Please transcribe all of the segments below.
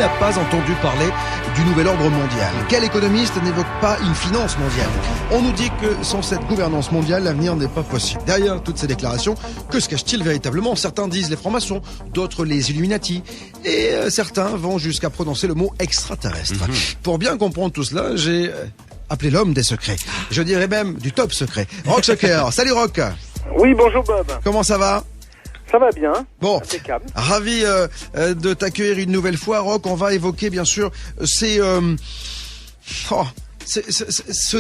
n'a pas entendu parler du nouvel ordre mondial? Quel économiste n'évoque pas une finance mondiale? On nous dit que sans cette gouvernance mondiale, l'avenir n'est pas possible. Derrière toutes ces déclarations, que se cache-t-il véritablement? Certains disent les francs-maçons, d'autres les Illuminati, et certains vont jusqu'à prononcer le mot extraterrestre. Pour bien comprendre tout cela, j'ai appelé l'homme des secrets. Je dirais même du top secret. Rock Soccer. Salut Rock. Oui, bonjour Bob. Comment ça va? Ça va bien. Bon, impeccable. Ravi de t'accueillir une nouvelle fois, Rock. On va évoquer bien sûr ce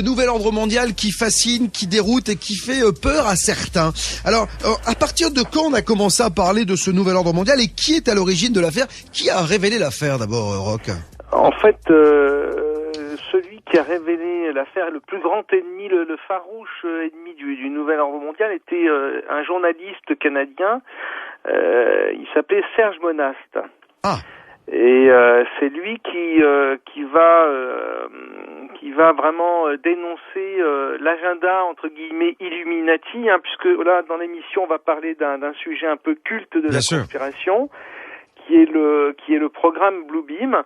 nouvel ordre mondial qui fascine, qui déroute et qui fait peur à certains. Alors, à partir de quand on a commencé à parler de ce nouvel ordre mondial et qui est à l'origine de l'affaire? Qui a révélé l'affaire d'abord, Rock? En fait, celui qui a révélé l'affaire, le plus grand ennemi, le farouche ennemi du nouvel ordre mondial était un journaliste canadien. Il s'appelait Serge Monast. Ah. Et c'est lui qui va vraiment dénoncer l'agenda entre guillemets Illuminati, puisque là dans l'émission on va parler d'un sujet un peu culte de la conspiration, qui est le programme Bluebeam.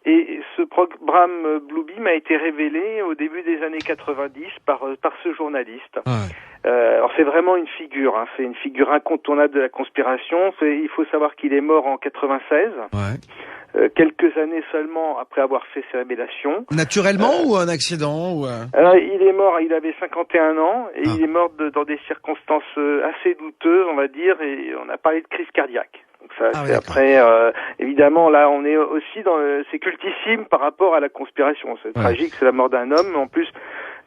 Et ce programme Bluebeam a été révélé au début des années 90 par ce journaliste. Alors c'est vraiment une figure, c'est une figure incontournable de la conspiration. Il faut savoir qu'il est mort en 96. Quelques années seulement après avoir fait ses révélations. Naturellement ou un accident Alors, il est mort, il avait 51 ans, et il est mort dans des circonstances assez douteuses, on va dire, et on a parlé de crise cardiaque. Donc ça, c'est après, évidemment, là, on est aussi c'est cultissime par rapport à la conspiration. C'est tragique, c'est la mort d'un homme, mais en plus,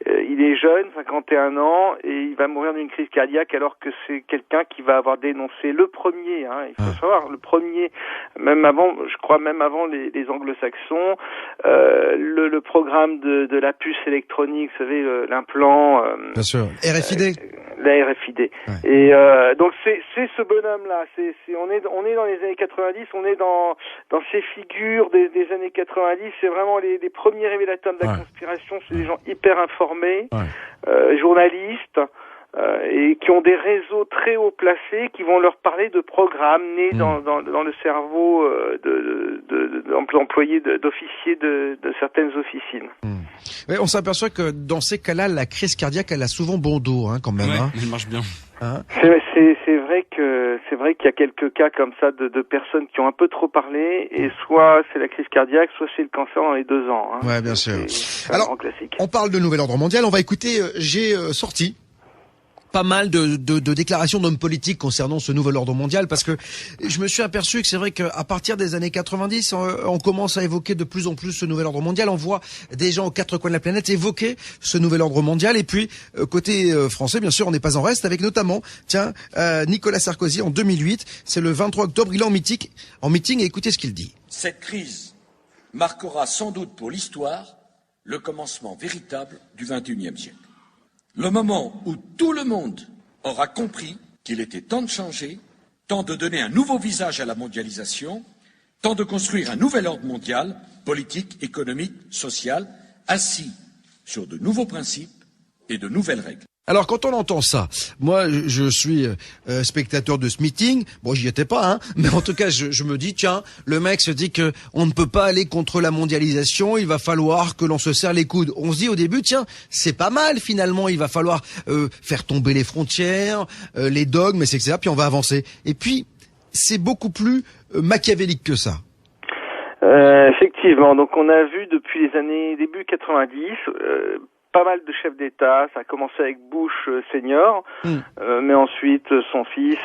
il est jeune, 51 ans, et il va mourir d'une crise cardiaque alors que c'est quelqu'un qui va avoir dénoncé le premier, il faut savoir, le premier, même avant les anglo-saxons, le programme de la puce électronique, vous savez, l'implant. Bien sûr, RFID. La RFID. Et donc c'est ce bonhomme-là. On est dans les années 90. On est dans ces figures des années 90. C'est vraiment les premiers révélateurs de la conspiration. C'est des gens hyper informés, journalistes, et qui ont des réseaux très haut placés, qui vont leur parler de programmes nés dans le cerveau d'employés, d'officiers de certaines officines. Oui, on s'aperçoit que dans ces cas-là, la crise cardiaque, elle a souvent bon dos, quand même. Elle marche bien. C'est vrai qu'il y a quelques cas comme ça de personnes qui ont un peu trop parlé, et soit c'est la crise cardiaque, soit c'est le cancer dans les 2 ans. Ouais, bien sûr. C'est alors, un grand classique. On parle de nouvel ordre mondial. On va écouter. J'ai sorti pas mal de déclarations d'hommes politiques concernant ce nouvel ordre mondial, parce que je me suis aperçu que c'est vrai qu'à partir des années 90, on commence à évoquer de plus en plus ce nouvel ordre mondial. On voit des gens aux 4 coins de la planète évoquer ce nouvel ordre mondial. Et puis, côté français, bien sûr, on n'est pas en reste, avec notamment, Nicolas Sarkozy en 2008. C'est le 23 octobre, il est en meeting, et écoutez ce qu'il dit. Cette crise marquera sans doute pour l'histoire le commencement véritable du XXIe siècle. Le moment où tout le monde aura compris qu'il était temps de changer, temps de donner un nouveau visage à la mondialisation, temps de construire un nouvel ordre mondial, politique, économique, social, assis sur de nouveaux principes et de nouvelles règles. Alors quand on entend ça, moi je suis spectateur de ce meeting, bon j'y étais pas, mais en tout cas je me dis tiens, le mec se dit que on ne peut pas aller contre la mondialisation, il va falloir que l'on se serre les coudes. On se dit au début tiens, c'est pas mal finalement, il va falloir faire tomber les frontières, les dogmes, etc. Puis on va avancer. Et puis c'est beaucoup plus machiavélique que ça. Effectivement, donc on a vu depuis les années début 90 pas mal de chefs d'État. Ça a commencé avec Bush senior, mais ensuite son fils,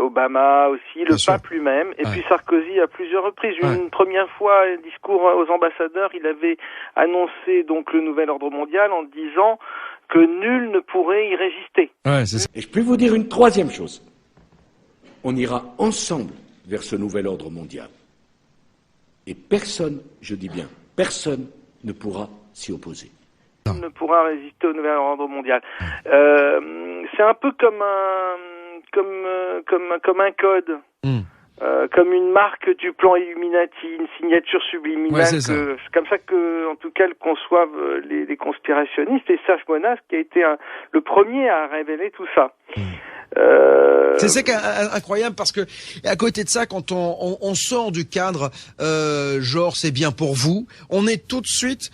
Obama aussi, le pape lui-même, et puis Sarkozy à plusieurs reprises. Une première fois, un discours aux ambassadeurs, il avait annoncé donc le nouvel ordre mondial en disant que nul ne pourrait y résister. Et je peux vous dire une troisième chose. On ira ensemble vers ce nouvel ordre mondial. Et personne, je dis bien, personne ne pourra s'y opposer. Ne pourra résister au nouvel ordre mondial. C'est un peu comme un code, comme une marque du plan Illuminati, une signature subliminale. C'est comme ça que, en tout cas, le conçoivent les conspirationnistes. Et Serge Monast qui a été le premier à révéler tout ça. C'est ça qui est incroyable parce que à côté de ça, quand on sort du cadre genre c'est bien pour vous, on est tout de suite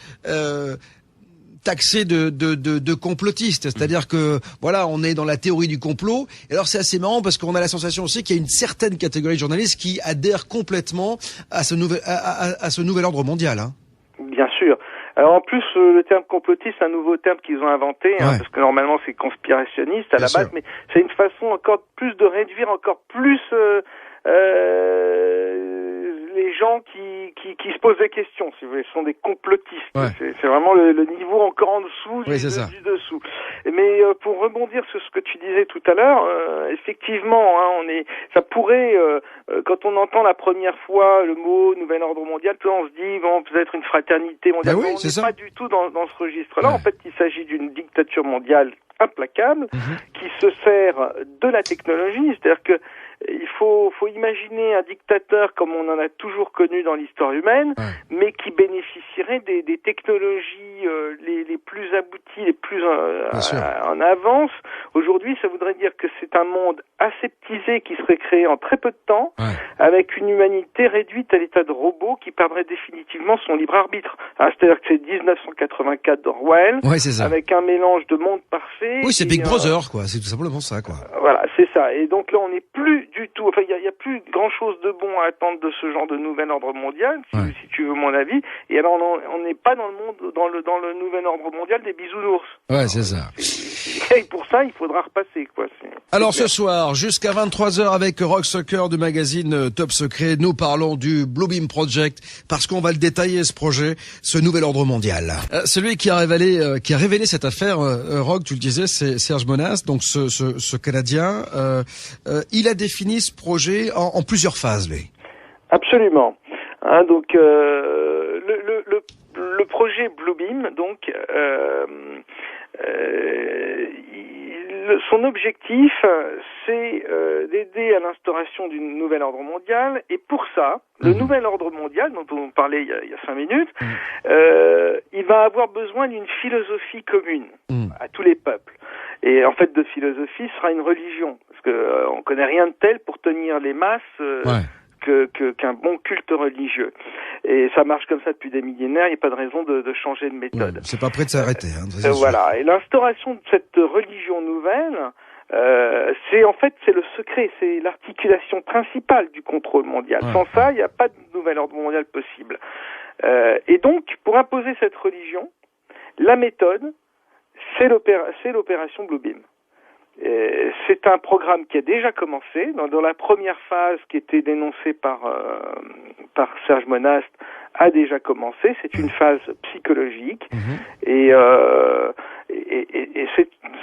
taxé de complotiste, c'est-à-dire que voilà, on est dans la théorie du complot. Et alors c'est assez marrant parce qu'on a la sensation aussi qu'il y a une certaine catégorie de journalistes qui adhèrent complètement à ce nouvel ordre mondial. Hein. Bien sûr. Alors en plus, le terme complotiste, c'est un nouveau terme qu'ils ont inventé, hein, parce que normalement c'est conspirationniste à la base, mais c'est une façon encore plus de réduire encore plus les gens qui se posent des questions, si vous voulez, sont des complotistes. Ouais. C'est vraiment le niveau encore en dessous du dessous. Mais pour rebondir sur ce que tu disais tout à l'heure, effectivement, hein, ça pourrait, quand on entend la première fois le mot nouvel ordre mondial, on se dit bon, peut-être une fraternité mondiale. Oui, on n'est pas du tout dans ce registre-là. Ouais. En fait, il s'agit d'une dictature mondiale implacable qui se sert de la technologie, c'est-à-dire que il faut imaginer un dictateur comme on en a toujours connu dans l'histoire humaine, mais qui bénéficierait des technologies les plus abouties, les plus en avance. Aujourd'hui, ça voudrait dire que c'est un monde aseptisé qui serait créé en très peu de temps, avec une humanité réduite à l'état de robot qui perdrait définitivement son libre arbitre. Hein, c'est-à-dire que c'est 1984 d'Orwell, avec un mélange de monde parfait. Oui, c'est Big Brother, quoi. C'est tout simplement ça, quoi. Voilà, c'est ça. Et donc là, on n'est plus du tout. Enfin, il y a plus grand-chose de bon à attendre de ce genre de nouvel ordre mondial, si tu veux mon avis. Et alors, on n'est pas dans le monde, dans le nouvel ordre mondial des bisounours. Ouais, c'est ça. Et pour ça, il faudra repasser, quoi. Alors ce soir, jusqu'à 23h avec Rock Soccer du magazine Top Secret, nous parlons du Bluebeam Project parce qu'on va le détailler, ce projet, ce nouvel ordre mondial. Celui qui a révélé cette affaire, Rock, tu le disais, c'est Serge Monast, donc ce Canadien. Il a défini ce projet en plusieurs phases, lui. Absolument. Hein, donc le projet Bluebeam, donc son objectif, c'est d'aider à l'instauration d'une nouvelle ordre mondial, et pour ça, le nouvel ordre mondial dont on parlait il y a 5 minutes, il va avoir besoin d'une philosophie commune à tous les peuples. Et en fait, de philosophie sera une religion, parce que on connaît rien de tel pour tenir les masses qu'un bon culte religieux. Et ça marche comme ça depuis des millénaires, il n'y a pas de raison de changer de méthode. C'est pas prêt de s'arrêter. Voilà. Et l'instauration de cette religion nouvelle, c'est le secret, c'est l'articulation principale du contrôle mondial. Sans ça, il n'y a pas de nouvel ordre mondial possible. Et donc, pour imposer cette religion, la méthode, c'est l'opération Bluebeam. C'est un programme qui a déjà commencé. Dans la première phase qui était dénoncée par Serge Monast a déjà commencé. C'est une phase psychologique. Et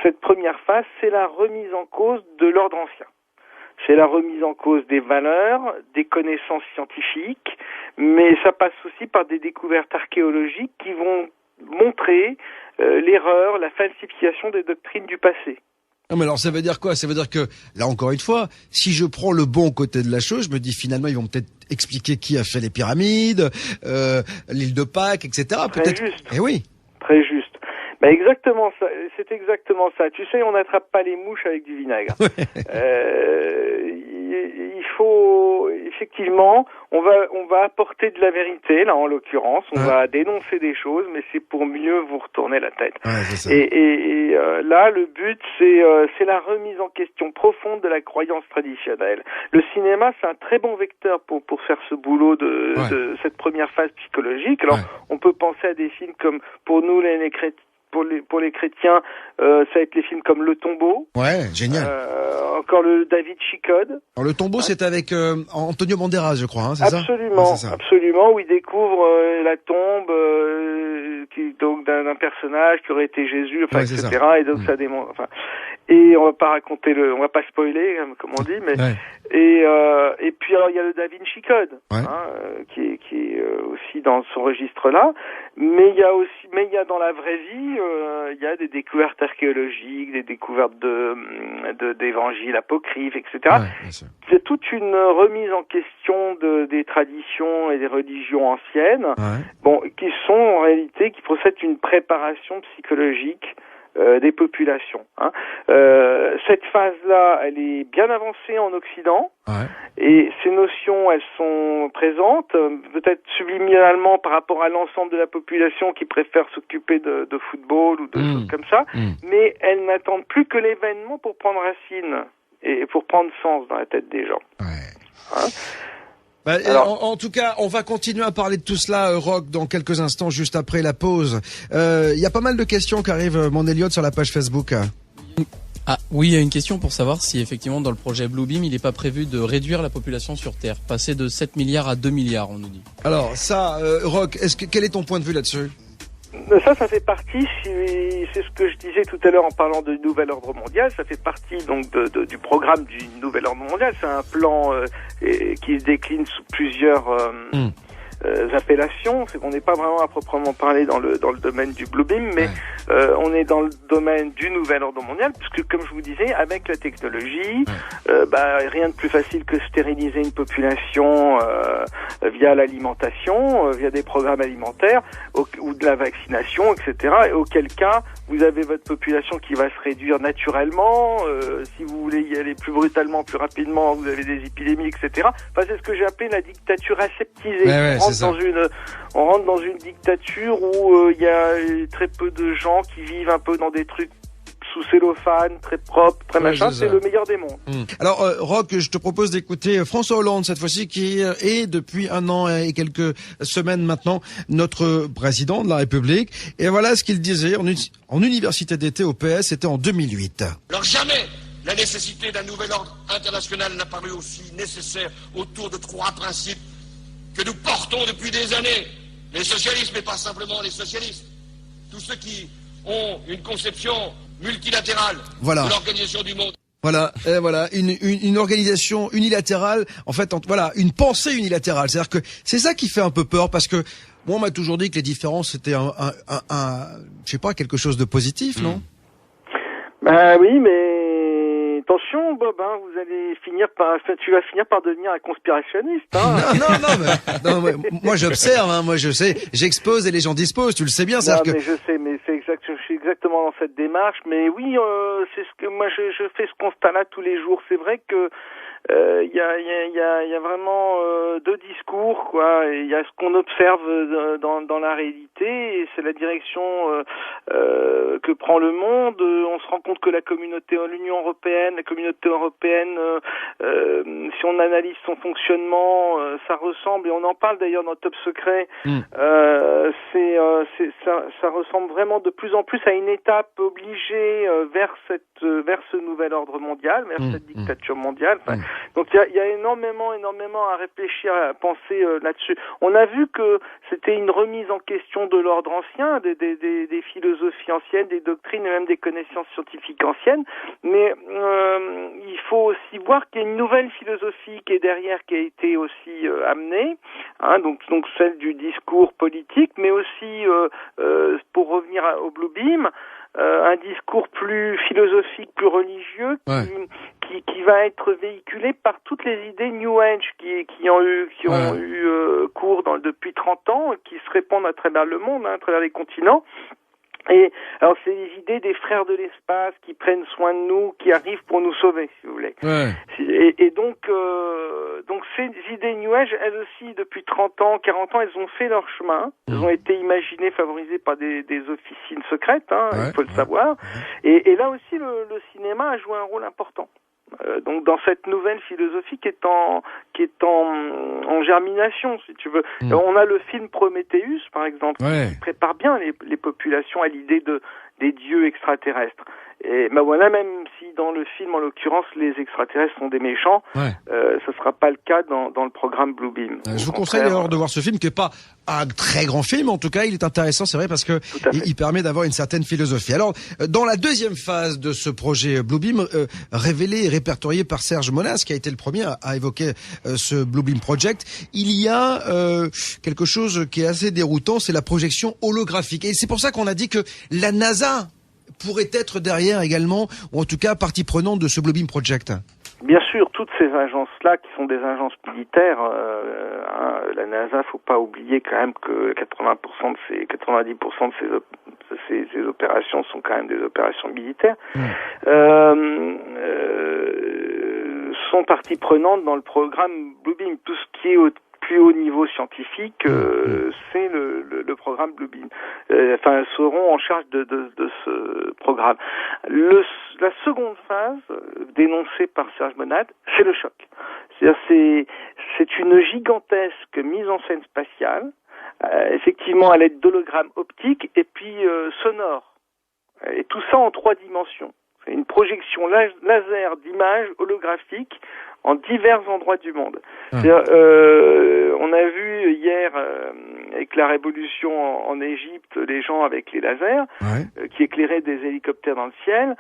cette première phase, c'est la remise en cause de l'ordre ancien. C'est la remise en cause des valeurs, des connaissances scientifiques, mais ça passe aussi par des découvertes archéologiques qui vont montrer l'erreur, la falsification des doctrines du passé. Non, mais alors ça veut dire quoi? Ça veut dire que, là encore une fois, si je prends le bon côté de la chose, je me dis finalement ils vont peut-être expliquer qui a fait les pyramides, l'île de Pâques, etc. Très juste. Eh oui. Très juste. Bah exactement ça, c'est exactement ça. Tu sais, on n'attrape pas les mouches avec du vinaigre. Il faut effectivement, on va apporter de la vérité là en l'occurrence, on va dénoncer des choses, mais c'est pour mieux vous retourner la tête. C'est ça. Et là, le but c'est la remise en question profonde de la croyance traditionnelle. Le cinéma, c'est un très bon vecteur pour faire ce boulot de cette première phase psychologique. Alors, on peut penser à des films comme pour nous les chrétiens. Pour les chrétiens, ça va être les films comme Le Tombeau. Ouais, génial. Encore le Da Vinci Code. Alors, Le Tombeau, c'est avec Antonio Banderas, je crois, hein, c'est absolument, ça? Absolument, absolument, où il découvre la tombe donc d'un personnage qui aurait été Jésus, enfin, etc. Ça. Et donc ça démontre. Enfin, et on va pas raconter on va pas spoiler, comme on dit, mais et puis alors il y a le Da Vinci Code, qui est aussi dans ce registre-là, mais il y a dans la vraie vie, il y a des découvertes archéologiques, des découvertes d'évangiles apocryphes, etc. Il y a toute une remise en question des traditions et des religions anciennes, qui sont en réalité qui procèdent d'une préparation psychologique des populations. Hein. Cette phase-là, elle est bien avancée en Occident, et ces notions, elles sont présentes, peut-être subliminalement par rapport à l'ensemble de la population qui préfère s'occuper de football ou de choses comme ça, mais elles n'attendent plus que l'événement pour prendre racine et pour prendre sens dans la tête des gens. Hein. Alors, en tout cas, on va continuer à parler de tout cela, Roch, dans quelques instants, juste après la pause. Il y a pas mal de questions qui arrivent, mon Elliot, sur la page Facebook. Ah oui, il y a une question pour savoir si effectivement dans le projet Bluebeam, il n'est pas prévu de réduire la population sur Terre, passer de 7 milliards à 2 milliards, on nous dit. Alors ça, Roch, quel est ton point de vue là-dessus ? Ça fait partie, c'est ce que je disais tout à l'heure en parlant de nouvel ordre mondial, ça fait partie donc du programme du nouvel ordre mondial. C'est un plan qui se décline sous plusieurs appellations. C'est qu'on n'est pas vraiment à proprement parler dans le domaine du Bluebeam, mais on est dans le domaine du nouvel ordre mondial, puisque comme je vous disais, avec la technologie, rien de plus facile que stériliser une population via l'alimentation, via des programmes alimentaires ou de la vaccination, etc. Et auquel cas, vous avez votre population qui va se réduire naturellement. Si vous voulez y aller plus brutalement, plus rapidement, vous avez des épidémies, etc. Enfin, c'est ce que j'ai appelé la dictature aseptisée. On rentre dans une dictature où il y a très peu de gens qui vivent un peu dans des trucs sous cellophane, très propre, très machin. C'est le meilleur des mondes. Alors, Roch, je te propose d'écouter François Hollande, cette fois-ci, qui est depuis 1 an et quelques semaines maintenant notre président de la République. Et voilà ce qu'il disait en université d'été au PS, c'était en 2008. Alors jamais la nécessité d'un nouvel ordre international n'a paru aussi nécessaire autour de 3 principes que nous portons depuis des années. Les socialistes, mais pas simplement les socialistes. Tous ceux qui ont une conception multilatérale de l'organisation du monde. Voilà, une organisation unilatérale, en fait, une pensée unilatérale. C'est-à-dire que c'est ça qui fait un peu peur, parce que moi, on m'a toujours dit que les différences c'était je sais pas, quelque chose de positif, non? Oui, mais attention, Bob, tu vas finir par devenir un conspirationniste. Hein. Non, moi j'observe, moi je sais, j'expose et les gens disposent, tu le sais bien. Mais je sais, mais je suis exactement dans cette démarche. Mais oui, c'est ce que moi je fais ce constat-là tous les jours. C'est vrai que il y a vraiment 2 discours, quoi. Il y a ce qu'on observe dans la réalité, et c'est la direction que prend le monde. On se rend compte que la communauté européenne, si on analyse son fonctionnement, ça ressemble, et on en parle d'ailleurs dans Top Secret, ça ressemble vraiment de plus en plus à une étape obligée vers ce nouvel ordre mondial, vers cette dictature mondiale. Donc il y a énormément à réfléchir, à penser là-dessus. On a vu que c'était une remise en question de l'ordre ancien, des philosophies anciennes, des doctrines et même des connaissances scientifiques anciennes, mais il faut aussi voir qu'il y a une nouvelle philosophie qui est derrière, qui a été aussi amenée, hein, donc celle du discours politique, mais aussi pour revenir au Bluebeam, un discours plus philosophique, plus religieux, qui va être véhiculé par toutes les idées New Age qui ont eu cours depuis 30 ans, qui se répandent à travers le monde, à travers les continents. Et alors c'est les idées des frères de l'espace qui prennent soin de nous, qui arrivent pour nous sauver, si vous voulez. Et donc ces idées New Age, elles aussi, depuis 30 ans, 40 ans, elles ont fait leur chemin. Elles ont été imaginées, favorisées par des officines secrètes, il faut le savoir. Et là aussi, le cinéma a joué un rôle important. Donc dans cette nouvelle philosophie qui est en germination, si tu veux. On a le film Prometheus, par exemple, qui prépare bien les populations à l'idée des dieux extraterrestres. Et voilà, même si dans le film, en l'occurrence, les extraterrestres sont des méchants, ce sera pas le cas dans le programme Bluebeam. Je vous conseille d'ailleurs de voir ce film, qui est pas un très grand film, en tout cas, il est intéressant, c'est vrai, parce que il permet d'avoir une certaine philosophie. Alors, dans la deuxième phase de ce projet Bluebeam, révélé et répertorié par Serge Monas, qui a été le premier à évoquer ce Bluebeam Project, il y a quelque chose qui est assez déroutant, c'est la projection holographique. Et c'est pour ça qu'on a dit que la NASA pourrait être derrière également, ou en tout cas partie prenante de ce Bluebeam Project. Bien sûr, toutes ces agences-là, qui sont des agences militaires, la NASA, faut pas oublier quand même que 90% de ces opérations sont quand même des opérations militaires, sont partie prenante dans le programme Bluebeam. Tout ce qui est au plus haut niveau scientifique, c'est le programme Bluebeam. Seront en charge de ce programme. La seconde phase, dénoncée par Serge Monad, c'est le choc. C'est-à-dire, c'est une gigantesque mise en scène spatiale, effectivement à l'aide d'hologrammes optiques et puis sonores. Et tout ça en 3 dimensions. C'est une projection laser d'images holographiques en divers endroits du monde. On a vu hier avec la révolution en Égypte, les gens avec les lasers qui éclairaient des hélicoptères dans le ciel.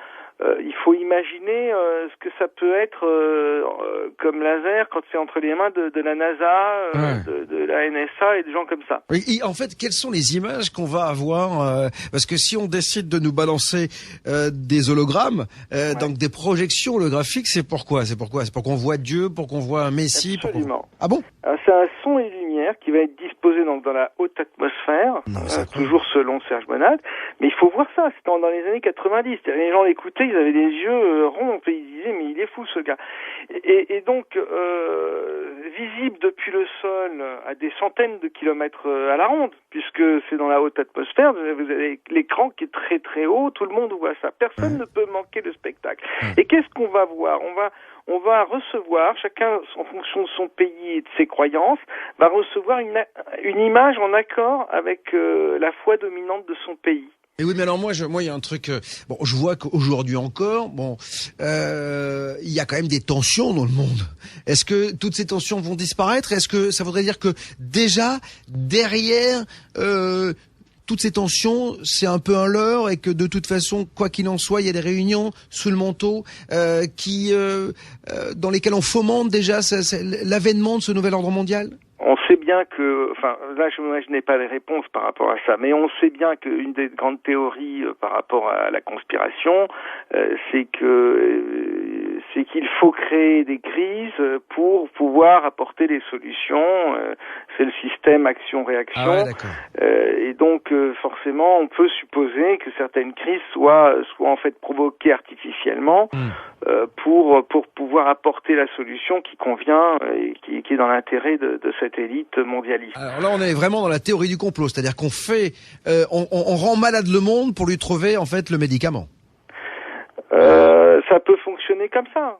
Il faut imaginer ce que ça peut être comme laser quand c'est entre les mains de la NASA, de la NSA et des gens comme ça. Et en fait, quelles sont les images qu'on va avoir parce que si on décide de nous balancer des hologrammes, donc des projections holographiques, c'est pourquoi? C'est pour qu'on voit Dieu, pour qu'on voit un Messie? Absolument. Ah bon? C'est un son et lumière qui va être disposé donc dans la haute atmosphère, toujours selon Serge Monad. Mais il faut voir ça, c'était dans les années 90. Les gens l'écoutaient, ils avaient des yeux ronds, ils disaient mais il est fou ce gars. Et donc visible depuis le sol à des centaines de kilomètres à la ronde, puisque c'est dans la haute atmosphère, vous avez l'écran qui est très très haut, tout le monde voit ça. Personne ne peut manquer le spectacle. Et qu'est-ce qu'on va voir? On va recevoir, chacun en fonction de son pays et de ses croyances, va recevoir une image en accord avec la foi dominante de son pays. Et oui, mais alors moi, il y a un truc. Je vois qu'aujourd'hui encore, il y a quand même des tensions dans le monde. Est-ce que toutes ces tensions vont disparaître? Est-ce que ça voudrait dire que déjà derrière toutes ces tensions, c'est un peu un leurre et que de toute façon, quoi qu'il en soit, il y a des réunions sous le manteau dans lesquelles on fomente déjà l'avènement de ce nouvel ordre mondial? On sait bien que, là je n'ai pas les réponses par rapport à ça, mais on sait bien qu'une des grandes théories par rapport à la conspiration, c'est qu'il faut créer des crises pour pouvoir apporter des solutions. C'est le système action-réaction. Et donc forcément, on peut supposer que certaines crises soient en fait provoquées artificiellement pour pouvoir apporter la solution qui convient et qui est dans l'intérêt de cette élite mondialiste. Alors là, on est vraiment dans la théorie du complot, c'est-à-dire qu'on fait, on rend malade le monde pour lui trouver en fait le médicament. Ça peut fonctionner comme ça.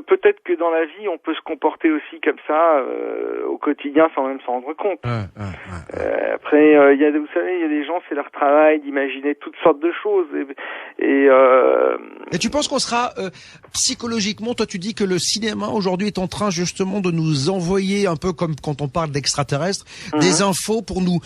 Peut-être que dans la vie, on peut se comporter aussi comme ça au quotidien sans même s'en rendre compte. Après, vous savez, il y a des gens, c'est leur travail d'imaginer toutes sortes de choses. Et tu penses qu'on sera psychologiquement, toi tu dis que le cinéma aujourd'hui est en train justement de nous envoyer un peu comme quand on parle d'extraterrestres, des infos pour nous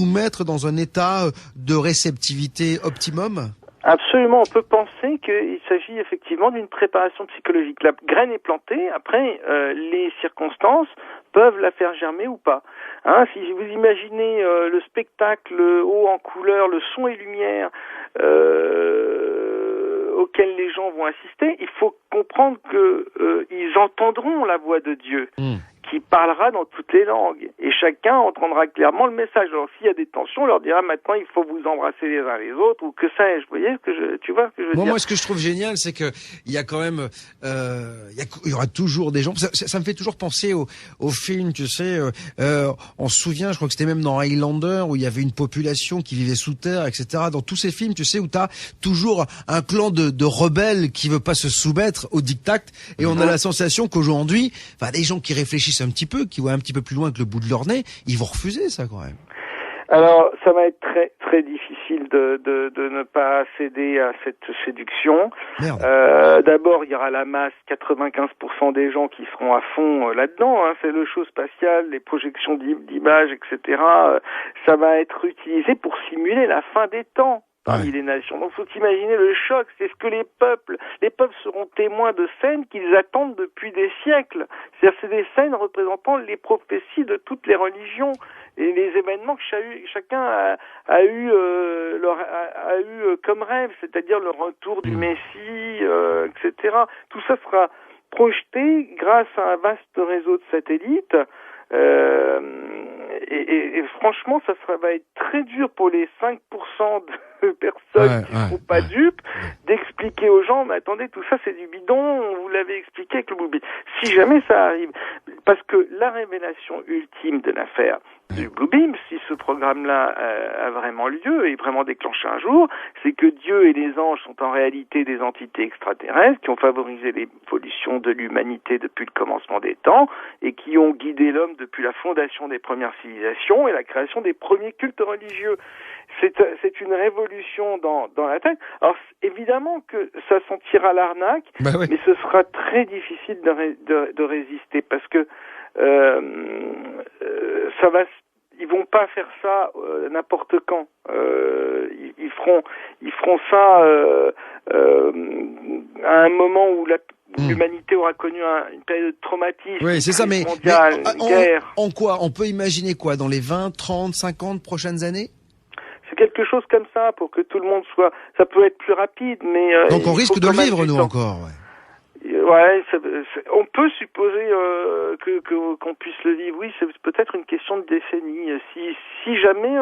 mettre dans un état de réceptivité optimum? Absolument, on peut penser qu'il s'agit effectivement d'une préparation psychologique. La graine est plantée, après les circonstances peuvent la faire germer ou pas. Si vous imaginez le spectacle haut en couleur, le son et lumière auquel les gens vont assister, il faut comprendre que ils entendront la voix de Dieu. Qui parlera dans toutes les langues. Et chacun entendra clairement le message. Alors, s'il y a des tensions, on leur dira maintenant, il faut vous embrasser les uns les autres, ou que sais-je. Vous voyez tu vois ce que je veux dire? Moi, ce que je trouve génial, c'est que il y a quand même, il y aura toujours des gens. Ça me fait toujours penser au film, tu sais. On se souvient, je crois que c'était même dans Highlander, où il y avait une population qui vivait sous terre, etc. Dans tous ces films, tu sais, où t'as toujours un clan de rebelles qui veut pas se soumettre au diktat. Et on a la sensation qu'aujourd'hui, des gens qui réfléchissent un petit peu, qui voient un petit peu plus loin que le bout de leur nez, ils vont refuser ça quand même. Alors, ça va être très très difficile de ne pas céder à cette séduction. D'abord, il y aura la masse, 95% des gens qui seront à fond là-dedans. C'est le show spatial, les projections d'images, etc. Ça va être utilisé pour simuler la fin des temps parmi les nations. Donc, faut imaginer le choc. C'est ce que les peuples seront témoins de scènes qu'ils attendent depuis des siècles. C'est-à-dire, c'est des scènes représentant les prophéties de toutes les religions et les événements que chacun a eu comme rêve, c'est-à-dire le retour du Messie, etc. Tout ça sera projetés grâce à un vaste réseau de satellites. Et franchement, va être très dur pour les 5% de personnes qui ne sont pas dupes d'expliquer aux gens, mais attendez, tout ça c'est du bidon, on vous l'avait expliqué avec le Bluebeam. Si jamais ça arrive, parce que la révélation ultime de l'affaire du Bluebeam, si ce programme-là a vraiment lieu et vraiment déclenché un jour, c'est que Dieu et les anges sont en réalité des entités extraterrestres qui ont favorisé l'évolution de l'humanité depuis le commencement des temps et qui ont guidé l'homme depuis la fondation des premières civilisations et la création des premiers cultes religieux. C'est une révolution dans la tête. Alors évidemment que ça sentira l'arnaque, mais ce sera très difficile de résister parce que ils vont pas faire ça n'importe quand. Ils feront ça à un moment où l'humanité aura connu une période de traumatisme. Oui, c'est ça, mais guerre. En quoi on peut imaginer quoi dans les 20, 30, 50 prochaines années? C'est quelque chose comme ça pour que tout le monde soit. Ça peut être plus rapide, mais donc on risque de le vivre nous encore. Ouais, on peut supposer qu'on puisse le vivre. Oui, c'est peut-être une question de décennie. Si jamais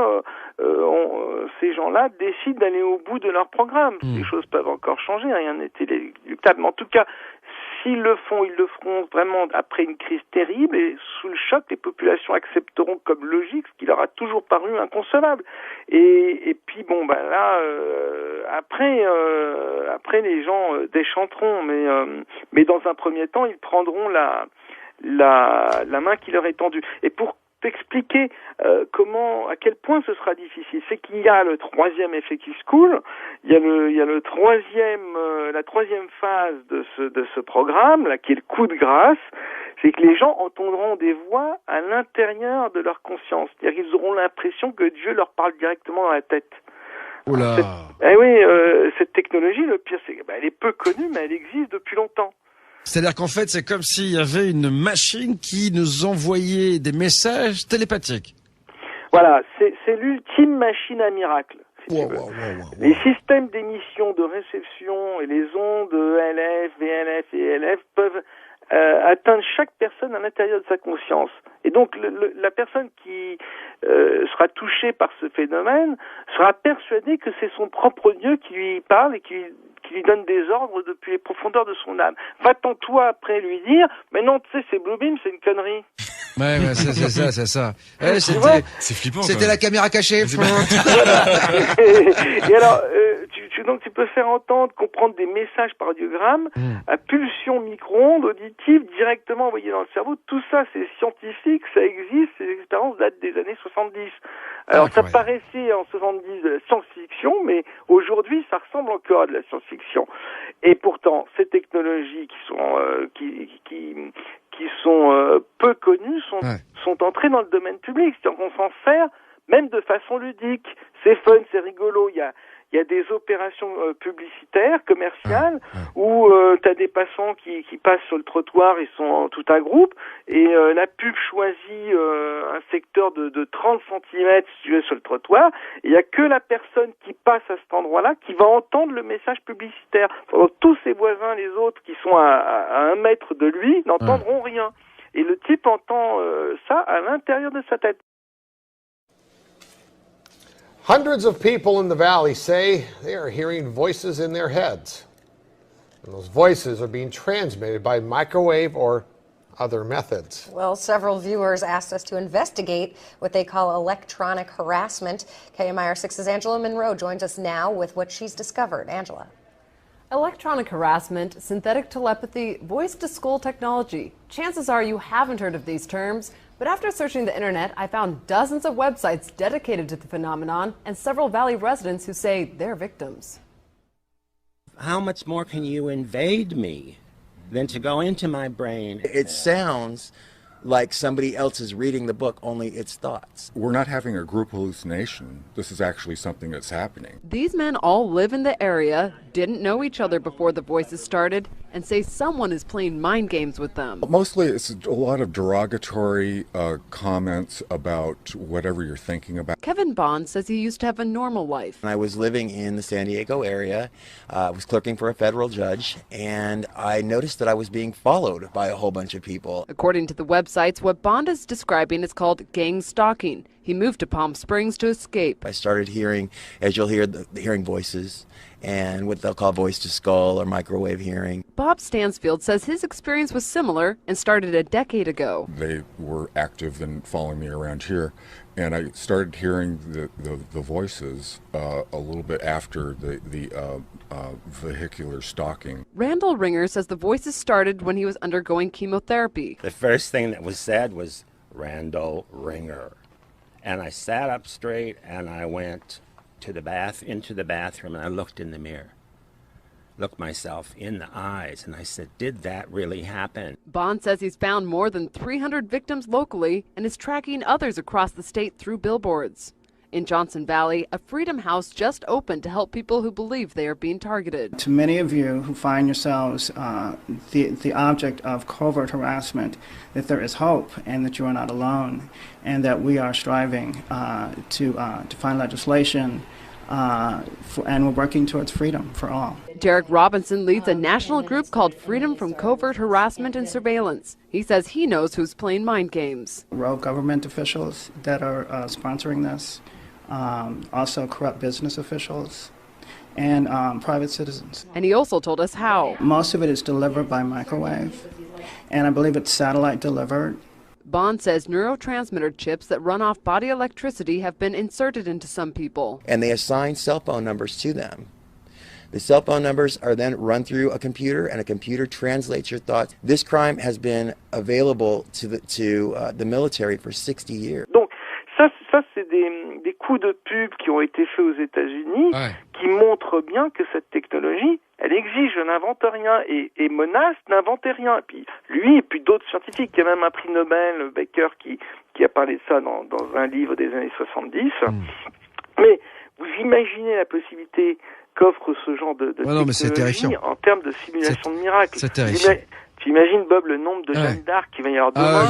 ces gens-là décident d'aller au bout de leur programme, les choses peuvent encore changer. Rien n'est inéluctable. Mais en tout cas, s'ils le font, ils le feront vraiment après une crise terrible et sous le choc, les populations accepteront comme logique ce qui leur a toujours paru inconcevable. Et puis bon, là, après les gens déchanteront, mais dans un premier temps, ils prendront la main qui leur est tendue. Et pour t'expliquer à quel point ce sera difficile, c'est qu'il y a le troisième effet qui se coule, il y a la troisième phase de ce programme là, qui est le coup de grâce, c'est que les gens entendront des voix à l'intérieur de leur conscience, c'est-à-dire qu'ils auront l'impression que Dieu leur parle directement dans la tête. Oula. Cette technologie, le pire, c'est qu'elle est peu connue, mais elle existe depuis longtemps. C'est-à-dire qu'en fait, c'est comme s'il y avait une machine qui nous envoyait des messages télépathiques. Voilà, c'est l'ultime machine à miracle. Les systèmes d'émission, de réception et les ondes ELF, VLF et ELF peuvent atteindre chaque personne à l'intérieur de sa conscience. Et donc la personne qui sera touchée par ce phénomène sera persuadée que c'est son propre Dieu qui lui parle et qui lui donne des ordres depuis les profondeurs de son âme. Va-t-on toi après lui dire, mais non, tu sais, c'est Bluebeam, c'est une connerie. Ouais, c'est ça. C'est flippant. C'était la caméra cachée. Et alors, tu peux faire entendre, comprendre des messages par audiogramme à pulsion micro-ondes auditives directement envoyées dans le cerveau. Tout ça, c'est scientifique, ça existe, ces expériences datent des années 70. Alors, ça paraissait en 70 de la science-fiction, mais aujourd'hui, ça ressemble encore à de la science-fiction. Et pourtant, ces technologies qui sont peu connues sont entrées dans le domaine public. C'est-à-dire qu'on s'en sert même de façon ludique. C'est fun, c'est rigolo. Il y a des opérations publicitaires, commerciales, où tu as des passants qui passent sur le trottoir, ils sont tout un groupe, et la pub choisit un secteur de 30 cm si tu veux, sur le trottoir, et il n'y a que la personne qui passe à cet endroit-là qui va entendre le message publicitaire. Alors, tous ses voisins, les autres, qui sont à 1 mètre de lui, n'entendront rien. Et le type entend ça à l'intérieur de sa tête. Hundreds of people in the valley say they are hearing voices in their heads. And those voices are being transmitted by microwave or other methods. Well, several viewers asked us to investigate what they call electronic harassment. KMIR6's Angela Monroe joins us now with what she's discovered. Angela. Electronic harassment, synthetic telepathy, voice-to-skull technology. Chances are you haven't heard of these terms. But after searching the internet, I found dozens of websites dedicated to the phenomenon and several Valley residents who say they're victims. How much more can you invade me than to go into my brain? It sounds like somebody else is reading the book, only it's thoughts. We're not having a group hallucination. This is actually something that's happening. These men all live in the area, didn't know each other before the voices started and say someone is playing mind games with them. Mostly it's a lot of derogatory comments about whatever you're thinking about. Kevin Bond says he used to have a normal life. I was living in the San Diego area, I was clerking for a federal judge, and I noticed that I was being followed by a whole bunch of people. According to the websites, what Bond is describing is called gang stalking. He moved to Palm Springs to escape. I started hearing, as you'll hear, hearing voices and what they'll call voice to skull or microwave hearing. Bob Stansfield says his experience was similar and started a decade ago. They were active in following me around here, and I started hearing the voices a little bit after the vehicular stalking. Randall Ringer says the voices started when he was undergoing chemotherapy. The first thing that was said was Randall Ringer. And I sat up straight and I went to into the bathroom and I looked in the mirror. Looked myself in the eyes and I said, did that really happen? Bond says he's found more than 300 victims locally and is tracking others across the state through billboards. In Johnson Valley, a Freedom House just opened to help people who believe they are being targeted. To many of you who find yourselves the object of covert harassment, that there is hope and that you are not alone, and that we are striving to find legislation and we're working towards freedom for all. Derek Robinson leads a national group called Freedom from Covert Harassment and Surveillance. He says he knows who's playing mind games. Rogue government officials that are sponsoring this, also corrupt business officials, and private citizens. And he also told us how. Most of it is delivered by microwave, and I believe it's satellite delivered. Bond says neurotransmitter chips that run off body electricity have been inserted into some people. And they assign cell phone numbers to them. The cell phone numbers are then run through a computer, and a computer translates your thoughts. This crime has been available to the military for 60 years. Donc, ça c'est des coups de pub qui ont été faits aux États-Unis, qui montrent bien que cette technologie, elle exige, je n'invente rien, et Menace n'inventait rien. Et puis lui, et puis d'autres scientifiques, il y a même un prix Nobel, Baker, qui a parlé de ça dans un livre des années 70. Mais vous imaginez la possibilité qu'offre ce genre de technologie en termes de simulation de miracles. C'est terrifiant. Tu imagines, Bob, le nombre de Jeanne d'Arc qu'il va y avoir demain.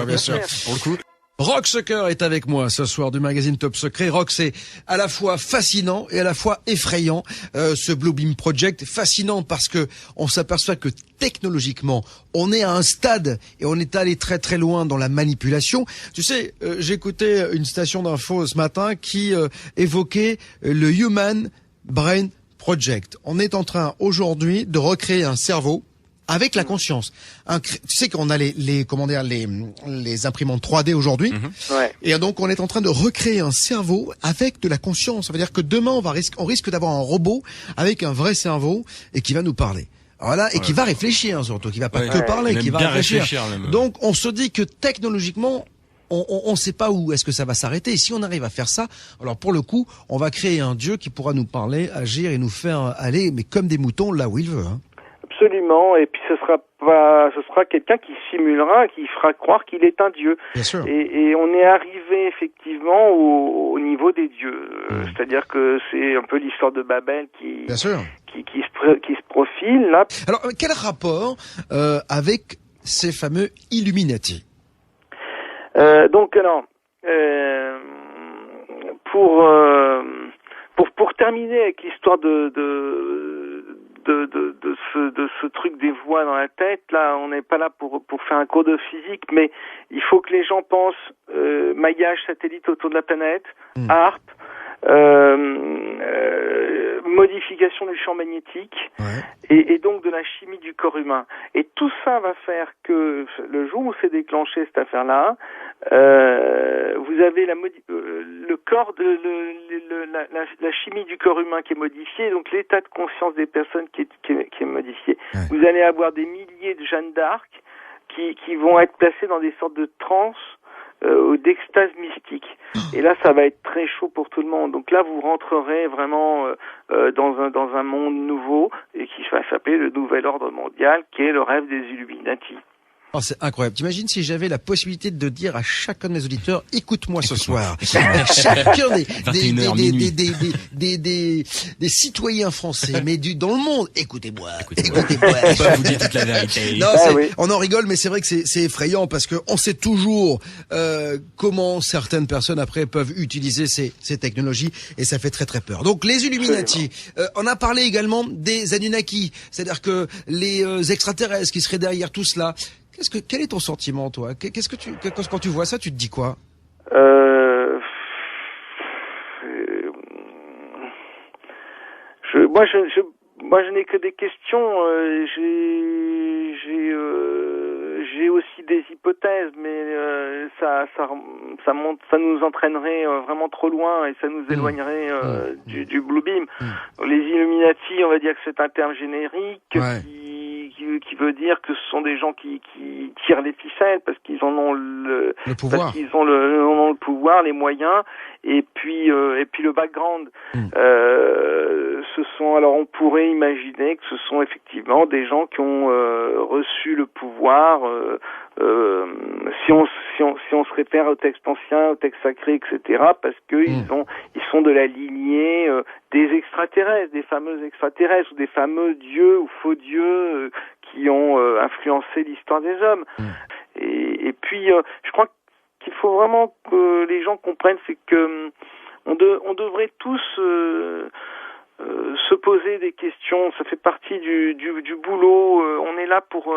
Bien sûr. Pour le coup. Rock Sucker est avec moi ce soir du magazine Top Secret. Rock, c'est à la fois fascinant et à la fois effrayant, ce Bluebeam Project. Fascinant parce que on s'aperçoit que technologiquement, on est à un stade et on est allé très très loin dans la manipulation. Tu sais, j'écoutais une station d'info ce matin qui évoquait le Human Brain Project. On est en train aujourd'hui de recréer un cerveau avec la conscience. Tu sais qu'on a les imprimantes 3D aujourd'hui. Et donc, on est en train de recréer un cerveau avec de la conscience. Ça veut dire que demain, on risque d'avoir un robot avec un vrai cerveau et qui va nous parler. Voilà. Et qui va réfléchir, surtout. Qui va pas que parler, qui va réfléchir. Donc, on se dit que technologiquement, on sait pas où est-ce que ça va s'arrêter. Et si on arrive à faire ça, alors pour le coup, on va créer un dieu qui pourra nous parler, agir et nous faire aller, mais comme des moutons, là où il veut, hein. Absolument, et puis ce sera quelqu'un qui simulera, qui fera croire qu'il est un dieu. Bien sûr. Et on est arrivé effectivement au niveau des dieux. C'est-à-dire que c'est un peu l'histoire de Babel qui se profile là. Alors quel rapport avec ces fameux Illuminati? Pour terminer avec l'histoire de ce truc des voix dans la tête, là, on n'est pas là pour faire un cours de physique, mais il faut que les gens pensent maillage satellite autour de la planète, HAARP, modification du champ magnétique, et donc de la chimie du corps humain. Et tout ça va faire que le jour où s'est déclenché cette affaire-là, vous avez le corps la chimie du corps humain qui est modifiée, donc l'état de conscience des personnes qui est modifié. Vous allez avoir des milliers de Jeanne d'Arc qui vont être placées dans des sortes de transes ou d'extase mystique. Et là, ça va être très chaud pour tout le monde. Donc là, vous rentrerez vraiment dans un monde nouveau et qui va s'appeler le nouvel ordre mondial, qui est le rêve des Illuminati. Oh, c'est incroyable. T'imagines si j'avais la possibilité de dire à chacun de mes auditeurs, écoute-moi ce soir. Chacun des citoyens français, mais dans le monde, écoutez-moi. Pas vous dire toute la vérité. Non, on en rigole, mais c'est vrai que c'est effrayant parce que on sait toujours comment certaines personnes après peuvent utiliser ces technologies et ça fait très très peur. Donc les Illuminati, on a parlé également des Anunnaki, c'est-à-dire que les extraterrestres qui seraient derrière tout cela. Quel est ton sentiment, toi? Quand tu vois ça, tu te dis quoi? Moi, je n'ai que des questions. J'ai aussi des hypothèses, mais ça nous entraînerait vraiment trop loin et ça nous éloignerait du Blue Beam. Les Illuminati, on va dire que c'est un terme générique qui veut dire que ce sont des gens qui tirent les ficelles parce qu'ils en ont le pouvoir, parce qu'ils ont le pouvoir, les moyens et puis le background. Alors on pourrait imaginer que ce sont effectivement des gens qui ont reçu le pouvoir. Si on se réfère au texte ancien, au texte sacré, etc., parce que ils sont de la lignée des extraterrestres, des fameux extraterrestres ou des fameux dieux ou faux dieux qui ont influencé l'histoire des hommes. Et puis je crois qu'il faut vraiment que les gens comprennent, c'est que on devrait tous se poser des questions. Ça fait partie du boulot. On est là pour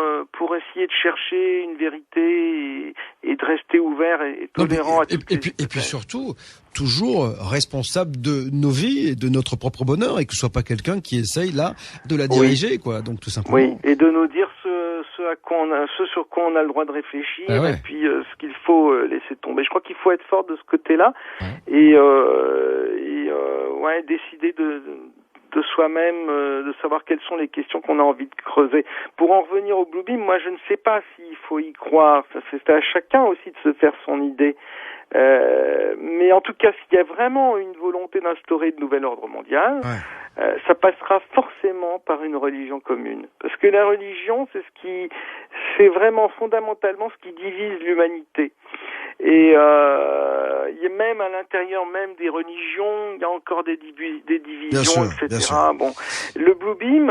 essayer de chercher une vérité et de rester ouvert et tolérant à toutes et puis surtout toujours responsable de nos vies et de notre propre bonheur et que ce soit pas quelqu'un qui essaye là de la diriger, quoi. Donc tout simplement. Oui, et de nous dire ce sur quoi on a le droit de réfléchir et puis ce qu'il faut laisser tomber. Je crois qu'il faut être fort de ce côté-là et décider de soi-même, de savoir quelles sont les questions qu'on a envie de creuser. Pour en revenir au Blue Beam, moi je ne sais pas s'il faut y croire. C'est à chacun aussi de se faire son idée. Mais en tout cas, s'il y a vraiment une volonté d'instaurer de nouvel ordre mondial, ça passera forcément par une religion commune. Parce que la religion, c'est vraiment fondamentalement ce qui divise l'humanité. Et il y a même à l'intérieur même des religions, il y a encore des divisions, etc. Bon, le Blue Beam,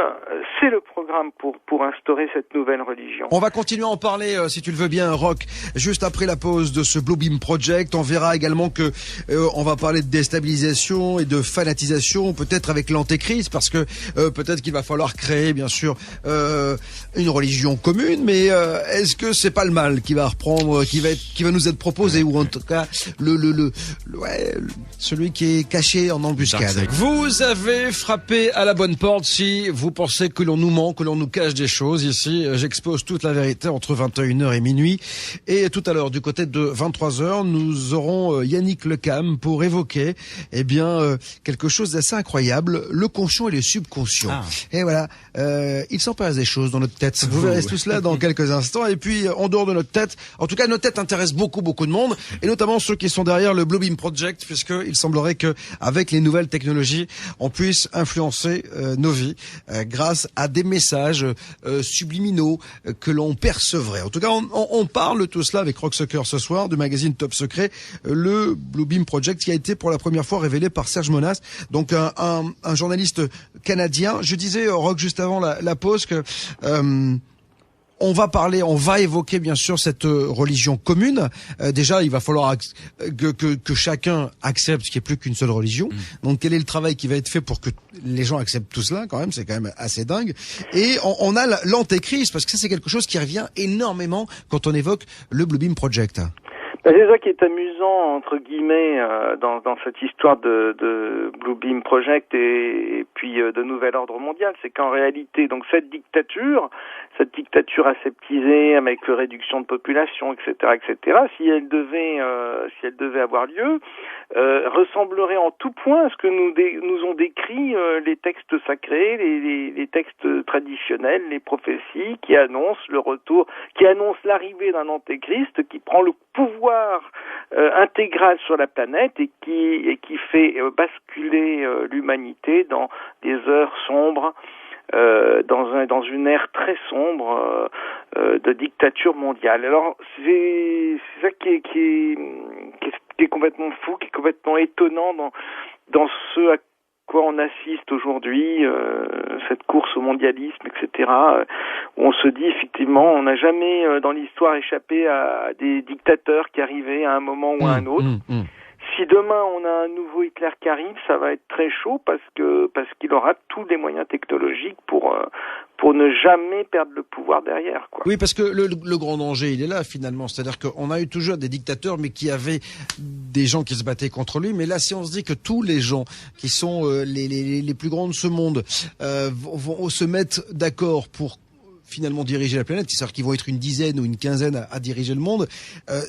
c'est le programme pour instaurer cette nouvelle religion. On va continuer à en parler, si tu le veux bien, Roch, juste après la pause de ce Blue Beam Project. On verra également que on va parler de déstabilisation et de fanatisation, peut-être avec l'antéchrist, parce que peut-être qu'il va falloir créer, bien sûr, une religion commune. Mais est-ce que c'est pas le mal qui va reprendre, qui va nous être proposé, ou en tout cas celui qui est caché en embuscade. Vous avez frappé à la bonne porte si vous pensez que l'on nous ment, que l'on nous cache des choses. Ici, j'expose toute la vérité entre 21h et minuit. Et tout à l'heure, du côté de 23h, nous aurons Yannick Lecam pour évoquer quelque chose d'assez incroyable, le conscient et le subconscient. Et voilà, il s'en passe des choses dans notre tête. Vous verrez tout cela dans quelques instants. Et puis, en dehors de notre tête, en tout cas, notre tête intéresse beaucoup de monde, et notamment ceux qui sont derrière le Blue Beam Project, puisqu'il semblerait que avec les nouvelles technologies, on puisse influencer nos vies grâce à des messages subliminaux que l'on percevrait. En tout cas, on parle de tout cela avec Roch Soccer ce soir, du magazine Top Secret, le Blue Beam Project, qui a été pour la première fois révélé par Serge Monas, donc un journaliste canadien. Je disais, Roch, juste avant la pause, que on va évoquer bien sûr cette religion commune. Déjà, il va falloir que chacun accepte qu'il n'y ait plus qu'une seule religion. Donc, quel est le travail qui va être fait pour que les gens acceptent tout cela, quand même? C'est quand même assez dingue. Et on a l'antéchrist, parce que ça, c'est quelque chose qui revient énormément quand on évoque le Blue Beam Project. C'est ça qui est amusant, entre guillemets, dans cette histoire de Blue Beam Project et puis de nouvel ordre mondial, c'est qu'en réalité, donc cette dictature aseptisée avec réduction de population, etc., si elle devait avoir lieu, ressemblerait en tout point à ce que nous ont décrit les textes sacrés, les textes traditionnels, les prophéties qui annoncent l'arrivée d'un antéchrist qui prend le pouvoir intégral sur la planète et qui fait basculer l'humanité dans des heures sombres, dans une ère très sombre, de dictature mondiale. Alors c'est ça qui est complètement fou, qui est complètement étonnant dans ce à quoi on assiste aujourd'hui, cette course au mondialisme, etc., où on se dit effectivement, on n'a jamais dans l'histoire échappé à des dictateurs qui arrivaient à un moment ou à un autre. Si demain on a un nouveau Hitler qui arrive, ça va être très chaud parce qu'il aura tous les moyens technologiques pour ne jamais perdre le pouvoir derrière, quoi. Oui, parce que le grand danger, il est là finalement. C'est-à-dire qu'on a eu toujours des dictateurs, mais qui avaient des gens qui se battaient contre lui. Mais là, si on se dit que tous les gens qui sont les plus grands de ce monde vont se mettre d'accord pour finalement diriger la planète, c'est-à-dire qu'ils vont être une dizaine ou une quinzaine à diriger le monde,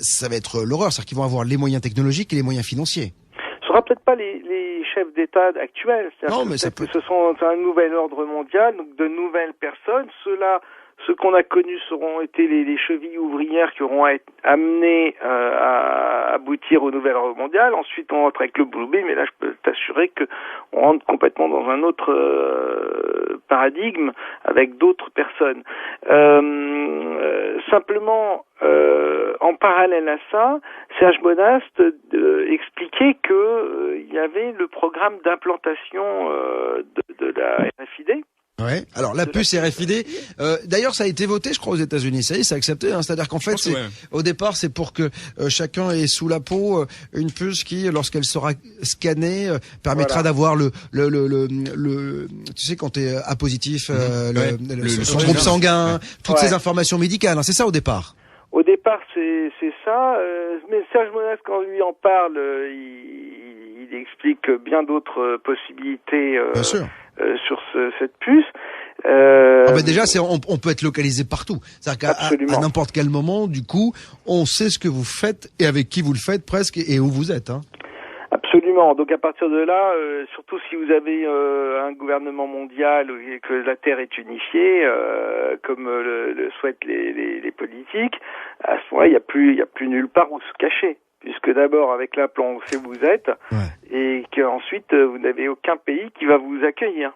ça va être l'horreur. C'est-à-dire qu'ils vont avoir les moyens technologiques et les moyens financiers. Ce sera peut-être pas les chefs d'État actuels. Non, mais ça peut. C'est un nouvel ordre mondial, donc de nouvelles personnes. Ceux qu'on a connus seront été les chevilles ouvrières qui auront été amenées à aboutir au nouvel ordre mondial. Ensuite, on rentre avec le Blue Beam, et là, je peux t'assurer que on rentre complètement dans un autre paradigme avec d'autres personnes. Simplement, en parallèle à ça, Serge Monast expliquait que il y avait le programme d'implantation de la RFID. Ouais. Alors la puce RFID, d'ailleurs ça a été voté, je crois, aux États-Unis. Ça y est, c'est accepté. Hein. C'est-à-dire qu'en fait, au départ, c'est pour que chacun ait sous la peau une puce qui, lorsqu'elle sera scannée, permettra d'avoir le tu sais, quand t'es A positif, son groupe sanguin, toutes ces informations médicales. Hein. C'est ça au départ. Au départ, c'est ça. Mais Serge Monast, quand on lui en parle, il explique bien d'autres possibilités. Bien sûr. Sur cette puce. Déjà, on peut être localisé partout. C'est-à-dire qu'à n'importe quel moment, du coup, on sait ce que vous faites et avec qui vous le faites presque et où vous êtes. Hein. Absolument. Donc à partir de là, surtout si vous avez un gouvernement mondial et que la Terre est unifiée, comme le souhaitent les politiques, à ce moment-là, il y a plus nulle part où se cacher. Puisque d'abord, avec l'implant, on sait où vous êtes, et qu'ensuite, vous n'avez aucun pays qui va vous accueillir.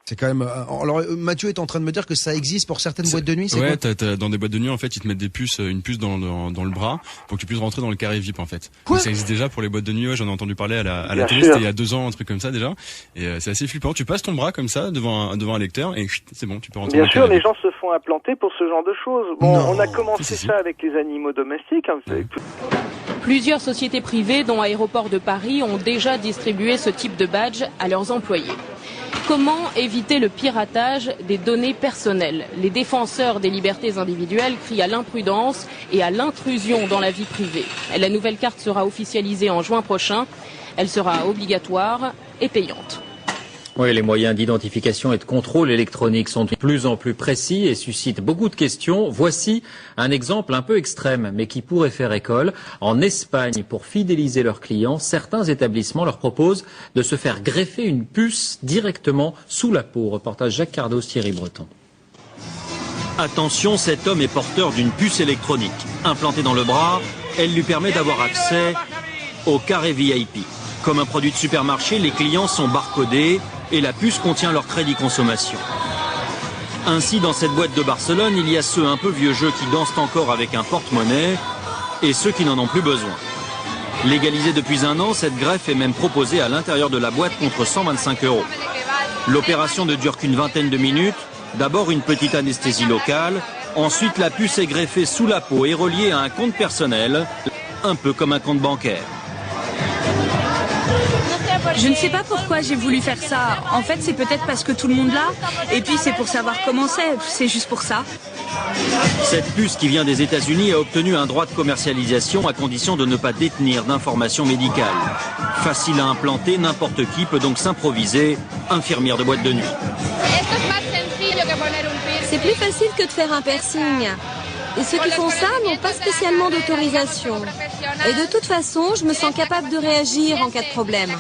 C'est quand même. Alors Mathieu est en train de me dire que ça existe pour certaines boîtes de nuit. C'est ouais, t'as dans des boîtes de nuit en fait, ils te mettent une puce dans le bras pour que tu puisses rentrer dans le carré VIP en fait. Quoi? Ça existe déjà pour les boîtes de nuit. Ouais, j'en ai entendu parler à la télé. C'était il y a 2 ans, un truc comme ça déjà. Et c'est assez flippant. Tu passes ton bras comme ça devant un lecteur et c'est bon, tu peux rentrer. Bien sûr, les gens se font implanter pour ce genre de choses. Bon, on a commencé ça avec les animaux domestiques. Hein, vous savez. Plusieurs sociétés privées, dont Aéroports de Paris, ont déjà distribué ce type de badge à leurs employés. Comment éviter le piratage des données personnelles? Les défenseurs des libertés individuelles crient à l'imprudence et à l'intrusion dans la vie privée. La nouvelle carte sera officialisée en juin prochain. Elle sera obligatoire et payante. Oui, les moyens d'identification et de contrôle électronique sont de plus en plus précis et suscitent beaucoup de questions. Voici un exemple un peu extrême, mais qui pourrait faire école. En Espagne, pour fidéliser leurs clients, certains établissements leur proposent de se faire greffer une puce directement sous la peau. Reportage Jacques Cardos, Thierry Breton. Attention, cet homme est porteur d'une puce électronique. Implantée dans le bras, elle lui permet d'avoir accès au carré VIP. Comme un produit de supermarché, les clients sont barcodés et la puce contient leur crédit consommation. Ainsi, dans cette boîte de Barcelone, il y a ceux un peu vieux jeux qui dansent encore avec un porte-monnaie et ceux qui n'en ont plus besoin. Légalisée depuis 1 an, cette greffe est même proposée à l'intérieur de la boîte contre 125 €. L'opération ne dure qu'une vingtaine de minutes. D'abord une petite anesthésie locale, ensuite la puce est greffée sous la peau et reliée à un compte personnel, un peu comme un compte bancaire. Je ne sais pas pourquoi j'ai voulu faire ça. En fait, c'est peut-être parce que tout le monde l'a. Et puis, c'est pour savoir comment c'est. C'est juste pour ça. Cette puce qui vient des États-Unis a obtenu un droit de commercialisation à condition de ne pas détenir d'informations médicales. Facile à implanter, n'importe qui peut donc s'improviser infirmière de boîte de nuit. C'est plus facile que de faire un piercing. Et ceux qui font ça n'ont pas spécialement d'autorisation. Et de toute façon, je me sens capable de réagir en cas de problème.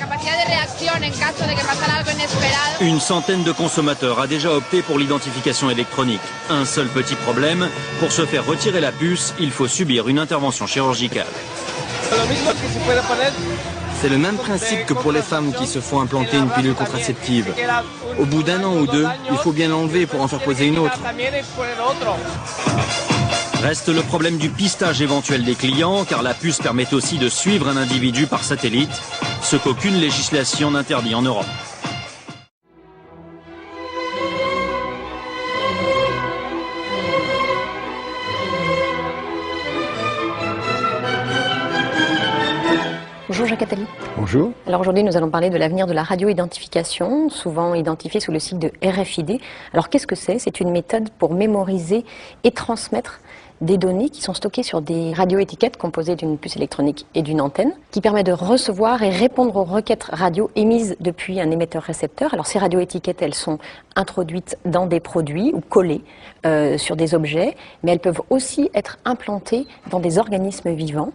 Une centaine de consommateurs a déjà opté pour l'identification électronique. Un seul petit problème, pour se faire retirer la puce, il faut subir une intervention chirurgicale. C'est le même principe que pour les femmes qui se font implanter une pilule contraceptive. Au bout d'un an ou deux, il faut bien l'enlever pour en faire poser une autre. Reste le problème du pistage éventuel des clients, car la puce permet aussi de suivre un individu par satellite, ce qu'aucune législation n'interdit en Europe. Bonjour Jacques Attali. Bonjour. Alors aujourd'hui nous allons parler de l'avenir de la radio-identification, souvent identifiée sous le sigle de RFID. Alors qu'est-ce que c'est ? C'est une méthode pour mémoriser et transmettre des données qui sont stockées sur des radioétiquettes composées d'une puce électronique et d'une antenne, qui permet de recevoir et répondre aux requêtes radio émises depuis un émetteur-récepteur. Alors ces radioétiquettes, elles sont introduites dans des produits ou collées sur des objets, mais elles peuvent aussi être implantées dans des organismes vivants.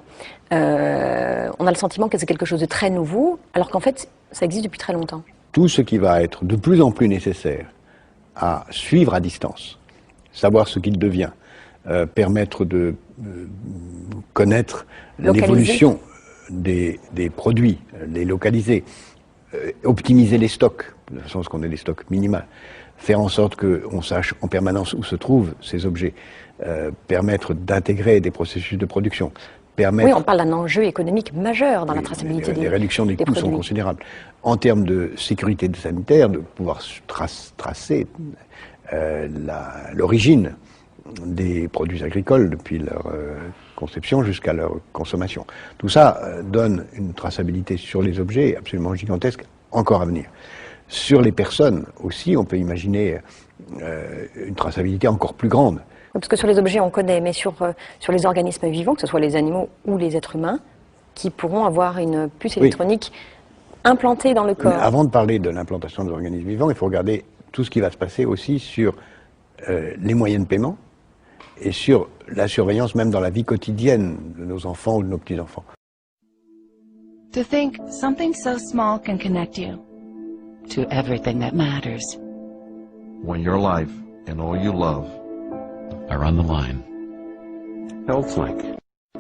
On a le sentiment que c'est quelque chose de très nouveau, alors qu'en fait, ça existe depuis très longtemps. Tout ce qui va être de plus en plus nécessaire à suivre à distance, savoir ce qu'il devient, permettre de connaître l'évolution des produits, les localiser, optimiser les stocks, de façon à ce qu'on ait des stocks minimaux, faire en sorte qu'on sache en permanence où se trouvent ces objets, permettre d'intégrer des processus de production. Oui, on parle d'un enjeu économique majeur dans la traçabilité des produits. Les réductions des coûts sont considérables. En termes de sécurité sanitaire, de pouvoir tracer l'origine des produits agricoles depuis leur conception jusqu'à leur consommation. Tout ça donne une traçabilité sur les objets absolument gigantesque, encore à venir. Sur les personnes aussi, on peut imaginer une traçabilité encore plus grande. Parce que sur les objets, on connaît, mais sur les organismes vivants, que ce soit les animaux ou les êtres humains, qui pourront avoir une puce électronique implantée dans le corps. Mais avant de parler de l'implantation des organismes vivants, il faut regarder tout ce qui va se passer aussi sur les moyens de paiement et sur la surveillance même dans la vie quotidienne de nos enfants ou de nos petits-enfants. To think something so small can connect you to everything that matters. When your life and all you love are on the line. HealthLink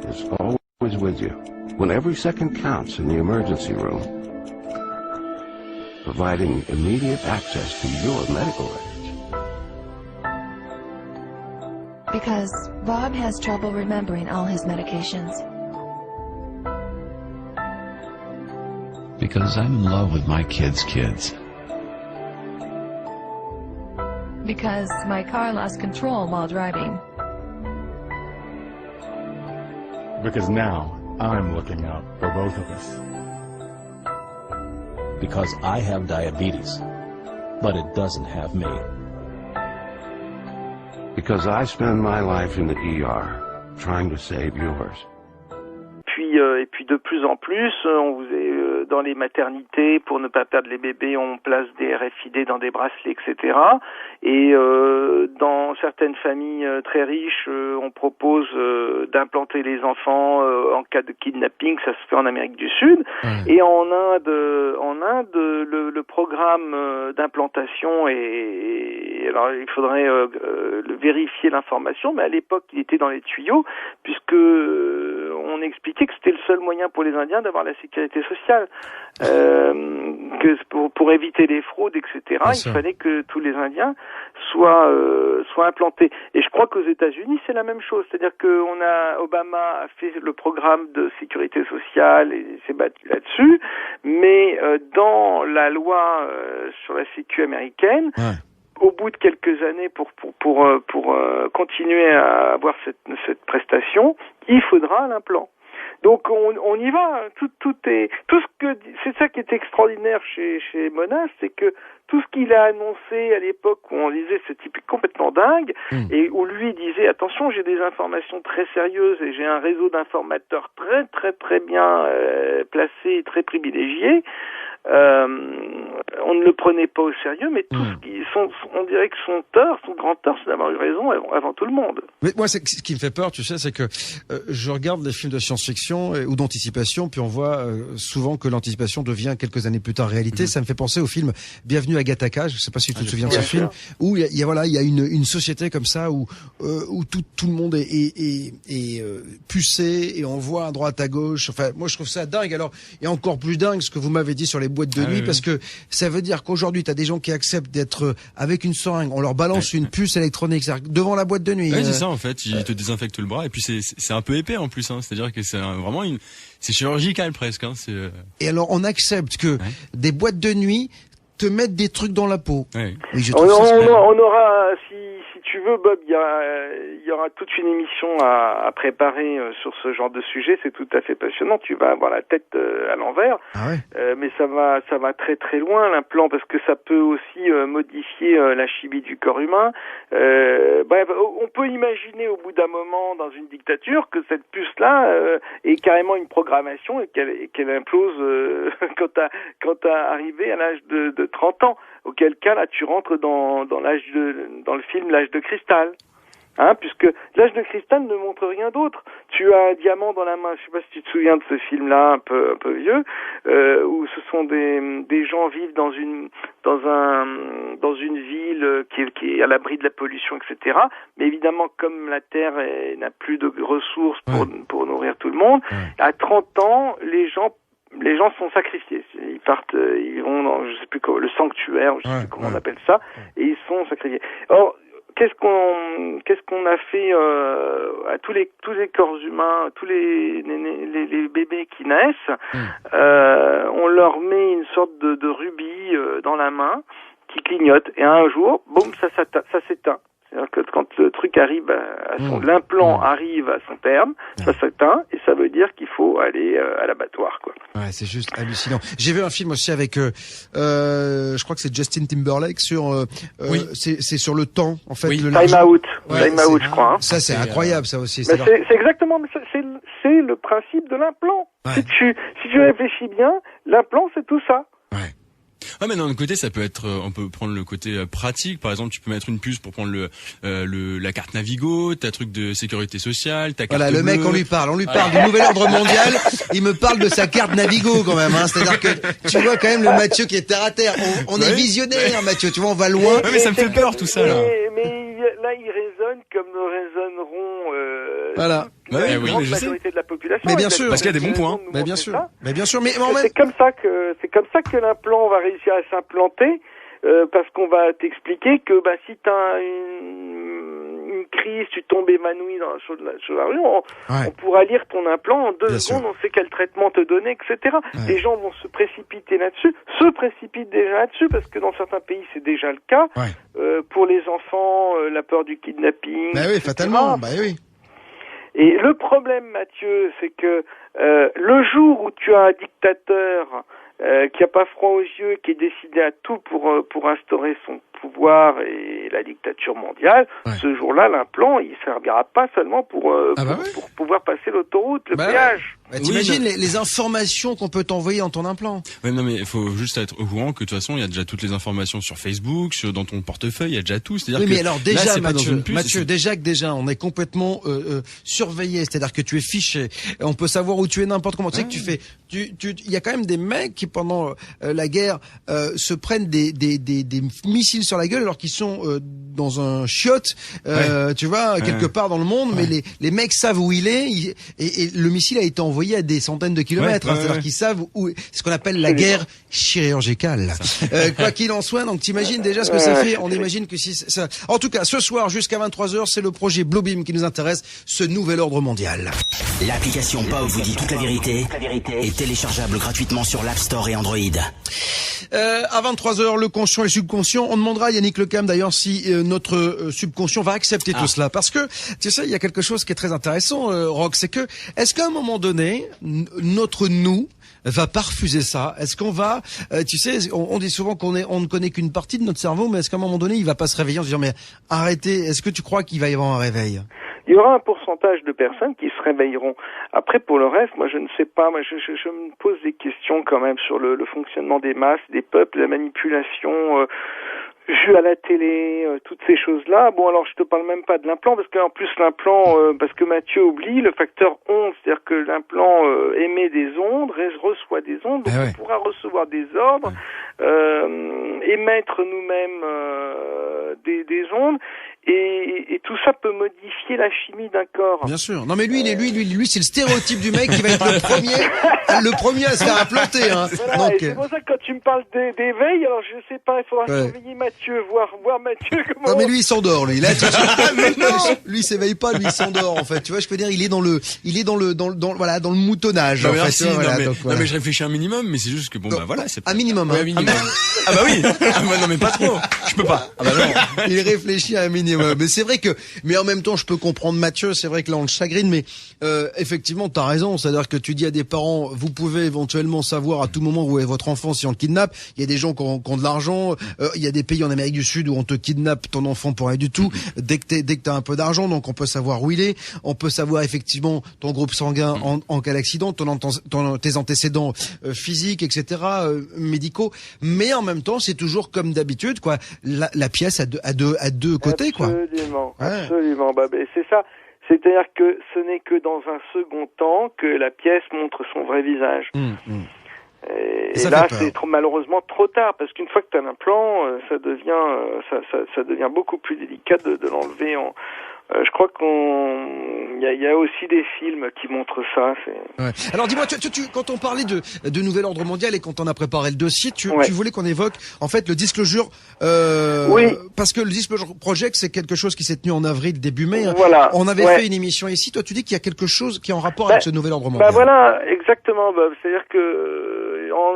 is always with you when every second counts in the emergency room, providing immediate access to your medical records. Because Bob has trouble remembering all his medications. Because I'm in love with my kids' kids. Because my car lost control while driving. Because now I'm looking out for both of us. Because I have diabetes, but it doesn't have me. Because I spend my life in the ER trying to save yours. Et puis de plus en plus, on vous est dans les maternités, pour ne pas perdre les bébés, on place des RFID dans des bracelets, etc. Et dans certaines familles très riches, on propose d'implanter les enfants en cas de kidnapping, ça se fait en Amérique du Sud. Et en Inde, le programme d'implantation alors il faudrait vérifier l'information, mais à l'époque il était dans les tuyaux, puisque on expliquait que c'était le seul moyen pour les Indiens d'avoir la sécurité sociale, que pour éviter les fraudes, etc. Il fallait que tous les Indiens soient implantés. Et je crois qu'aux États-Unis c'est la même chose, c'est-à-dire que Obama a fait le programme de sécurité sociale et s'est battu là-dessus, mais dans la loi sur la sécu américaine. Au bout de quelques années, pour continuer à avoir cette prestation, il faudra l'implant. Donc on y va. C'est ça qui est extraordinaire chez Monas, c'est que tout ce qu'il a annoncé à l'époque où on disait ce type est complètement dingue et où lui disait attention, j'ai des informations très sérieuses et j'ai un réseau d'informateurs très très très bien placé et très privilégié. on ne le prenait pas au sérieux, mais on dirait que son grand tort, c'est d'avoir eu raison avant tout le monde. Mais moi, ce qui me fait peur, tu sais, c'est que je regarde des films de science-fiction ou d'anticipation, puis on voit souvent que l'anticipation devient quelques années plus tard réalité. Ça me fait penser au film Bienvenue à Gattaca. Je sais pas si tu te souviens de ce film, où il y a une société comme ça où tout le monde est pucé et on voit à droite à gauche. Enfin, moi, je trouve ça dingue. Alors, et encore plus dingue ce que vous m'avez dit sur les boîtes de nuit, parce que ça veut dire qu'aujourd'hui, tu as des gens qui acceptent d'être avec une seringue, on leur balance une puce électronique devant la boîte de nuit. Ouais, c'est ça en fait, ils te désinfectent le bras et puis c'est un peu épais en plus, hein. C'est-à-dire que c'est vraiment c'est chirurgical presque. Hein. Et alors, on accepte que des boîtes de nuit te mettent des trucs dans la peau. Ouais. Oui, on aura, si tu veux, Bob, il y aura toute une émission à préparer sur ce genre de sujet. C'est tout à fait passionnant. Tu vas avoir la tête à l'envers, mais ça va très très loin l'implant, parce que ça peut aussi modifier la chimie du corps humain. Bref, on peut imaginer au bout d'un moment dans une dictature que cette puce-là est carrément une programmation et qu'elle implose quand t'as arrivé à l'âge de 30 ans. Auquel cas, là, tu rentres dans le film L'âge de cristal. Hein, puisque l'âge de cristal ne montre rien d'autre. Tu as un diamant dans la main. Je sais pas si tu te souviens de ce film-là, un peu vieux, où ce sont des gens vivent dans une ville qui est à l'abri de la pollution, etc. Mais évidemment, comme la Terre n'a plus de ressources pour nourrir tout le monde, à 30 ans, les gens sont sacrifiés. Ils vont dans, je sais plus comment, le sanctuaire, je sais plus comment on appelle ça, et ils sont sacrifiés. Or, qu'est-ce qu'on a fait à tous les corps humains, tous les bébés qui naissent, on leur met une sorte de rubis dans la main qui clignote, et un jour, boum, ça s'éteint. C'est-à-dire que quand le truc arrive l'implant arrive à son terme, ça s'éteint, et ça veut dire qu'il faut aller à l'abattoir, quoi. Ouais, c'est juste hallucinant. J'ai vu un film aussi avec, je crois que c'est Justin Timberlake sur, c'est sur le temps, en fait. Time Out, je crois. Hein. Ça, c'est incroyable, ça aussi. C'est exactement, c'est le principe de l'implant. Si tu réfléchis bien, l'implant, c'est tout ça. Ah, mais d'un côté, ça peut être, on peut prendre le côté pratique. Par exemple, tu peux mettre une puce pour prendre la carte Navigo, ta truc de sécurité sociale, ta carte bleue. Le mec, on lui parle du nouvel ordre mondial. Il me parle de sa carte Navigo quand même, hein. C'est-à-dire que tu vois quand même le Mathieu qui est terre à terre. On est visionnaire, Mathieu. Tu vois, on va loin. Ouais, mais ça me fait peur tout ça, là. Mais là, il résonne comme nous résonneront, voilà. La majorité de la population. Mais bien sûr. Parce qu'il y a des bons points. Mais bien sûr. C'est comme ça que l'implant va réussir à s'implanter, parce qu'on va t'expliquer que, si t'as une crise, tu tombes évanoui sur la rue, on pourra lire ton implant en 2 secondes, on sait quel traitement te donner, etc. Les gens vont se précipitent déjà là-dessus, parce que dans certains pays, c'est déjà le cas. Pour les enfants, la peur du kidnapping. Oui, fatalement. Oui. Et le problème, Mathieu, c'est que le jour où tu as un dictateur qui a pas froid aux yeux, qui est décidé à tout pour instaurer son pouvoir et la dictature mondiale, ce jour-là, l'implant, il servira pas seulement pour pouvoir passer l'autoroute, le péage. T'imagines les informations qu'on peut t'envoyer dans ton implant. Ouais, non, mais il faut juste être au courant que de toute façon, il y a déjà toutes les informations sur Facebook, dans ton portefeuille, il y a déjà tout. C'est-à-dire mais alors déjà, là, Mathieu, déjà, on est complètement surveillé. C'est-à-dire que tu es fiché. On peut savoir où tu es n'importe comment. Tu sais que tu fais. Il y a quand même des mecs qui pendant la guerre se prennent des missiles sur la gueule alors qu'ils sont dans un chiotte, tu vois, quelque part dans le monde. Mais les mecs savent où il est et le missile a été envoyé à des centaines de kilomètres. C'est-à-dire qu'ils savent où. C'est ce qu'on appelle la guerre chirurgicale. Quoi qu'il en soit, donc t'imagines déjà ce que ça fait. On imagine que si ça. En tout cas, ce soir jusqu'à 23h, c'est le projet Bluebeam qui nous intéresse, ce nouvel ordre mondial. L'application POW vous dit toute la vérité est téléchargeable gratuitement sur l'App Store et Android. À 23h, le conscient et le subconscient. On demandera à Yannick Lecam d'ailleurs si notre subconscient va accepter tout cela, parce que tu sais, il y a quelque chose qui est très intéressant, Rock, c'est que est-ce qu'à un moment donné, notre nous va pas refuser ça? Est-ce qu'on va, tu sais, on dit souvent on ne connaît qu'une partie de notre cerveau, mais est-ce qu'à un moment donné, il va pas se réveiller en se disant mais arrêtez? Est-ce que tu crois qu'il va y avoir un réveil? il y aura un pourcentage de personnes qui se réveilleront. Après, pour le reste, moi, je ne sais pas. Moi, je me pose des questions quand même sur le fonctionnement des masses, des peuples, la manipulation vue à la télé, toutes ces choses-là. Bon, alors, je te parle même pas de l'implant, parce qu'en plus, l'implant, parce que Mathieu oublie le facteur onde, c'est-à-dire que l'implant émet des ondes, reçoit des ondes, donc on pourra recevoir des ordres, émettre nous-mêmes des ondes, et tout ça peut modifier la chimie d'un corps. Bien sûr. Non mais lui, c'est le stéréotype du mec qui va être le premier à se faire implanter. Hein. Voilà, donc, et c'est pour ça que quand tu me parles d'éveil, alors je sais pas, il faudra surveiller Mathieu, voir Mathieu comment. Non mais lui il s'endort lui. Là, lui il s'éveille pas, lui il s'endort en fait. Tu vois, je peux dire, il est dans le moutonnage. Non, en mais fait, merci, voilà, non, voilà. mais je réfléchis un minimum, mais c'est juste que bon, bah voilà, c'est un minimum. Ouais, un minimum. Ah bah oui. Non mais pas trop. Je peux pas. Ah bah non. Il réfléchit à un minimum. Mais c'est vrai que, mais en même temps, je peux comprendre Mathieu. C'est vrai que là, on le chagrine, mais effectivement, t'as raison. C'est-à-dire que tu dis à des parents, vous pouvez éventuellement savoir à tout moment où est votre enfant si on le kidnappe. Il y a des gens qui ont de l'argent. Il y a des pays en Amérique du Sud où on te kidnappe ton enfant pour rien du tout. Dès que t'as un peu d'argent, donc on peut savoir où il est. On peut savoir effectivement ton groupe sanguin en cas d'accident, tes antécédents physiques, etc., médicaux. Mais en même temps, c'est toujours comme d'habitude, quoi. La pièce à deux côtés, quoi. Absolument. Bah, c'est ça. C'est-à-dire que ce n'est que dans un second temps que la pièce montre son vrai visage. Et là, c'est malheureusement trop tard, parce qu'une fois que tu as l'implant, ça devient beaucoup plus délicat de l'enlever. Je crois il y a aussi des films qui montrent ça. Ouais. Alors dis-moi, quand on parlait de nouvel ordre mondial et quand on a préparé le dossier, tu voulais qu'on évoque en fait le Disclosure. Oui. Parce que le Disclosure Project, c'est quelque chose qui s'est tenu en avril, début mai. Voilà. On avait fait une émission ici. Toi, tu dis qu'il y a quelque chose qui est en rapport avec ce nouvel ordre mondial. Bah voilà, exactement. C'est-à-dire que en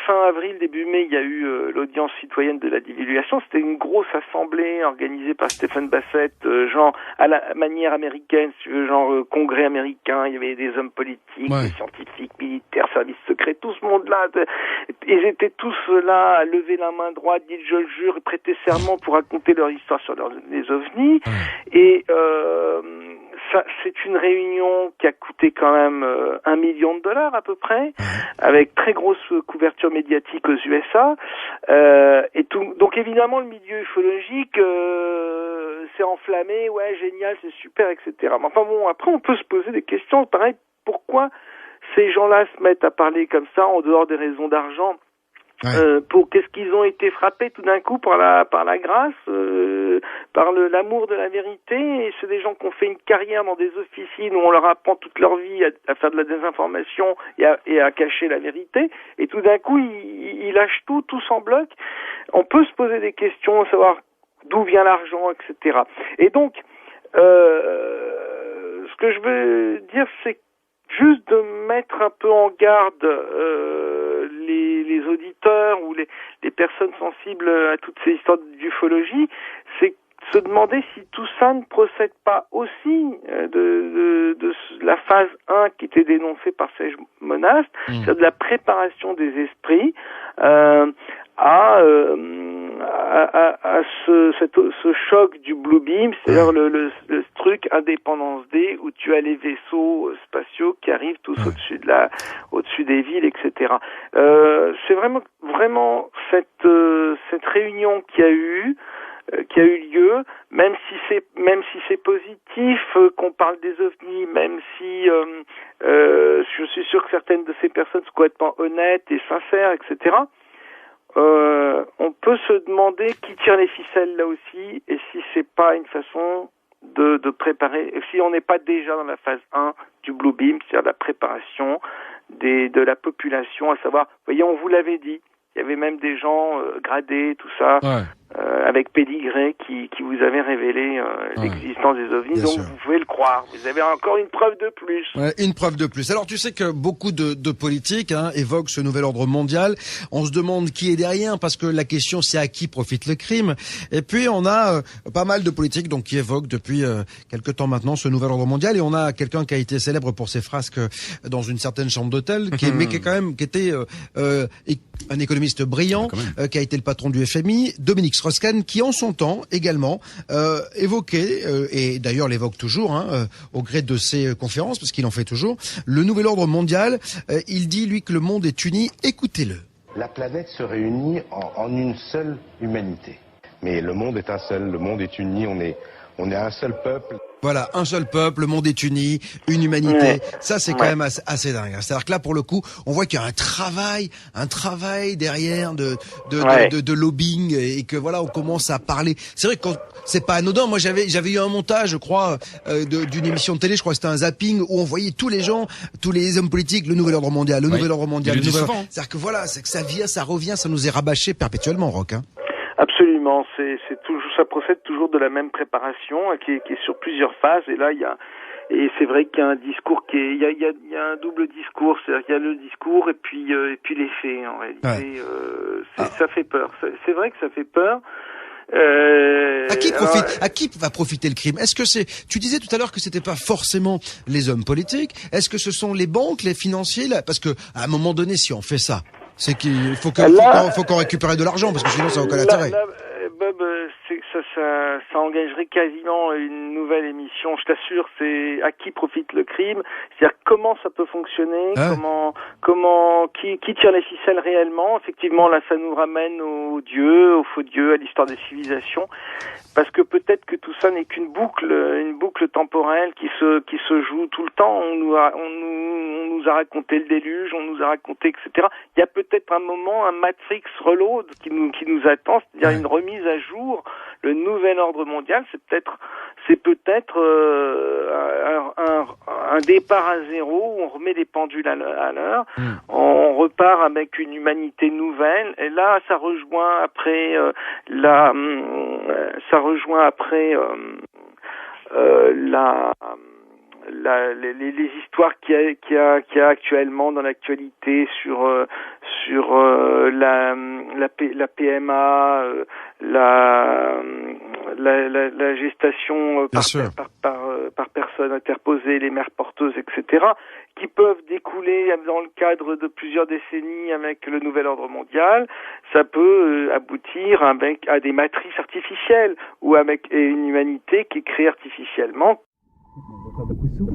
fin avril, début mai, il y a eu l'audience citoyenne de la divulgation. C'était une grosse assemblée organisée par Stephen Bassett, genre à la manière américaine, genre congrès américain. Il y avait des hommes politiques, des scientifiques, militaires, services secrets, tout ce monde-là. Ils étaient tous là à lever la main droite, dire je le jure, prêter serment pour raconter leur histoire sur les ovnis. Et ça, c'est une réunion qui a coûté quand même $1 million à peu près, avec très grosse couverture médiatique aux USA. Et tout. Donc évidemment, le milieu ufologique s'est enflammé, ouais, génial, c'est super, etc. Mais enfin bon, après on peut se poser des questions. Pareil, pourquoi ces gens-là se mettent à parler comme ça en dehors des raisons d'argent? Qu'est-ce qu'ils ont été frappés tout d'un coup par la grâce, par l'amour de la vérité, et c'est des gens qui ont fait une carrière dans des officines où on leur apprend toute leur vie à faire de la désinformation et à cacher la vérité, et tout d'un coup ils lâchent tout en bloc. On peut se poser des questions, savoir d'où vient l'argent, etc. Et donc ce que je veux dire, c'est juste de mettre un peu en garde les auditeurs ou les personnes sensibles à toutes ces histoires d'ufologie, c'est se demander si tout ça ne procède pas aussi de la phase 1 qui était dénoncée par Serge Monast, c'est-à-dire de la préparation des esprits à ce choc du Blue Beam, c'est-à-dire le truc Indépendance D où tu as les vaisseaux spatiaux qui arrivent tous au-dessus des villes, etc. C'est vraiment cette réunion qui a eu lieu, même si c'est positif qu'on parle des ovnis, même si je suis sûr que certaines de ces personnes sont complètement honnêtes et sincères, etc. On peut se demander qui tire les ficelles là aussi, et si c'est pas une façon de préparer, si on n'est pas déjà dans la phase 1 du Blue Beam, c'est-à-dire la préparation de la population, à savoir, voyez, on vous l'avait dit, il y avait même des gens gradés, tout ça, avec pédigré qui vous avaient révélé l'existence des ovnis. Bien donc sûr. Vous pouvez le croire. Vous avez encore une preuve de plus. Ouais, une preuve de plus. Alors tu sais que beaucoup de politiques évoquent ce nouvel ordre mondial. On se demande qui est derrière, parce que la question c'est à qui profite le crime. Et puis on a pas mal de politiques donc qui évoquent depuis quelque temps maintenant ce nouvel ordre mondial. Et on a quelqu'un qui a été célèbre pour ses frasques dans une certaine chambre d'hôtel, qui était un économiste brillant, qui a été le patron du FMI, Dominique Strauss Strauss-Kahn, qui en son temps également évoquait, et d'ailleurs l'évoque toujours, au gré de ses conférences, parce qu'il en fait toujours, le nouvel ordre mondial. Il dit, lui, que le monde est uni. Écoutez-le. La planète se réunit en une seule humanité. Mais le monde est un seul, le monde est uni, on est un seul peuple. Voilà, un seul peuple, le monde est uni, une humanité. Ça, c'est quand même assez dingue. C'est-à-dire que là, pour le coup, on voit qu'il y a un travail derrière de lobbying, et que voilà, on commence à parler. C'est vrai que c'est pas anodin. Moi, j'avais eu un montage, je crois, d'une émission de télé, je crois que c'était un zapping, où on voyait tous les gens, tous les hommes politiques, le nouvel ordre mondial, le nouvel ordre mondial, C'est-à-dire que voilà, c'est que ça vient, ça revient, ça nous est rabâché perpétuellement, Roch, hein. Absolument, c'est toujours, ça procède toujours de la même préparation qui est sur plusieurs phases, et là et c'est vrai qu'il y a un discours il y a un double discours, c'est-à-dire qu'il y a le discours et puis les faits, en réalité. Ça fait peur. C'est vrai que ça fait peur. À qui va profiter le crime? Est-ce que tu disais tout à l'heure que c'était pas forcément les hommes politiques. Est-ce que ce sont les banques, les financiers, là? Parce que, à un moment donné, si on fait ça, c'est qu'il faut qu'on récupère de l'argent, parce que sinon ça n'a aucun intérêt. Bob, ça engagerait quasiment une nouvelle émission, je t'assure. C'est à qui profite le crime, c'est-à-dire comment ça peut fonctionner, qui tire les ficelles réellement. Effectivement, là, ça nous ramène aux dieux, aux faux dieux, à l'histoire des civilisations, parce que peut-être que tout ça n'est qu'une boucle temporelle qui se joue tout le temps. On nous a raconté le déluge, on nous a raconté, etc. Il y a peut-être un moment, un Matrix Reload qui nous attend, c'est-à-dire une remise à jour. Le nouvel ordre mondial, c'est peut-être un départ à zéro où on remet les pendules à l'heure, on repart avec une humanité nouvelle, et là ça rejoint après les histoires qu'il y a actuellement dans l'actualité sur la PMA, la gestation par personne interposée, les mères porteuses, etc., qui peuvent découler dans le cadre de plusieurs décennies avec le nouvel ordre mondial. Ça peut aboutir à des matrices artificielles ou avec une humanité qui est créée artificiellement.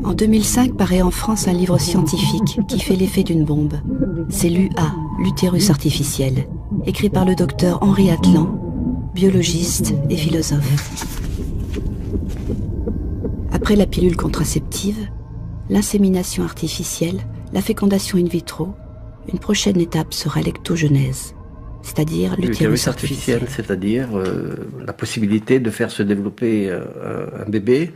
En 2005 paraît en France un livre scientifique qui fait l'effet d'une bombe. C'est l'UA, l'utérus artificiel, écrit par le docteur Henri Atlan, biologiste et philosophe. Après la pilule contraceptive, l'insémination artificielle, la fécondation in vitro, une prochaine étape sera l'ectogenèse, c'est-à-dire l'utérus artificiel. C'est-à-dire la possibilité de faire se développer un bébé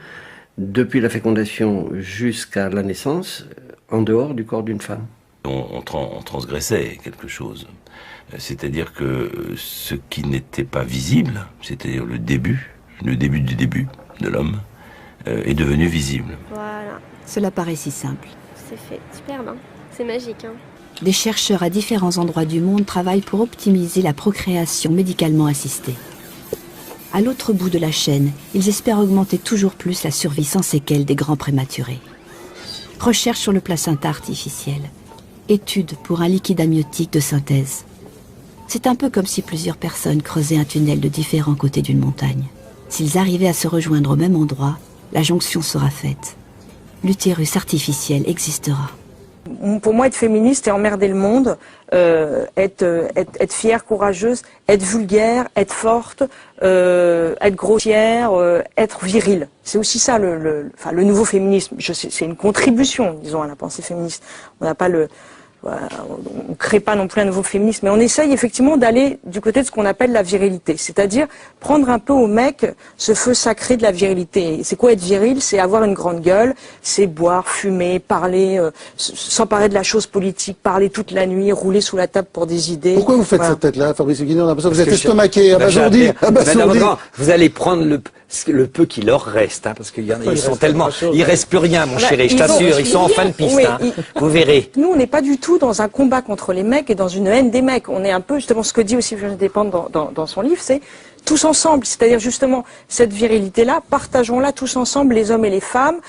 depuis la fécondation jusqu'à la naissance, en dehors du corps d'une femme. On transgressait quelque chose. C'est-à-dire que ce qui n'était pas visible, c'est-à-dire le début du début de l'homme, est devenu visible. Voilà. Cela paraît si simple. C'est fait. Superbe, hein. C'est magique, hein. Des chercheurs à différents endroits du monde travaillent pour optimiser la procréation médicalement assistée. À l'autre bout de la chaîne, ils espèrent augmenter toujours plus la survie sans séquelles des grands prématurés. Recherche sur le placenta artificiel. Étude pour un liquide amniotique de synthèse. C'est un peu comme si plusieurs personnes creusaient un tunnel de différents côtés d'une montagne. S'ils arrivaient à se rejoindre au même endroit, la jonction sera faite. L'utérus artificiel existera. Pour moi, être féministe et emmerder le monde, être fière, courageuse, être vulgaire, être forte, être grossière, être virile. C'est aussi ça le nouveau féminisme. C'est une contribution, disons, à la pensée féministe. On n'a pas on crée pas non plus un nouveau féminisme, mais on essaye effectivement d'aller du côté de ce qu'on appelle la virilité, c'est-à-dire prendre un peu au mec ce feu sacré de la virilité. C'est quoi être viril? C'est avoir une grande gueule, c'est boire, fumer, parler, s'emparer de la chose politique, parler toute la nuit, rouler sous la table pour des idées. Pourquoi vous faites cette tête-là, Fabrice Guiné? On a l'impression que vous êtes estomaqué, abasourdi. Vous allez prendre le peu qui leur reste, hein, parce qu'ils sont tellement, il reste plus rien, mon chéri, je t'assure, ils sont en fin de piste, hein, vous verrez. Nous, on n'est pas du tout dans un combat contre les mecs et dans une haine des mecs. On est un peu, justement, ce que dit aussi Virginie Despentes dans son livre, c'est tous ensemble, c'est-à-dire justement cette virilité-là, partageons-la tous ensemble, les hommes et les femmes.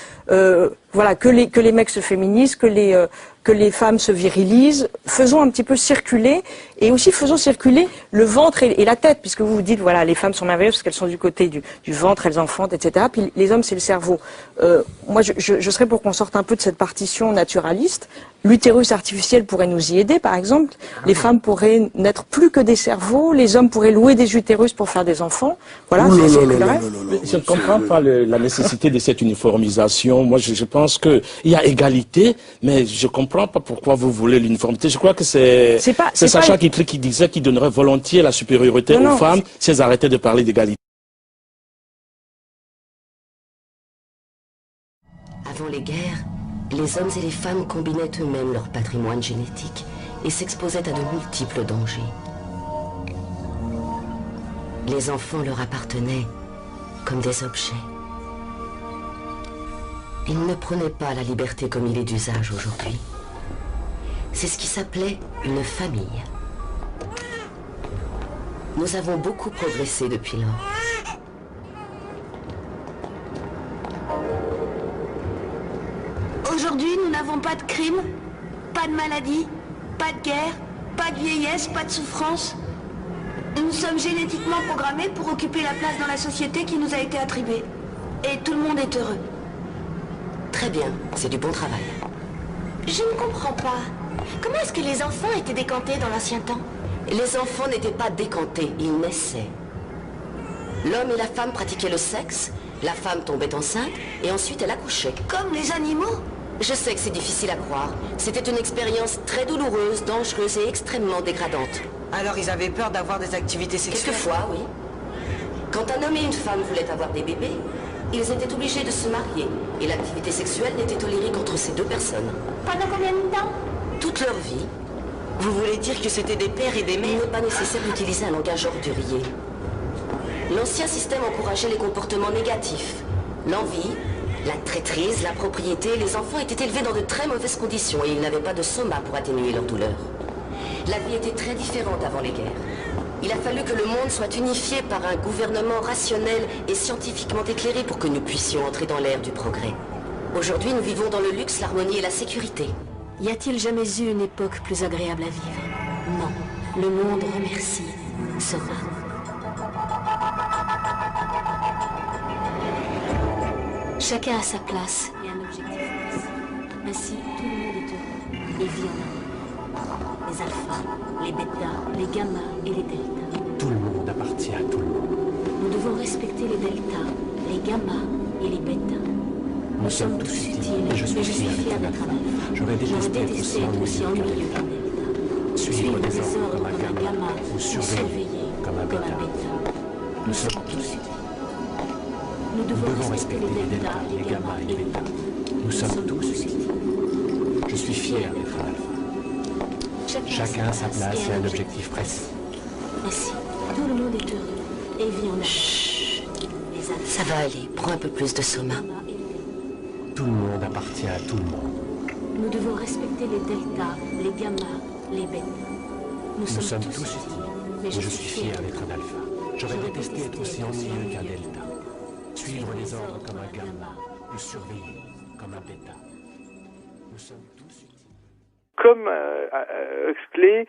voilà, que les mecs se féminisent, que les femmes se virilisent. Faisons un petit peu circuler, et aussi faisons circuler le ventre et la tête, puisque vous vous dites, voilà, les femmes sont merveilleuses parce qu'elles sont du côté du ventre, elles enfantent, etc. Puis les hommes, c'est le cerveau. Moi, je serais pour qu'on sorte un peu de cette partition naturaliste. L'utérus artificiel pourrait nous y aider, par exemple. Les femmes pourraient n'être plus que des cerveaux, les hommes pourraient louer des utérus pour faire des enfants. Voilà, je ne comprends pas la nécessité de cette uniformisation. Moi, je pense qu'il y a égalité, mais je comprends pas pourquoi vous voulez l'uniformité. Je crois que c'est Sacha Guitry qui disait qu'il donnerait volontiers la supériorité aux femmes si elles arrêtaient de parler d'égalité. Avant les guerres, les hommes et les femmes combinaient eux-mêmes leur patrimoine génétique et s'exposaient à de multiples dangers. Les enfants leur appartenaient comme des objets. Ils ne prenaient pas la liberté comme il est d'usage aujourd'hui. C'est ce qui s'appelait une famille. Nous avons beaucoup progressé depuis lors. Aujourd'hui, nous n'avons pas de crime, pas de maladie, pas de guerre, pas de vieillesse, pas de souffrance. Nous sommes génétiquement programmés pour occuper la place dans la société qui nous a été attribuée. Et tout le monde est heureux. Très bien, c'est du bon travail. Je ne comprends pas. Comment est-ce que les enfants étaient décantés dans l'ancien temps? Les enfants n'étaient pas décantés, ils naissaient. L'homme et la femme pratiquaient le sexe, la femme tombait enceinte et ensuite elle accouchait. Comme les animaux? Je sais que c'est difficile à croire. C'était une expérience très douloureuse, dangereuse et extrêmement dégradante. Alors ils avaient peur d'avoir des activités sexuelles? Quelquefois, oui. Quand un homme et une femme voulaient avoir des bébés, ils étaient obligés de se marier. Et l'activité sexuelle n'était tolérée qu'entre ces deux personnes. Pendant combien de temps? Toute leur vie. Vous voulez dire que c'était des pères et des mères? Il n'est pas nécessaire d'utiliser un langage ordurier. L'ancien système encourageait les comportements négatifs. L'envie, la traîtrise, la propriété. Les enfants étaient élevés dans de très mauvaises conditions et ils n'avaient pas de soma pour atténuer leur douleur. La vie était très différente avant les guerres. Il a fallu que le monde soit unifié par un gouvernement rationnel et scientifiquement éclairé pour que nous puissions entrer dans l'ère du progrès. Aujourd'hui, nous vivons dans le luxe, l'harmonie et la sécurité. Y a-t-il jamais eu une époque plus agréable à vivre? Non. Le monde remercie Soma. Chacun a sa place et un objectif précis. Ainsi, tout le monde est heureux et vit en harmonie. Les alphas, les bêtas, les gammas et les deltas. Tout le monde appartient à tout le monde. Nous devons respecter les deltas, les gammas et les bêtas. Nous sommes tous utiles et je suis fier d'être un alpha. J'aurais détesté être aussi ennuyeux qu'un delta. Suivre des ordres comme un gamma ou surveiller comme un bêta. Nous sommes tous utiles. Nous devons respecter les deltas, les gammas et les bêtas. Nous sommes tous utiles. Je suis fier d'être un alpha. Chacun a sa place et un objectif précis. Ainsi, tout le monde est heureux et vit en harmonie. Ça va aller, prends un peu plus de Soma. Tout le monde appartient à tout le monde. Nous devons respecter les deltas, les gammas, les bêtas. Nous sommes tous utiles, mais je suis fier d'être un alpha. J'aurais détesté être aussi ennuyeux qu'un delta. Suivre les ordres comme un gamma, ou surveiller comme un bêta. Nous sommes tous utiles. Comme Huxley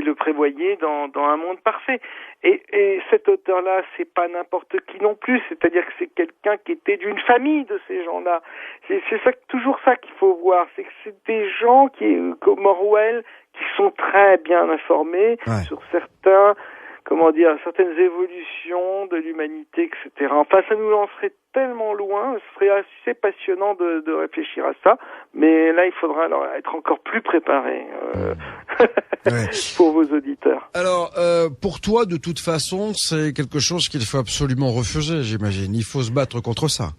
le prévoyait dans Un monde parfait. Et cet auteur-là, c'est pas n'importe qui non plus, c'est-à-dire que c'est quelqu'un qui était d'une famille de ces gens-là. C'est ça, toujours ça qu'il faut voir, c'est que c'est des gens comme Orwell, qui sont très bien informés sur certaines évolutions de l'humanité, etc. Enfin, ça nous lancerait tellement loin, ce serait assez passionnant de réfléchir à ça, mais là, il faudra alors être encore plus préparé pour vos auditeurs. Alors, pour toi, de toute façon, c'est quelque chose qu'il faut absolument refuser, j'imagine. Il faut se battre contre ça.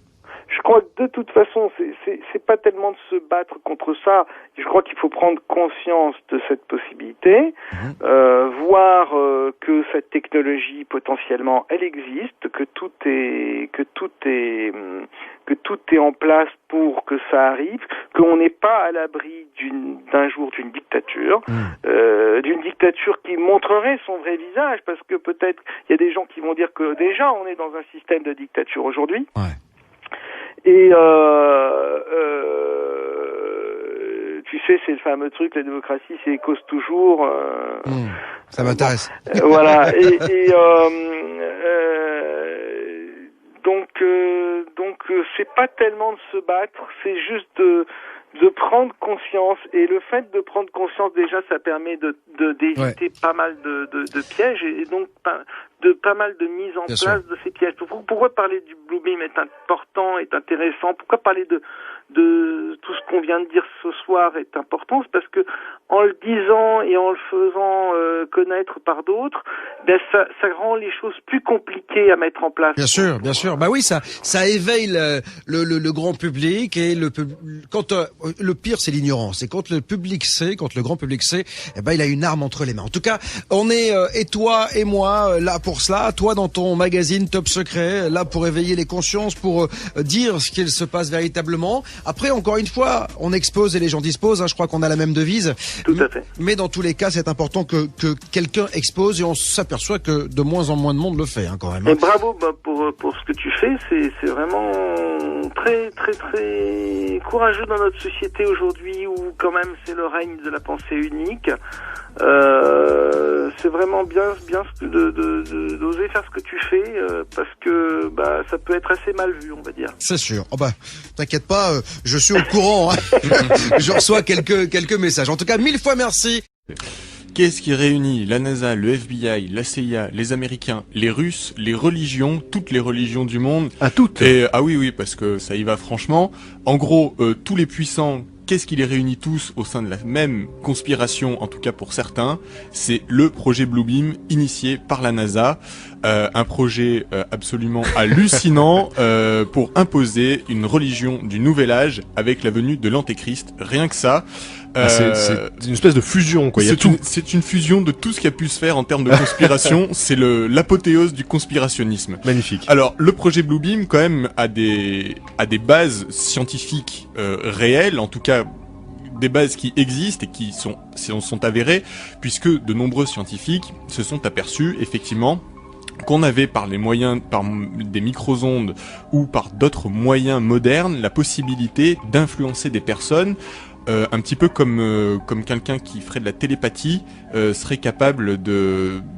Je crois que de toute façon, c'est pas tellement de se battre contre ça. Je crois qu'il faut prendre conscience de cette possibilité, voir que cette technologie potentiellement elle existe, que tout tout est en place pour que ça arrive, qu'on n'est pas à l'abri d'un jour d'une dictature qui montrerait son vrai visage, parce que peut-être il y a des gens qui vont dire que déjà on est dans un système de dictature aujourd'hui. Ouais. Et tu sais, c'est le fameux truc, la démocratie, c'est cause toujours. Ça m'intéresse. Voilà. Donc c'est pas tellement de se battre, c'est juste de prendre conscience. Et le fait de prendre conscience, déjà, ça permet d'éviter pas mal de pièges et donc de pas mal de mise en place de ces pièges. Pourquoi parler du Bluebeam est important, est intéressant? Pourquoi parler de tout ce qu'on vient de dire ce soir est important? C'est parce que en le disant et en le faisant connaître par d'autres, ben ça rend les choses plus compliquées à mettre en place. Bien sûr. Bah oui, ça éveille le grand public et quand le pire c'est l'ignorance. Et quand le public sait, quand le grand public sait, eh ben il a une arme entre les mains. En tout cas, on est et toi et moi là pour cela. Toi dans ton magazine Top Secret, là pour éveiller les consciences, pour dire ce qu'il se passe véritablement. Après, encore une fois, on expose et les gens disposent. Je crois qu'on a la même devise. Tout à fait. Mais dans tous les cas, c'est important que quelqu'un expose et on s'aperçoit que de moins en moins de monde le fait quand même. Et bravo pour ce que tu fais. C'est vraiment très très très courageux dans notre société aujourd'hui où quand même c'est le règne de la pensée unique. C'est vraiment bien d'oser faire ce que tu fais parce que ça peut être assez mal vu, on va dire. C'est sûr. T'inquiète pas, je suis au courant. Je reçois quelques messages. En tout cas, 1000 fois merci. Qu'est-ce qui réunit la NASA, le FBI, la CIA, les Américains, les Russes, les religions, toutes les religions du monde? Toutes. Et oui, parce que ça y va franchement. En gros, tous les puissants. Qu'est-ce qui les réunit tous au sein de la même conspiration, en tout cas pour certains? C'est le projet Bluebeam initié par la NASA, un projet absolument hallucinant pour imposer une religion du nouvel âge avec la venue de l'Antéchrist. Rien que ça. C'est une espèce de fusion, quoi. C'est une fusion de tout ce qui a pu se faire en termes de conspiration. C'est l'apothéose du conspirationnisme. Magnifique. Alors, le projet Bluebeam, quand même, a des bases scientifiques réelles, en tout cas des bases qui existent et qui sont avérées, puisque de nombreux scientifiques se sont aperçus, effectivement, qu'on avait par des micro-ondes ou par d'autres moyens modernes la possibilité d'influencer des personnes. Un petit peu comme quelqu'un qui ferait de la télépathie serait capable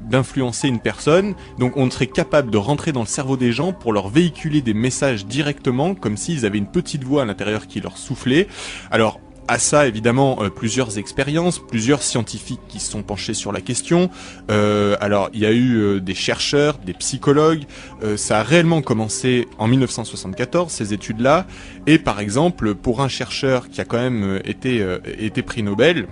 d'influencer une personne. Donc on serait capable de rentrer dans le cerveau des gens pour leur véhiculer des messages directement, comme s'ils avaient une petite voix à l'intérieur qui leur soufflait. Alors à ça, évidemment, plusieurs expériences, plusieurs scientifiques qui se sont penchés sur la question. Alors, il y a eu des chercheurs, des psychologues. Ça a réellement commencé en 1974, ces études-là. Et par exemple, pour un chercheur qui a quand même été prix Nobel,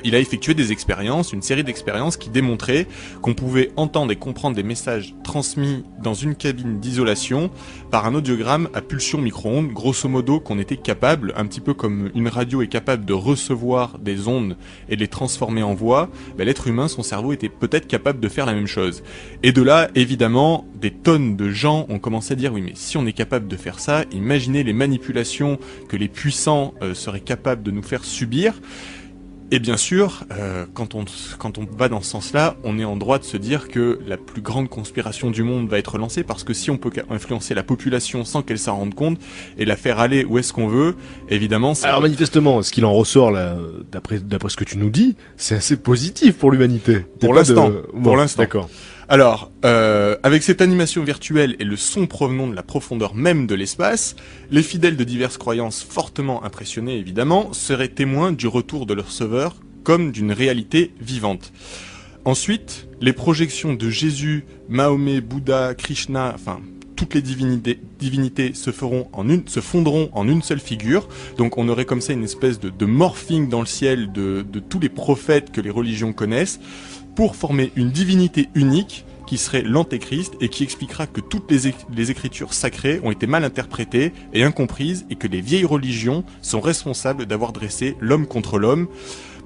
il a effectué des expériences, une série d'expériences qui démontraient qu'on pouvait entendre et comprendre des messages transmis dans une cabine d'isolation par un audiogramme à pulsion micro-ondes, grosso modo qu'on était capable, un petit peu comme une radio est capable de recevoir des ondes et de les transformer en voix, l'être humain, son cerveau était peut-être capable de faire la même chose. Et de là, évidemment, des tonnes de gens ont commencé à dire oui, mais si on est capable de faire ça, imaginez les manipulations que les puissants seraient capables de nous faire subir. Et bien sûr, quand on va dans ce sens-là, on est en droit de se dire que la plus grande conspiration du monde va être lancée, parce que si on peut influencer la population sans qu'elle s'en rende compte et la faire aller où est-ce qu'on veut, évidemment... Alors manifestement, ce qu'il en ressort là, d'après ce que tu nous dis, c'est assez positif pour l'humanité. Pour l'instant. Pour l'instant. D'accord. Alors, avec cette animation virtuelle et le son provenant de la profondeur même de l'espace, les fidèles de diverses croyances fortement impressionnés évidemment seraient témoins du retour de leur sauveur comme d'une réalité vivante. Ensuite, les projections de Jésus, Mahomet, Bouddha, Krishna, enfin toutes les divinités se fondront en une seule figure. Donc on aurait comme ça une espèce de morphing dans le ciel de tous les prophètes que les religions connaissent, pour former une divinité unique qui serait l'Antéchrist et qui expliquera que toutes les écritures sacrées ont été mal interprétées et incomprises et que les vieilles religions sont responsables d'avoir dressé l'homme contre l'homme.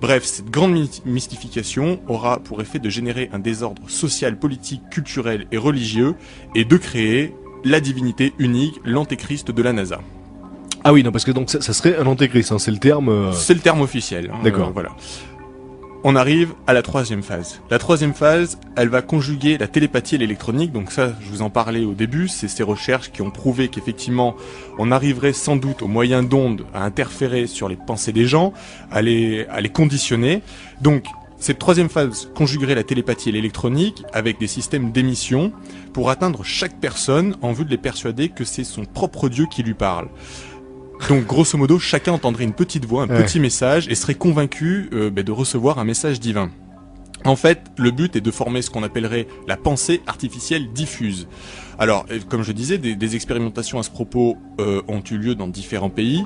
Bref, cette grande mystification aura pour effet de générer un désordre social, politique, culturel et religieux et de créer la divinité unique, l'antéchrist de la NASA. Ah oui, non, parce que donc ça serait un antéchrist, c'est le terme... C'est le terme officiel. D'accord. Voilà. On arrive à la troisième phase. La troisième phase, elle va conjuguer la télépathie et l'électronique. Donc ça, je vous en parlais au début, c'est ces recherches qui ont prouvé qu'effectivement, on arriverait sans doute au moyen d'ondes à interférer sur les pensées des gens, à les conditionner. Donc, cette troisième phase conjuguerait la télépathie et l'électronique avec des systèmes d'émission pour atteindre chaque personne en vue de les persuader que c'est son propre Dieu qui lui parle. Donc, grosso modo, chacun entendrait une petite voix, un petit message, et serait convaincu de recevoir un message divin. En fait, le but est de former ce qu'on appellerait la pensée artificielle diffuse. Alors, comme je disais, des expérimentations à ce propos ont eu lieu dans différents pays,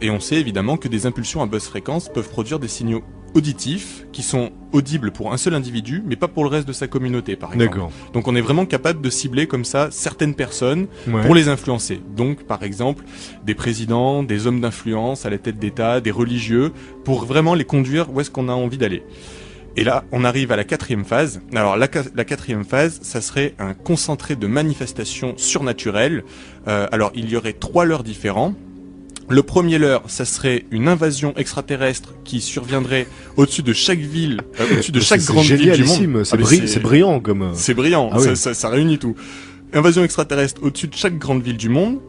et on sait évidemment que des impulsions à basse fréquence peuvent produire des signaux auditifs qui sont audibles pour un seul individu, mais pas pour le reste de sa communauté, par exemple. D'accord. Donc on est vraiment capable de cibler comme ça certaines personnes pour les influencer. Donc, par exemple, des présidents, des hommes d'influence à la tête d'État, des religieux, pour vraiment les conduire où est-ce qu'on a envie d'aller. Et là, on arrive à la quatrième phase. Alors, la quatrième phase, ça serait un concentré de manifestations surnaturelles. Alors, il y aurait 3 leurres différents. Le premier leurre, ça serait une invasion extraterrestre qui surviendrait au-dessus de chaque ville, au-dessus de chaque grande ville du monde. C'est brillant comme... C'est brillant, ça réunit tout. Invasion extraterrestre au-dessus de chaque grande ville du monde.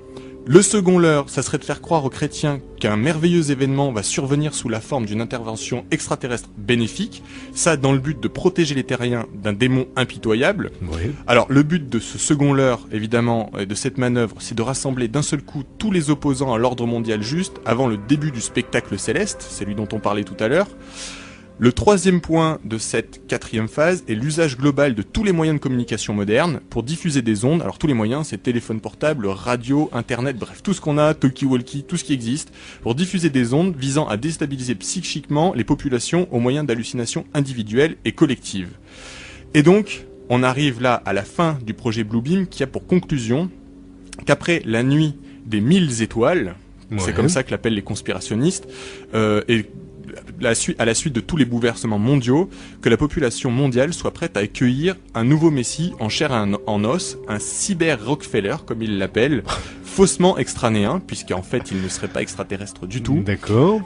Le second leurre, ça serait de faire croire aux chrétiens qu'un merveilleux événement va survenir sous la forme d'une intervention extraterrestre bénéfique, ça dans le but de protéger les terriens d'un démon impitoyable. Oui. Alors le but de ce second leurre, évidemment, et de cette manœuvre, c'est de rassembler d'un seul coup tous les opposants à l'ordre mondial juste avant le début du spectacle céleste, celui dont on parlait tout à l'heure. Le troisième point de cette quatrième phase est l'usage global de tous les moyens de communication modernes pour diffuser des ondes. Alors tous les moyens, c'est téléphone portable, radio, internet, bref, tout ce qu'on a, talkie-walkie, tout ce qui existe, pour diffuser des ondes visant à déstabiliser psychiquement les populations au moyen d'hallucinations individuelles et collectives. Et donc, on arrive là à la fin du projet Bluebeam qui a pour conclusion qu'après la nuit des 1000 étoiles, c'est comme ça que l'appellent les conspirationnistes, et à la suite de tous les bouleversements mondiaux, que la population mondiale soit prête à accueillir un nouveau messie en chair et en os, un cyber-Rockefeller, comme ils l'appellent, faussement extranéen, puisqu'en fait il ne serait pas extraterrestre du tout,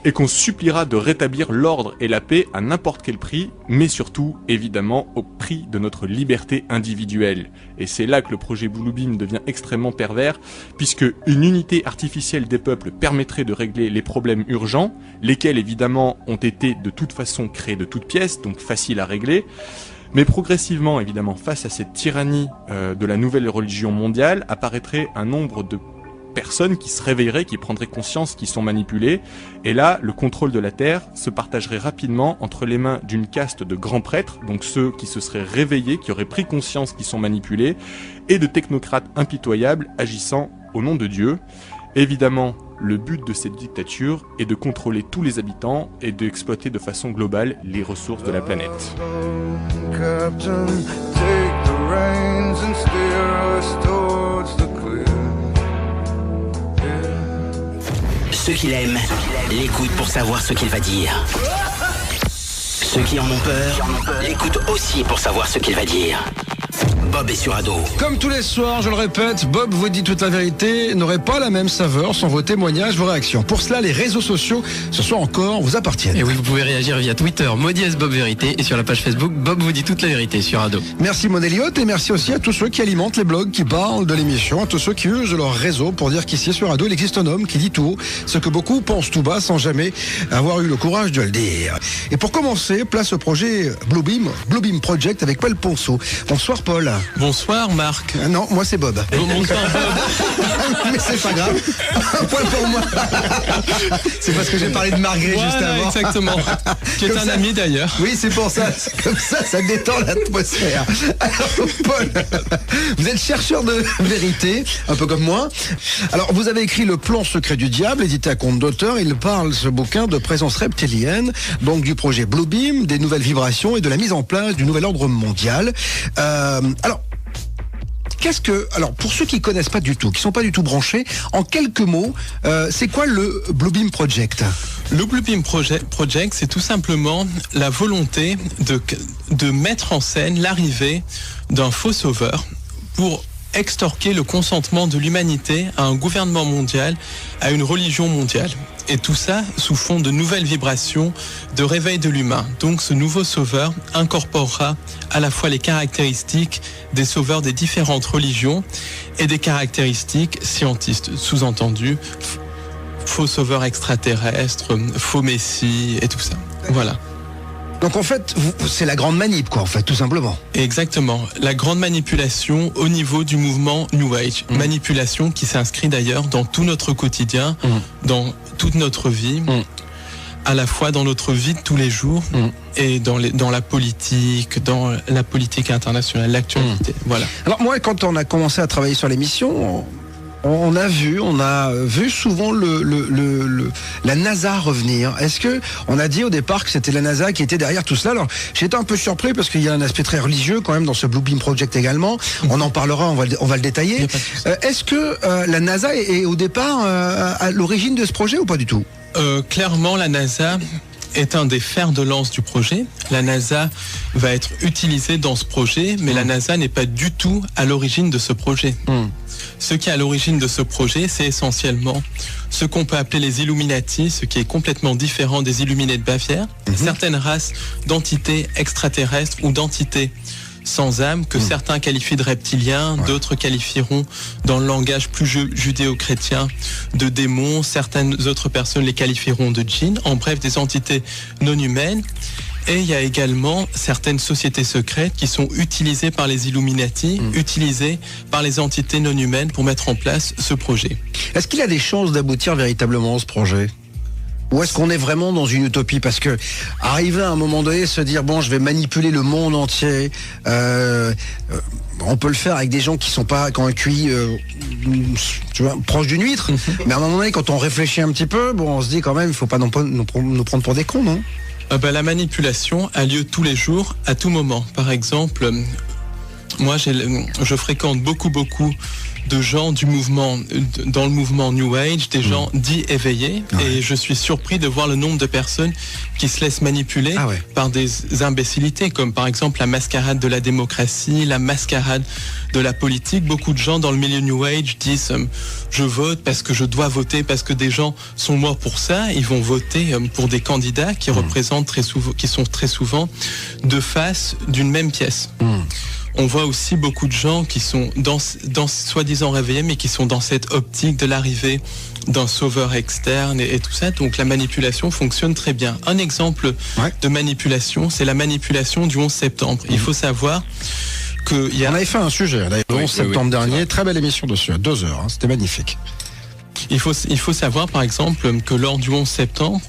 et qu'on suppliera de rétablir l'ordre et la paix à n'importe quel prix, mais surtout, évidemment, au prix de notre liberté individuelle. Et c'est là que le projet Bluebeam devient extrêmement pervers, puisque une unité artificielle des peuples permettrait de régler les problèmes urgents, lesquels évidemment ont été de toute façon créés de toutes pièces, donc faciles à régler. Mais progressivement, évidemment, face à cette tyrannie de la nouvelle religion mondiale, apparaîtrait un nombre de personnes qui se réveilleraient, qui prendraient conscience qu'ils sont manipulés. Et là, le contrôle de la Terre se partagerait rapidement entre les mains d'une caste de grands prêtres, donc ceux qui se seraient réveillés, qui auraient pris conscience qu'ils sont manipulés, et de technocrates impitoyables agissant au nom de Dieu. Évidemment, le but de cette dictature est de contrôler tous les habitants et d'exploiter de façon globale les ressources de la planète. Captain, take the reins and steer us towards the clear. Ceux qui l'aiment l'écoutent pour savoir ce qu'il va dire. Ceux qui en ont peur l'écoutent aussi pour savoir ce qu'il va dire. Bob est sur Ado. Comme tous les soirs, je le répète, Bob vous dit toute la vérité, n'aurait pas la même saveur sans vos témoignages, vos réactions. Pour cela, les réseaux sociaux, ce soir encore, vous appartiennent. Et oui, vous pouvez réagir via Twitter, Maudiès Bob Vérité, et sur la page Facebook, Bob vous dit toute la vérité sur Ado. Merci Maud Elliott, et merci aussi à tous ceux qui alimentent les blogs, qui parlent de l'émission, à tous ceux qui usent leur réseau pour dire qu'ici sur Ado, il existe un homme qui dit tout haut ce que beaucoup pensent tout bas sans jamais avoir eu le courage de le dire. Et pour commencer, place au projet Bluebeam Project avec Paul Ponceau. Bonsoir Paul. Bonsoir Marc. Non, moi c'est Bob. Bonsoir Bob. Mais c'est pas grave. Un point pour moi. C'est parce que j'ai parlé de Margré juste avant. Exactement. Qui est un ami d'ailleurs. Oui, c'est pour ça. C'est comme ça détend l'atmosphère. Alors Paul, vous êtes chercheur de vérité, un peu comme moi. Alors vous avez écrit Le plan secret du diable, édité à compte d'auteur. Il parle, ce bouquin, de présence reptilienne, donc du projet Bluebeam, des nouvelles vibrations et de la mise en place du nouvel ordre mondial. Alors, pour ceux qui connaissent pas du tout, qui sont pas du tout branchés, en quelques mots, c'est quoi le Bluebeam Project ? Le Bluebeam Project, c'est tout simplement la volonté de mettre en scène l'arrivée d'un faux sauveur pour extorquer le consentement de l'humanité à un gouvernement mondial, à une religion mondiale. Et tout ça sous fond de nouvelles vibrations, de réveil de l'humain. Donc ce nouveau sauveur incorporera à la fois les caractéristiques des sauveurs des différentes religions et des caractéristiques scientistes, sous-entendu faux sauveurs extraterrestres, faux messie et tout ça. Voilà. Donc en fait, c'est la grande manip, quoi, en fait, tout simplement. Exactement. La grande manipulation au niveau du mouvement New Age. Manipulation qui s'inscrit d'ailleurs dans tout notre quotidien, dans toute notre vie, à la fois dans notre vie de tous les jours et dans la politique internationale, l'actualité. Voilà. Alors moi, quand on a commencé à travailler sur l'émission, on a vu souvent la NASA revenir. Est-ce que on a dit au départ que c'était la NASA qui était derrière tout cela? Alors j'étais un peu surpris parce qu'il y a un aspect très religieux quand même dans ce Blue Beam Project également. On en parlera, on va le détailler. Est-ce que la NASA est au départ à l'origine de ce projet ou pas du tout? Clairement, la NASA est un des fers de lance du projet. La NASA va être utilisée dans ce projet, mais la NASA n'est pas du tout à l'origine de ce projet. Ce qui est à l'origine de ce projet, c'est essentiellement ce qu'on peut appeler les Illuminati, ce qui est complètement différent des Illuminés de Bavière. Certaines races d'entités extraterrestres ou d'entités sans âme que certains qualifient de reptiliens, d'autres qualifieront dans le langage plus judéo-chrétien de démons, certaines autres personnes les qualifieront de djinns, en bref des entités non humaines. Et il y a également certaines sociétés secrètes qui sont utilisées par les Illuminati, utilisées par les entités non humaines pour mettre en place ce projet. Est-ce qu'il a des chances d'aboutir véritablement ce projet ? Ou est-ce qu'on est vraiment dans une utopie? Parce que arriver à un moment donné, se dire bon, je vais manipuler le monde entier, on peut le faire avec des gens qui sont pas quand un QI, tu vois, proche d'une huître. Mais à un moment donné, quand on réfléchit un petit peu, bon, on se dit quand même, il faut pas nous prendre pour des cons, non? La manipulation a lieu tous les jours, à tout moment. Par exemple, moi, je fréquente beaucoup de gens dans le mouvement New Age, des gens dits éveillés, et je suis surpris de voir le nombre de personnes qui se laissent manipuler par des imbécilités, comme par exemple la mascarade de la démocratie, la mascarade de la politique. Beaucoup de gens dans le milieu New Age disent je vote parce que je dois voter, parce que des gens sont morts pour ça. Ils vont voter pour des candidats qui représentent qui sont très souvent deux faces d'une même pièce. On voit aussi beaucoup de gens qui sont dans soi-disant réveillés, mais qui sont dans cette optique de l'arrivée d'un sauveur externe et tout ça. Donc la manipulation fonctionne très bien. Un exemple de manipulation, c'est la manipulation du 11 septembre. Il faut savoir que on avait fait un sujet d'ailleurs, le 11 septembre dernier, très belle émission dessus, à 2 heures, c'était magnifique. Il faut savoir par exemple que lors du 11 septembre,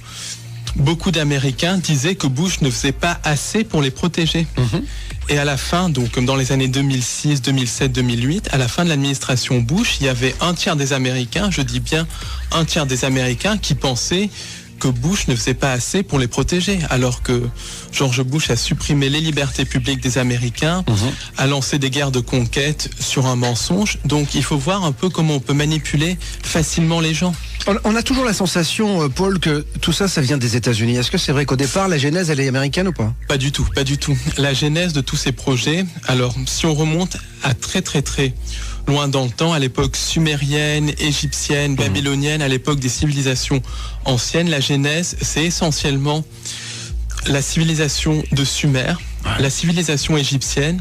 beaucoup d'Américains disaient que Bush ne faisait pas assez pour les protéger. Et à la fin, donc comme dans les années 2006, 2007, 2008, à la fin de l'administration Bush, il y avait un tiers des Américains, je dis bien un tiers des Américains, qui pensaient que Bush ne faisait pas assez pour les protéger, alors que George Bush a supprimé les libertés publiques des Américains, a lancé des guerres de conquête sur un mensonge. Donc il faut voir un peu comment on peut manipuler facilement les gens. On a toujours la sensation, Paul, que tout ça, ça vient des États-Unis. Est-ce que c'est vrai qu'au départ, la genèse, elle est américaine ou pas? Pas du tout, pas du tout. La genèse de tous ces projets, alors si on remonte à très loin dans le temps, à l'époque sumérienne, égyptienne, babylonienne, à l'époque des civilisations anciennes, la genèse, c'est essentiellement la civilisation de Sumer, la civilisation égyptienne,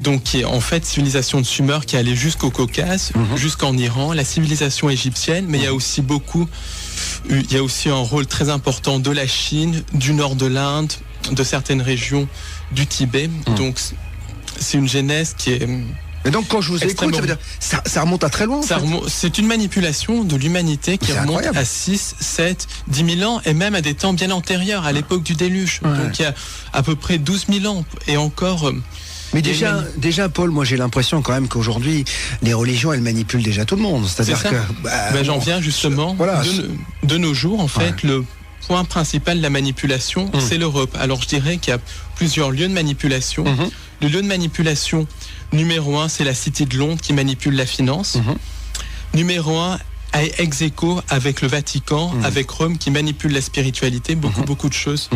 donc qui est en fait civilisation de Sumer qui allait jusqu'au Caucase, jusqu'en Iran, la civilisation égyptienne, mais il y a aussi un rôle très important de la Chine, du nord de l'Inde, de certaines régions du Tibet. Donc c'est une genèse qui est... Et donc quand je vous écoute, ça veut dire ça remonte à très loin. C'est une manipulation de l'humanité qui remonte à 6, 7, 10 000 ans et même à des temps bien antérieurs, à l'époque du déluge. Donc il y a à peu près 12 000 ans et encore... Mais déjà, Paul, moi j'ai l'impression quand même qu'aujourd'hui, les religions, elles manipulent déjà tout le monde. C'est-à-dire que... j'en viens justement. De nos jours, en fait, le point principal de la manipulation, c'est l'Europe. Alors je dirais qu'il y a plusieurs lieux de manipulation. Le lieu de manipulation numéro 1, c'est la City de Londres qui manipule la finance. Numéro 1, ex aequo avec le Vatican, avec Rome qui manipule la spiritualité. Beaucoup de choses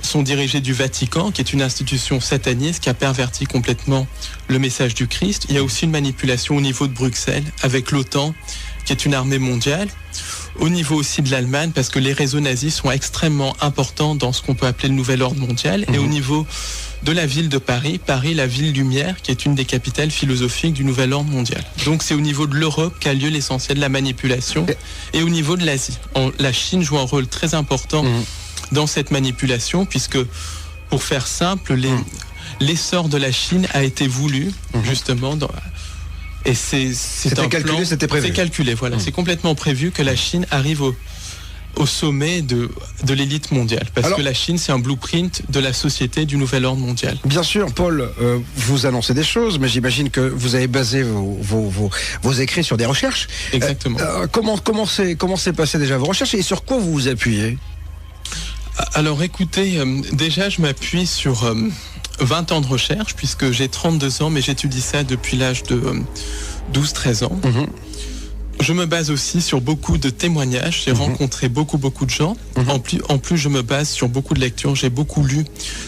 sont dirigées du Vatican, qui est une institution sataniste qui a perverti complètement le message du Christ. Il y a aussi une manipulation au niveau de Bruxelles avec l'OTAN, qui est une armée mondiale. Au niveau aussi de l'Allemagne, parce que les réseaux nazis sont extrêmement importants dans ce qu'on peut appeler le nouvel ordre mondial. Et au niveau de la ville de Paris, la ville lumière, qui est une des capitales philosophiques du nouvel ordre mondial. Donc c'est au niveau de l'Europe qu'a lieu l'essentiel de la manipulation. Et au niveau de l'Asie, la Chine joue un rôle très important dans cette manipulation, puisque, pour faire simple, l'essor de la Chine a été voulu, justement, et c'était calculé, c'était prévu. C'est calculé, voilà. C'est complètement prévu que la Chine arrive au sommet de l'élite mondiale. Parce que la Chine, c'est un blueprint de la société du nouvel ordre mondial. Bien sûr, Paul, vous annoncez des choses, mais j'imagine que vous avez basé vos écrits sur des recherches. Exactement. Comment s'est passé déjà vos recherches et sur quoi vous vous appuyez? Alors écoutez, déjà je m'appuie sur 20 ans de recherche, puisque j'ai 32 ans, mais j'étudie ça depuis l'âge de 12-13 ans. Je me base aussi sur beaucoup de témoignages. J'ai rencontré beaucoup de gens. En plus, je me base sur beaucoup de lectures. J'ai beaucoup lu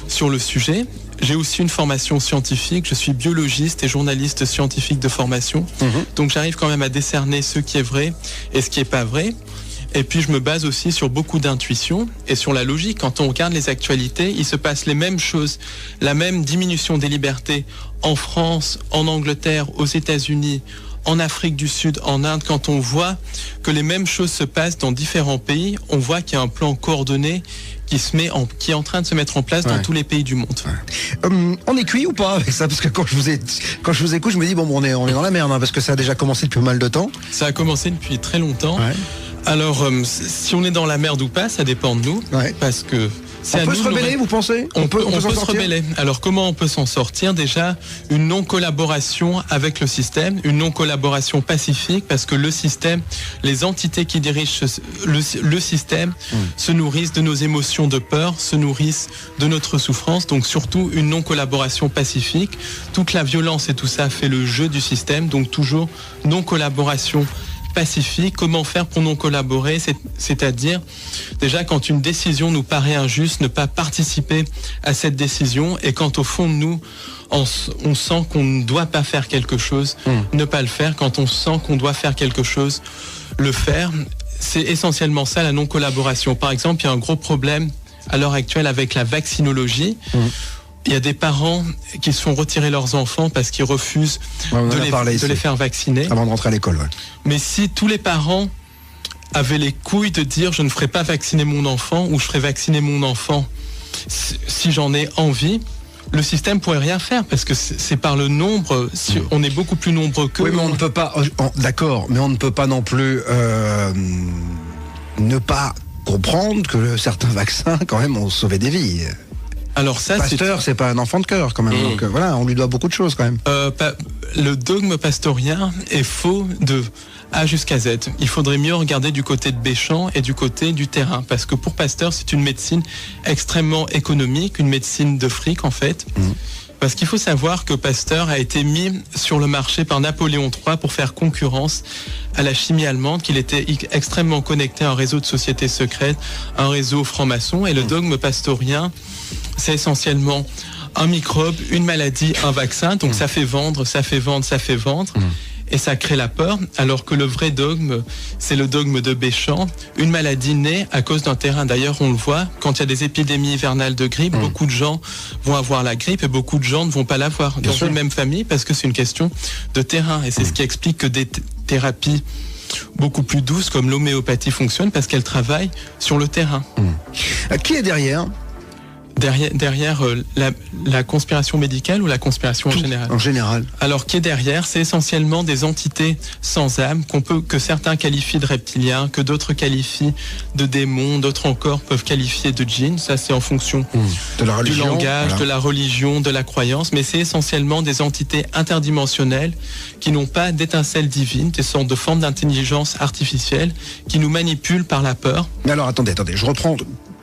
sur le sujet. J'ai aussi une formation scientifique. Je suis biologiste et journaliste scientifique de formation. Donc j'arrive quand même à décerner ce qui est vrai et ce qui est pas vrai. Et puis je me base aussi sur beaucoup d'intuition et sur la logique. Quand on regarde les actualités, il se passe les mêmes choses, la même diminution des libertés en France, en Angleterre, aux États-Unis, en Afrique du Sud, en Inde. Quand on voit que les mêmes choses se passent dans différents pays, on voit qu'il y a un plan coordonné qui est en train de se mettre en place dans tous les pays du monde. On est cuit ou pas avec ça? Parce que quand je vous écoute, je me dis on est dans la merde, parce que ça a déjà commencé depuis pas mal de temps. Ça a commencé depuis très longtemps. Alors, si on est dans la merde ou pas, ça dépend de nous, parce que on peut se rebeller, vous pensez? On peut se rebeller. Alors, comment on peut s'en sortir? Déjà, une non-collaboration avec le système, une non-collaboration pacifique, parce que le système, les entités qui dirigent le système se nourrissent de nos émotions de peur, se nourrissent de notre souffrance, donc surtout une non-collaboration pacifique. Toute la violence et tout ça fait le jeu du système, donc toujours non-collaboration pacifique. Comment faire pour non collaborer? C'est-à-dire, déjà, quand une décision nous paraît injuste, ne pas participer à cette décision, et quand au fond de nous, on sent qu'on ne doit pas faire quelque chose, ne pas le faire. Quand on sent qu'on doit faire quelque chose, le faire. C'est essentiellement ça, la non-collaboration. Par exemple, il y a un gros problème à l'heure actuelle avec la vaccinologie. Il y a des parents qui se font retirer leurs enfants parce qu'ils refusent de les faire vacciner. Avant de rentrer à l'école, Mais si tous les parents avaient les couilles de dire je ne ferai pas vacciner mon enfant, ou je ferai vacciner mon enfant si j'en ai envie, le système pourrait rien faire, parce que c'est par le nombre. On est beaucoup plus nombreux que... Oui, mais on ne peut pas... D'accord, mais on ne peut pas non plus ne pas comprendre que certains vaccins, quand même, ont sauvé des vies. Alors ça, Pasteur, c'est pas un enfant de cœur quand même. Donc voilà, on lui doit beaucoup de choses quand même. Le dogme pastorien est faux de A jusqu'à Z. Il faudrait mieux regarder du côté de Béchamp et du côté du terrain, parce que pour Pasteur, c'est une médecine extrêmement économique, une médecine de fric en fait. Parce qu'il faut savoir que Pasteur a été mis sur le marché par Napoléon III pour faire concurrence à la chimie allemande, qu'il était extrêmement connecté à un réseau de sociétés secrètes, un réseau franc-maçon, et le dogme pastorien, c'est essentiellement un microbe, une maladie, un vaccin, donc ça fait vendre, et ça crée la peur, alors que le vrai dogme, c'est le dogme de Béchamp. Une maladie naît à cause d'un terrain. D'ailleurs, on le voit, quand il y a des épidémies hivernales de grippe, beaucoup de gens vont avoir la grippe et beaucoup de gens ne vont pas l'avoir dans une même famille, parce que c'est une question de terrain. Et c'est ce qui explique que des thérapies beaucoup plus douces comme l'homéopathie fonctionnent, parce qu'elles travaillent sur le terrain. Qui est derrière la conspiration médicale ou la conspiration en général? En général. Alors, qui est derrière? C'est essentiellement des entités sans âme que certains qualifient de reptiliens, que d'autres qualifient de démons, d'autres encore peuvent qualifier de djinns. Ça, c'est en fonction de la religion, du langage, de la religion, de la croyance. Mais c'est essentiellement des entités interdimensionnelles qui n'ont pas d'étincelle divine, des sortes de formes d'intelligence artificielle qui nous manipulent par la peur. Mais alors, attendez, je reprends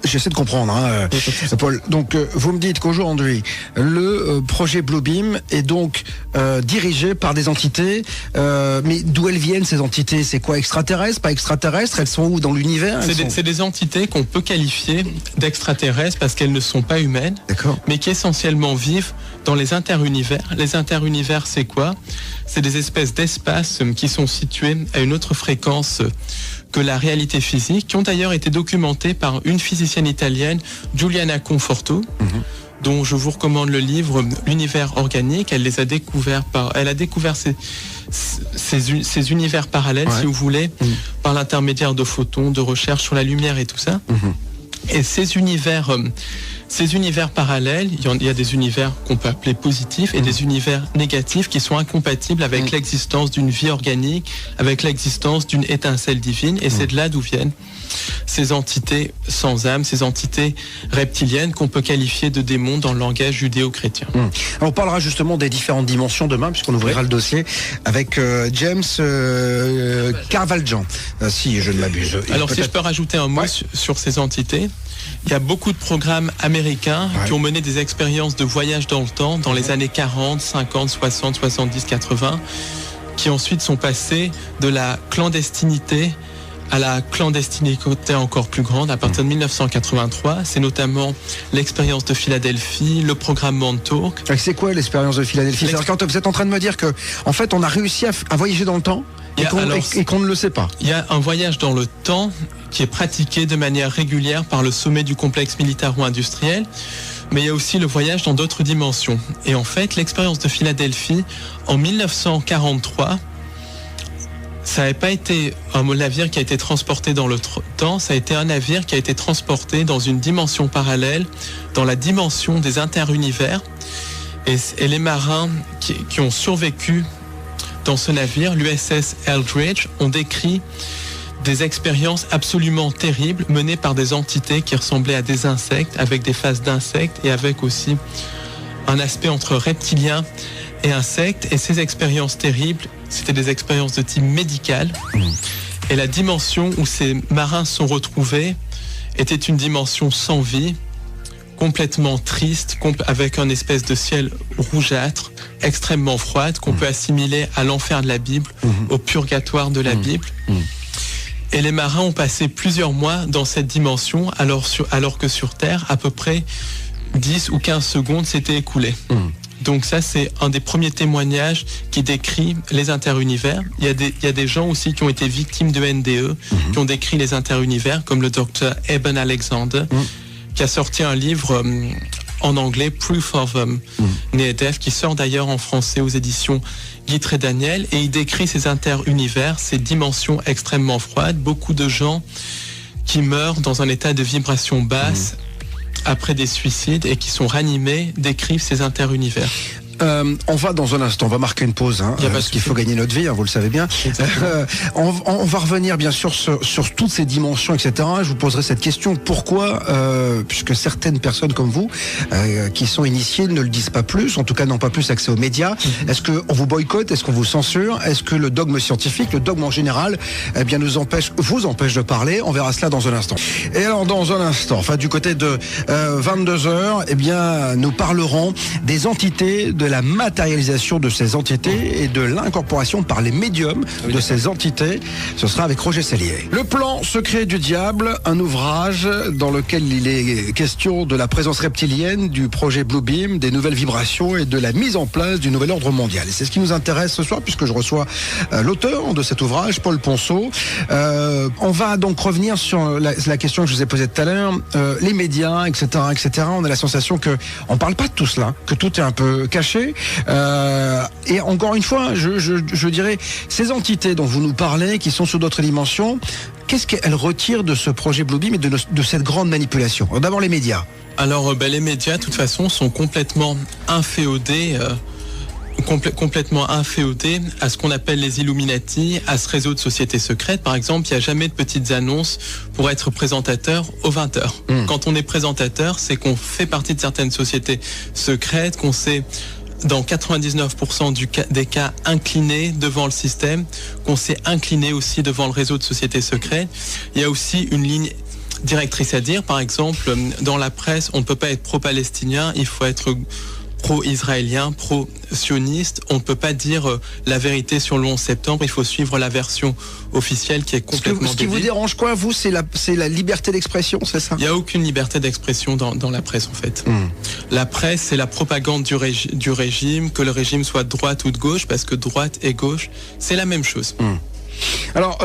j'essaie de comprendre, hein, Paul. Donc, vous me dites qu'aujourd'hui, le projet Bluebeam est donc dirigé par des entités, mais d'où elles viennent ces entités? C'est quoi, extraterrestres, pas extraterrestres? Elles sont où dans l'univers? C'est des entités qu'on peut qualifier d'extraterrestres parce qu'elles ne sont pas humaines, mais qui essentiellement vivent dans les interunivers. Les interunivers, c'est quoi? C'est des espèces d'espaces qui sont situés à une autre fréquence que la réalité physique, qui ont d'ailleurs été documentés par une physicienne italienne, Giuliana Conforto, dont je vous recommande le livre L'univers organique. Elle a découvert ces univers parallèles, si vous voulez, par l'intermédiaire de photons, de recherche sur la lumière et tout ça. Et ces univers parallèles, il y a des univers qu'on peut appeler positifs et des univers négatifs qui sont incompatibles avec l'existence d'une vie organique, avec l'existence d'une étincelle divine. Et c'est de là d'où viennent ces entités sans âme, ces entités reptiliennes qu'on peut qualifier de démons dans le langage judéo-chrétien. On parlera justement des différentes dimensions demain, puisqu'on ouvrira le dossier avec James Carvaljan, si je ne m'abuse. Alors si je peux rajouter un mot sur ces entités, il y a beaucoup de programmes américains qui ont mené des expériences de voyage dans le temps dans les années 40, 50, 60, 70, 80, qui ensuite sont passés de la clandestinité à la clandestinité encore plus grande à partir de 1983. C'est notamment l'expérience de Philadelphie, le programme Montauk. C'est quoi l'expérience de Philadelphie? Quand vous êtes en train de me dire que, en fait, on a réussi à voyager dans le temps et qu'on ne le sait pas. Il y a un voyage dans le temps qui est pratiqué de manière régulière par le sommet du complexe militaro-industriel, mais il y a aussi le voyage dans d'autres dimensions. Et en fait, l'expérience de Philadelphie, en 1943, ça n'avait pas été un navire qui a été transporté dans le temps, ça a été un navire qui a été transporté dans une dimension parallèle, dans la dimension des interunivers. Et les marins qui ont survécu dans ce navire, l'USS Eldridge, ont décrit des expériences absolument terribles menées par des entités qui ressemblaient à des insectes, avec des faces d'insectes et avec aussi un aspect entre reptilien et insectes. Et ces expériences terribles, c'était des expériences de type médical. Et la dimension où ces marins sont retrouvés était une dimension sans vie, complètement triste, avec un espèce de ciel rougeâtre, extrêmement froide, qu'on peut assimiler à l'enfer de la Bible, au purgatoire de la Bible. Et les marins ont passé plusieurs mois dans cette dimension, alors que sur Terre, à peu près 10 ou 15 secondes s'étaient écoulées. Donc ça, c'est un des premiers témoignages qui décrit les interunivers. Il y a des gens aussi qui ont été victimes de NDE, qui ont décrit les interunivers, comme le docteur Eben Alexander, qui a sorti un livre en anglais, Proof of Near Death, qui sort d'ailleurs en français aux éditions Guitry et Daniel, et il décrit ces interunivers, ces dimensions extrêmement froides, beaucoup de gens qui meurent dans un état de vibration basse après des suicides et qui sont ranimés, décrivent ces interunivers. On va dans un instant, on va marquer une pause, parce qu'il faut gagner notre vie, vous le savez bien. On va revenir bien sûr sur toutes ces dimensions, etc. Je vous poserai cette question, pourquoi, puisque certaines personnes comme vous, qui sont initiées, ne le disent pas plus, en tout cas n'ont pas plus accès aux médias. Est-ce qu'on vous boycotte? Est-ce qu'on vous censure? Est-ce que le dogme scientifique, le dogme en général, vous empêche de parler? On verra cela dans un instant. Et alors dans un instant, du côté de 22h, nous parlerons des entités, de la matérialisation de ces entités et de l'incorporation par les médiums de ces entités. Ce sera avec Roger Sellier. Le plan secret du diable, un ouvrage dans lequel il est question de la présence reptilienne, du projet Bluebeam, des nouvelles vibrations et de la mise en place du nouvel ordre mondial. Et c'est ce qui nous intéresse ce soir, puisque je reçois l'auteur de cet ouvrage, Paul Ponceau. On va donc revenir sur la question que je vous ai posée tout à l'heure, les médias, etc., etc. On a la sensation que on parle pas de tout cela, que tout est un peu caché. Et encore une fois, je dirais, ces entités dont vous nous parlez, qui sont sous d'autres dimensions, qu'est-ce qu'elles retirent de ce projet Bluebeam et de cette grande manipulation? D'abord les médias. Alors les médias, de toute façon, sont complètement inféodés complètement inféodé à ce qu'on appelle les Illuminati, à ce réseau de sociétés secrètes. Par exemple, il n'y a jamais de petites annonces pour être présentateur aux 20h. Quand on est présentateur, c'est qu'on fait partie de certaines sociétés secrètes, qu'on s'est dans 99% des cas incliné devant le système, qu'on s'est incliné aussi devant le réseau de sociétés secrètes. Il y a aussi une ligne directrices à dire. Par exemple, dans la presse, on ne peut pas être pro-palestinien, il faut être pro-israélien, pro-sioniste. On ne peut pas dire la vérité sur le 11 septembre, il faut suivre la version officielle qui est complètement Ce qui vous dérange quoi, vous, c'est la liberté d'expression, c'est ça? Il n'y a aucune liberté d'expression dans la presse, en fait. La presse, c'est la propagande du régime, que le régime soit de droite ou de gauche, parce que droite et gauche, c'est la même chose. Alors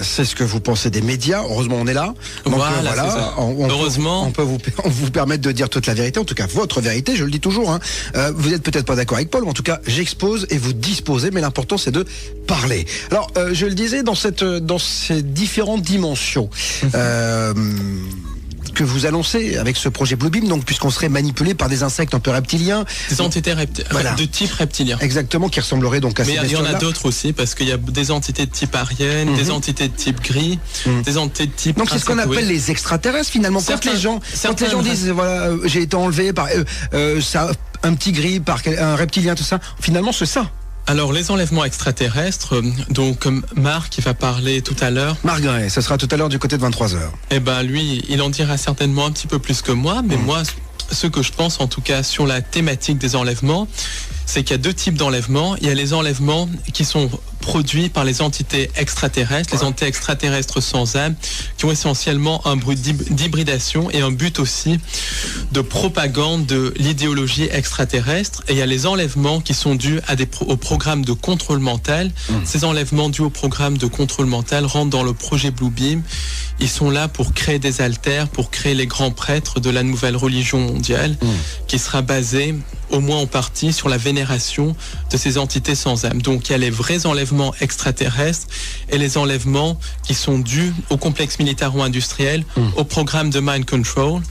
c'est ce que vous pensez des médias. Heureusement on est là. Donc, voilà, heureusement, on peut vous permettre de dire toute la vérité, en tout cas votre vérité. Je le dis toujours. Vous êtes peut-être pas d'accord avec Paul, mais en tout cas j'expose et vous disposez. Mais l'important c'est de parler. Alors je le disais dans ces différentes dimensions. Que vous annoncez avec ce projet Bluebeam, donc puisqu'on serait manipulé par des insectes un peu reptiliens, des entités de type reptilien. Exactement, qui ressembleraient donc à ces bestioles-là. Mais il y en a d'autres aussi, parce qu'il y a des entités de type arienne, des entités de type gris, des entités de type. Donc c'est ce qu'on appelle les extraterrestres finalement. Quand les gens disent voilà, j'ai été enlevé par un petit gris, par un reptilien, tout ça, finalement c'est ça. Alors, les enlèvements extraterrestres, donc Marc, qui va parler tout à l'heure. Marc Gray, ce sera tout à l'heure du côté de 23h. Eh ben, lui, il en dira certainement un petit peu plus que moi, mais moi, ce que je pense, en tout cas, sur la thématique des enlèvements, c'est qu'il y a deux types d'enlèvements. Il y a les enlèvements qui sont produits par les entités extraterrestres, les entités extraterrestres sans âme, qui ont essentiellement un but d'hybridation et un but aussi de propagande de l'idéologie extraterrestre. Et il y a les enlèvements qui sont dus au programme de contrôle mental. Ces enlèvements dus au programme de contrôle mental rentrent dans le projet Bluebeam. Ils sont là pour créer des alters, pour créer les grands prêtres de la nouvelle religion mondiale, qui sera basée, au moins en partie, sur la vénération de ces entités sans âme. Donc il y a les vrais enlèvements extraterrestres et les enlèvements qui sont dus au complexe militaro-industriel, au programme de mind control,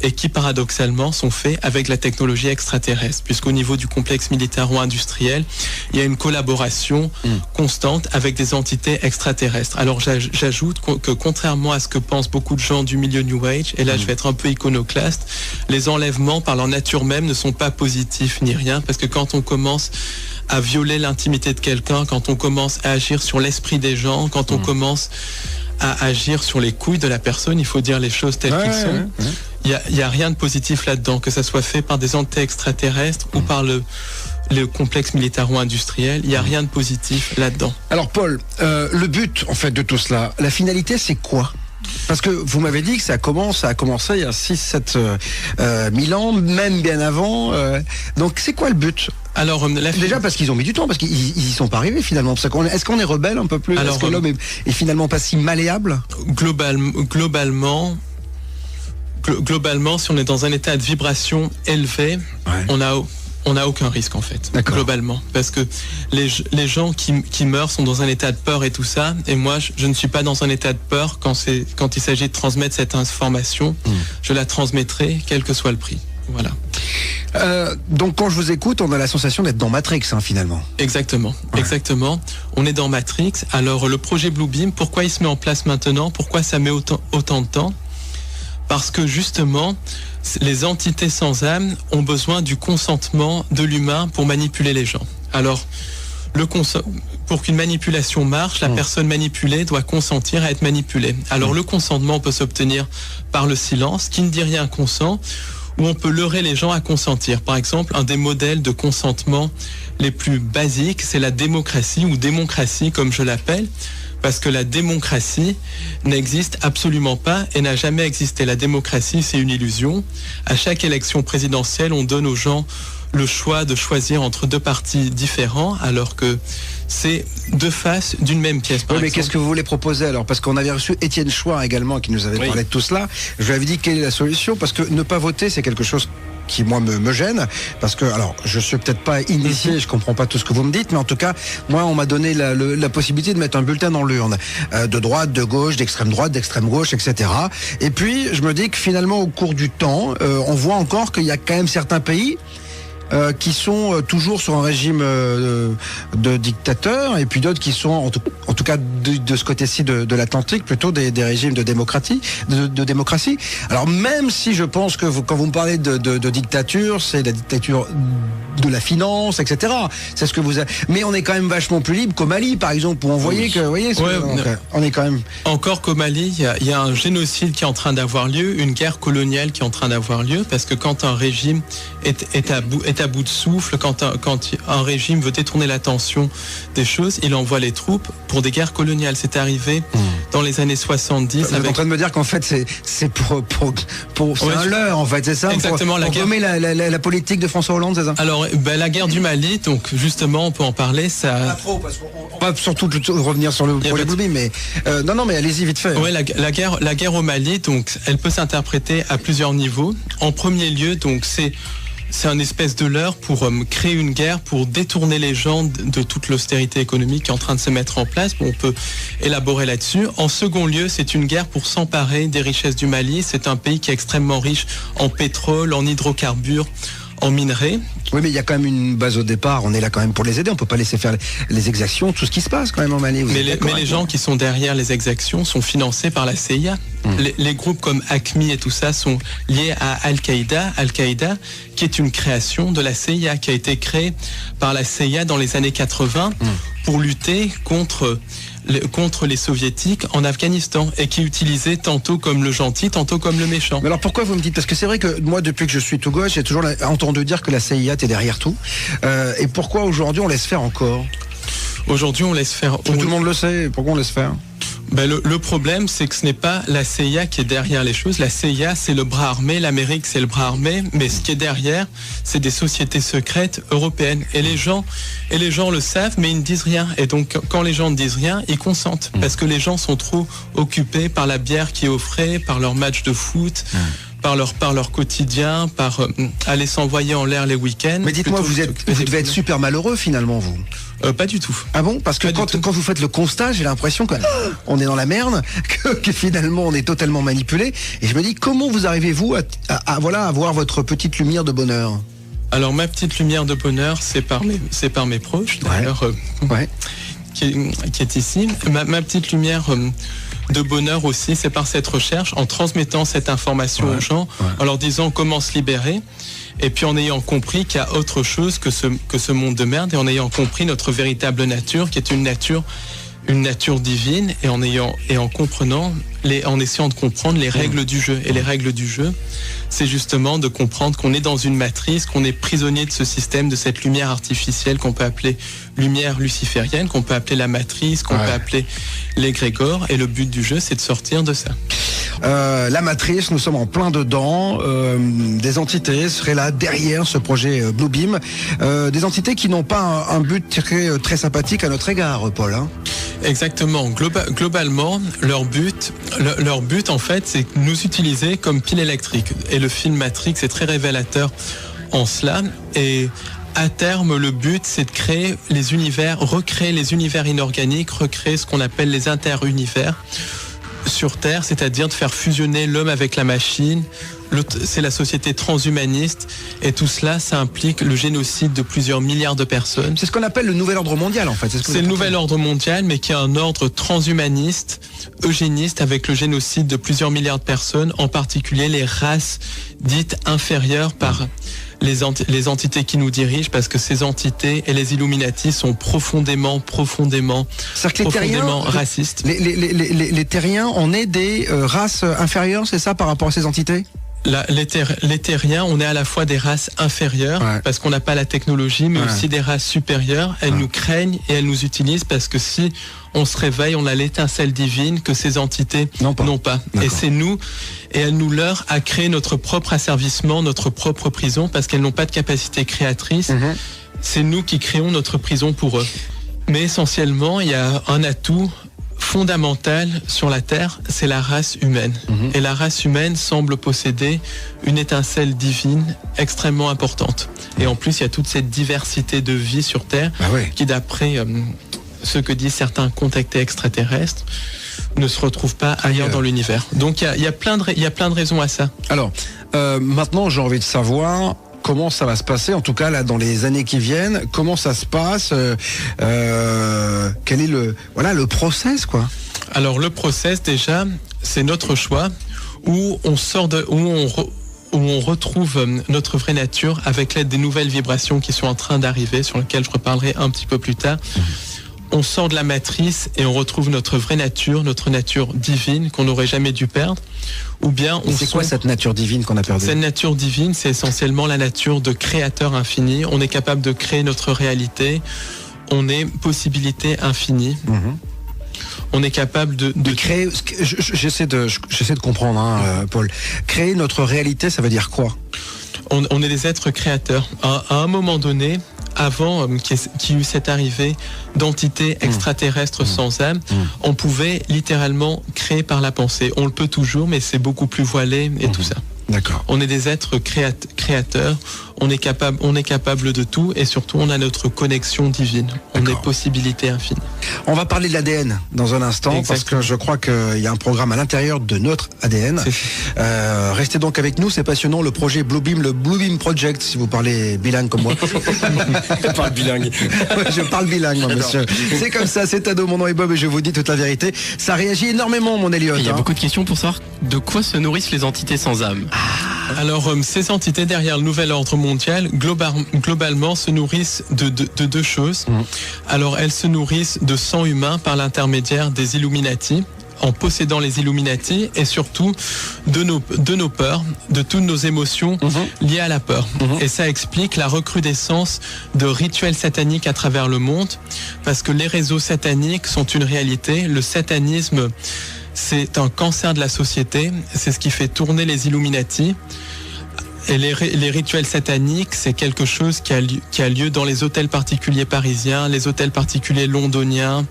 et qui paradoxalement sont faits avec la technologie extraterrestre, puisqu'au niveau du complexe militaro-industriel, il y a une collaboration constante avec des entités extraterrestres. Alors j'ajoute que contrairement à ce que pensent beaucoup de gens du milieu New Age, et là je vais être un peu iconoclaste, les enlèvements par leur nature même ne sont pas positifs ni rien, parce que quand on commence à violer l'intimité de quelqu'un, quand on commence à agir sur l'esprit des gens, quand on commence à agir sur les couilles de la personne, il faut dire les choses telles qu'elles sont. Il y a rien de positif là-dedans, que ça soit fait par des entités extraterrestres ou par le complexe militaro-industriel, il n'y a rien de positif là-dedans. Alors Paul, le but en fait de tout cela, la finalité c'est quoi ? Parce que vous m'avez dit que ça a commencé il y a 6-7 000 ans, même bien avant. Donc c'est quoi le but ? Alors, déjà parce qu'ils ont mis du temps, parce qu'ils y sont pas arrivés finalement. Est-ce qu'on est rebelle un peu plus ? Est-ce que l'homme est finalement pas si malléable ? Globalement, si on est dans un état de vibration élevé, on n'a aucun risque en fait, globalement. Parce que les gens qui meurent sont dans un état de peur et tout ça. Et moi, je ne suis pas dans un état de peur quand il s'agit de transmettre cette information. Je la transmettrai, quel que soit le prix. Voilà. Donc quand je vous écoute, on a la sensation d'être dans Matrix finalement. Exactement, exactement. On est dans Matrix. Alors le projet Bluebeam, pourquoi il se met en place maintenant ? Pourquoi ça met autant de temps ? Parce que justement, les entités sans âme ont besoin du consentement de l'humain pour manipuler les gens. Alors, pour qu'une manipulation marche, la personne manipulée doit consentir à être manipulée. Alors, le consentement peut s'obtenir par le silence, qui ne dit rien consent, ou on peut leurrer les gens à consentir. Par exemple, un des modèles de consentement les plus basiques, c'est la démocratie, ou démocratie comme je l'appelle, parce que la démocratie n'existe absolument pas et n'a jamais existé. La démocratie, c'est une illusion. À chaque élection présidentielle, on donne aux gens le choix de choisir entre deux partis différents, alors que c'est deux faces d'une même pièce. Oui, mais qu'est-ce que vous voulez proposer alors ? Parce qu'on avait reçu Étienne Chouard également qui nous avait parlé de tout cela. Je lui avais dit quelle est la solution, parce que ne pas voter, c'est quelque chose qui moi me gêne, parce que alors je suis peut-être pas initié, je comprends pas tout ce que vous me dites, mais en tout cas moi on m'a donné la possibilité de mettre un bulletin dans l'urne, de droite, de gauche, d'extrême droite, d'extrême gauche, etc. Et puis je me dis que finalement au cours du temps, on voit encore qu'il y a quand même certains pays qui sont toujours sur un régime de dictateur, et puis d'autres qui sont, en tout cas de ce côté-ci de l'Atlantique, plutôt des régimes de démocratie. Alors même si je pense que quand vous me parlez de dictature, c'est la dictature de la finance, etc. C'est ce que vous avez. Mais on est quand même vachement plus libre qu'au Mali, par exemple, où on voyait que, vous voyez, on est quand même. Encore qu'au Mali, il y a un génocide qui est en train d'avoir lieu, une guerre coloniale qui est en train d'avoir lieu, parce que quand un régime est à bout de souffle, quand un régime veut détourner l'attention des choses, il envoie les troupes pour des guerres coloniales. C'est arrivé dans les années 70. Vous êtes en train de me dire qu'en fait c'est pour c'est un leurre, en fait, c'est ça? Exactement. Pour gommer la politique de François Hollande, c'est ça? Alors, la guerre du Mali, donc justement, on peut en parler. Ça. Pas trop, parce qu'on va surtout plutôt revenir sur le projet Bluebeam, mais non, mais allez-y vite fait. Oui, la guerre au Mali, donc, elle peut s'interpréter à plusieurs niveaux. En premier lieu, donc, c'est un espèce de leurre pour créer une guerre, pour détourner les gens de toute l'austérité économique qui est en train de se mettre en place. Bon, on peut élaborer là-dessus. En second lieu, c'est une guerre pour s'emparer des richesses du Mali. C'est un pays qui est extrêmement riche en pétrole, en hydrocarbures, en minerais. Oui, mais il y a quand même une base au départ. On est là quand même pour les aider. On peut pas laisser faire les exactions, tout ce qui se passe quand même en Mali. Mais les gens qui sont derrière les exactions sont financés par la CIA. Les groupes comme AQMI et tout ça sont liés à Al-Qaïda. Al-Qaïda, qui est une création de la CIA, qui a été créée par la CIA dans les années 80 pour lutter contre les soviétiques en Afghanistan, et qui utilisait tantôt comme le gentil, tantôt comme le méchant. Mais alors pourquoi vous me dites? Parce que c'est vrai que moi, depuis que je suis tout gauche, j'ai toujours entendu dire que la CIA était derrière tout. Et pourquoi aujourd'hui on laisse faire encore? Aujourd'hui on laisse faire. Tout le monde le sait. Pourquoi on laisse faire? Le problème, c'est que ce n'est pas la CIA qui est derrière les choses. La CIA, c'est le bras armé, l'Amérique, c'est le bras armé, mais ce qui est derrière, c'est des sociétés secrètes européennes. Et les gens le savent, mais ils ne disent rien. Et donc, quand les gens ne disent rien, ils consentent. Parce que les gens sont trop occupés par la bière qui est offrée, par leur match de foot, par leur quotidien, par aller s'envoyer en l'air les week-ends. Mais dites-moi, vous devez être super malheureux finalement, vous? Pas du tout. Ah bon? Parce que quand vous faites le constat, j'ai l'impression qu'on est dans la merde, que finalement on est totalement manipulé. Et je me dis, comment vous arrivez-vous à avoir votre petite lumière de bonheur? Alors ma petite lumière de bonheur, c'est par mes proches, d'ailleurs, qui est ici. Ma petite lumière de bonheur aussi, c'est par cette recherche, en transmettant cette information aux gens, en leur disant comment se libérer. Et puis en ayant compris qu'il y a autre chose que ce monde de merde, et en ayant compris notre véritable nature, qui est une nature divine, et en essayant de comprendre les règles du jeu. Et les règles du jeu, c'est justement de comprendre qu'on est dans une matrice, qu'on est prisonnier de ce système, de cette lumière artificielle qu'on peut appeler lumière luciférienne, qu'on peut appeler la matrice, qu'on peut appeler l'égrégore. Et le but du jeu, c'est de sortir de ça. La matrice, nous sommes en plein dedans. Des entités seraient là derrière ce projet Bluebeam. Des entités qui n'ont pas un but très sympathique à notre égard, Paul. Hein. Exactement. Globalement, leur but en fait, c'est nous utiliser comme pile électrique. Et le film Matrix est très révélateur en cela. Et à terme, le but, c'est de créer les univers, recréer les univers inorganiques, recréer ce qu'on appelle les interunivers sur Terre, c'est-à-dire de faire fusionner l'homme avec la machine. C'est la société transhumaniste, et tout cela, ça implique le génocide de plusieurs milliards de personnes. C'est ce qu'on appelle le nouvel ordre mondial, en fait. C'est le nouvel ordre mondial, mais qui est un ordre transhumaniste, eugéniste, avec le génocide de plusieurs milliards de personnes, en particulier les races dites inférieures par les entités qui nous dirigent, parce que ces entités et les Illuminati sont profondément racistes. Les terriens, on est des races inférieures, c'est ça, par rapport à ces entités? Les terriens, on est à la fois des races inférieures, parce qu'on n'a pas la technologie, mais aussi des races supérieures. Elles nous craignent et elles nous utilisent, parce que si on se réveille, on a l'étincelle divine que ces entités n'ont pas. Et c'est nous, et elles nous leurrent à créer notre propre asservissement, notre propre prison, parce qu'elles n'ont pas de capacité créatrice. C'est nous qui créons notre prison pour eux. Mais essentiellement, il y a un atout fondamental sur la Terre, c'est la race humaine. Et la race humaine semble posséder une étincelle divine extrêmement importante. Et en plus, il y a toute cette diversité de vie sur Terre qui, d'après ce que disent certains contactés extraterrestres, ne se retrouve pas ailleurs dans l'univers. Donc il y a plein de raisons à ça. Alors, maintenant, j'ai envie de savoir comment ça va se passer, en tout cas là dans les années qui viennent, comment ça se passe, quel est le process quoi. Alors le process déjà, c'est notre choix où on sort où on retrouve notre vraie nature avec l'aide des nouvelles vibrations qui sont en train d'arriver, sur lesquelles je reparlerai un petit peu plus tard. On sort de la matrice et on retrouve notre vraie nature, notre nature divine qu'on n'aurait jamais dû perdre. Ou bien c'est quoi cette nature divine qu'on a perdue? Cette nature divine, c'est essentiellement la nature de créateur infini. On est capable de créer notre réalité. On est possibilité infinie. On est capable de créer. J'essaie de comprendre, Paul. Créer notre réalité, ça veut dire quoi? On est des êtres créateurs. À un moment donné, avant qu'il y eut cette arrivée d'entités extraterrestres sans âme, on pouvait littéralement créer par la pensée. On le peut toujours, mais c'est beaucoup plus voilé et tout ça. D'accord. On est des êtres créateurs, on est capable de tout et surtout on a notre connexion divine. On est possibilité infinie. On va parler de l'ADN dans un instant parce que je crois qu'il y a un programme à l'intérieur de notre ADN. Restez donc avec nous, c'est passionnant le projet Bluebeam, le Bluebeam Project si vous parlez bilingue comme moi. Je parle bilingue. Je parle bilingue moi, monsieur. C'est comme ça, c'est Ado, mon nom est Bob et je vous dis toute la vérité. Ça réagit énormément mon Elliot. Il y a beaucoup de questions pour savoir de quoi se nourrissent les entités sans âme. Alors, ces entités derrière le nouvel ordre mondial, globalement, se nourrissent de deux choses. Alors, elles se nourrissent de sang humain par l'intermédiaire des Illuminati, en possédant les Illuminati, et surtout de nos peurs, de toutes nos émotions liées à la peur. Et ça explique la recrudescence de rituels sataniques à travers le monde, parce que les réseaux sataniques sont une réalité. Le satanisme, c'est un cancer de la société, c'est ce qui fait tourner les Illuminati. Et les rituels sataniques, c'est quelque chose qui a lieu dans les hôtels particuliers parisiens, les hôtels particuliers londoniens,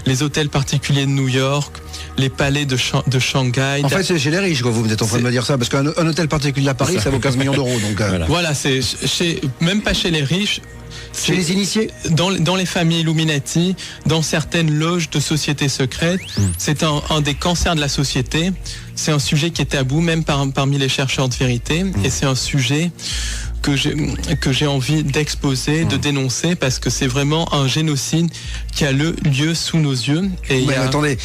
les hôtels particuliers de New York, les palais de Shanghai. En fait, c'est chez les riches, vous êtes en train de me dire ça, parce qu'un hôtel particulier à Paris, ça vaut 15 millions d'euros. Donc, Voilà, c'est même pas chez les riches. Chez les initiés, dans les familles Illuminati, dans certaines loges de sociétés secrètes, c'est un des cancers de la société. C'est un sujet qui est tabou, même parmi les chercheurs de vérité, et c'est un sujet que j'ai envie d'exposer, de dénoncer, parce que c'est vraiment un génocide qui a lieu sous nos yeux. Et attendez,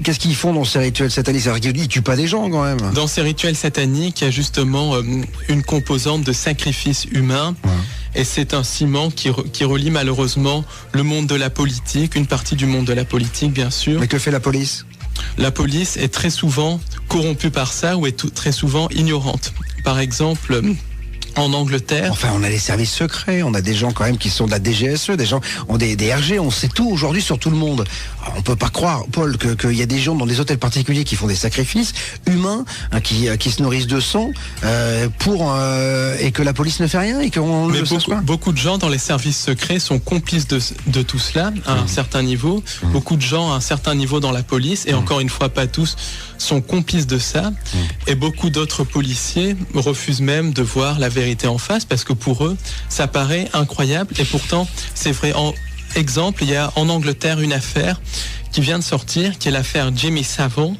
qu'est-ce qu'ils font dans ces rituels sataniques? Ils tuent pas des gens quand même. Dans ces rituels sataniques, il y a justement une composante de sacrifice humain. Et c'est un ciment qui relie malheureusement le monde de la politique, une partie du monde de la politique bien sûr. Mais que fait la police? La police est très souvent corrompue par ça ou est très souvent ignorante. Par exemple, en Angleterre. Enfin, on a les services secrets, on a des gens quand même qui sont de la DGSE, des gens ont des RG, on sait tout aujourd'hui sur tout le monde. Alors, on peut pas croire, Paul, qu'il y a des gens dans des hôtels particuliers qui font des sacrifices humains, qui se nourrissent de sang, et que la police ne fait rien et qu'on le sait pas. Beaucoup de gens dans les services secrets sont complices de tout cela à un certain niveau. Beaucoup de gens à un certain niveau dans la police, et encore une fois, pas tous, sont complices de ça. Et beaucoup d'autres policiers refusent même de voir la vérité en face, parce que pour eux, ça paraît incroyable, et pourtant, c'est vrai. Exemple, il y a en Angleterre une affaire qui vient de sortir, qui est l'affaire Jimmy Savile.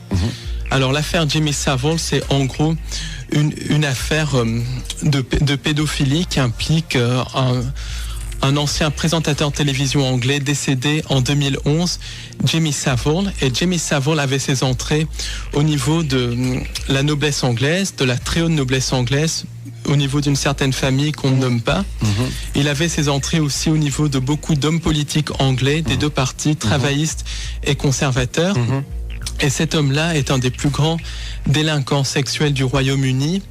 Alors, l'affaire Jimmy Savile, c'est en gros une affaire de pédophilie qui implique un ancien présentateur de télévision anglais décédé en 2011, Jimmy Savile. Et Jimmy Savile avait ses entrées au niveau de la noblesse anglaise, de la très haute noblesse anglaise, au niveau d'une certaine famille qu'on ne nomme pas. Il avait ses entrées aussi au niveau de beaucoup d'hommes politiques anglais, des deux partis, travaillistes et conservateurs. Et cet homme-là est un des plus grands délinquants sexuels du Royaume-Uni.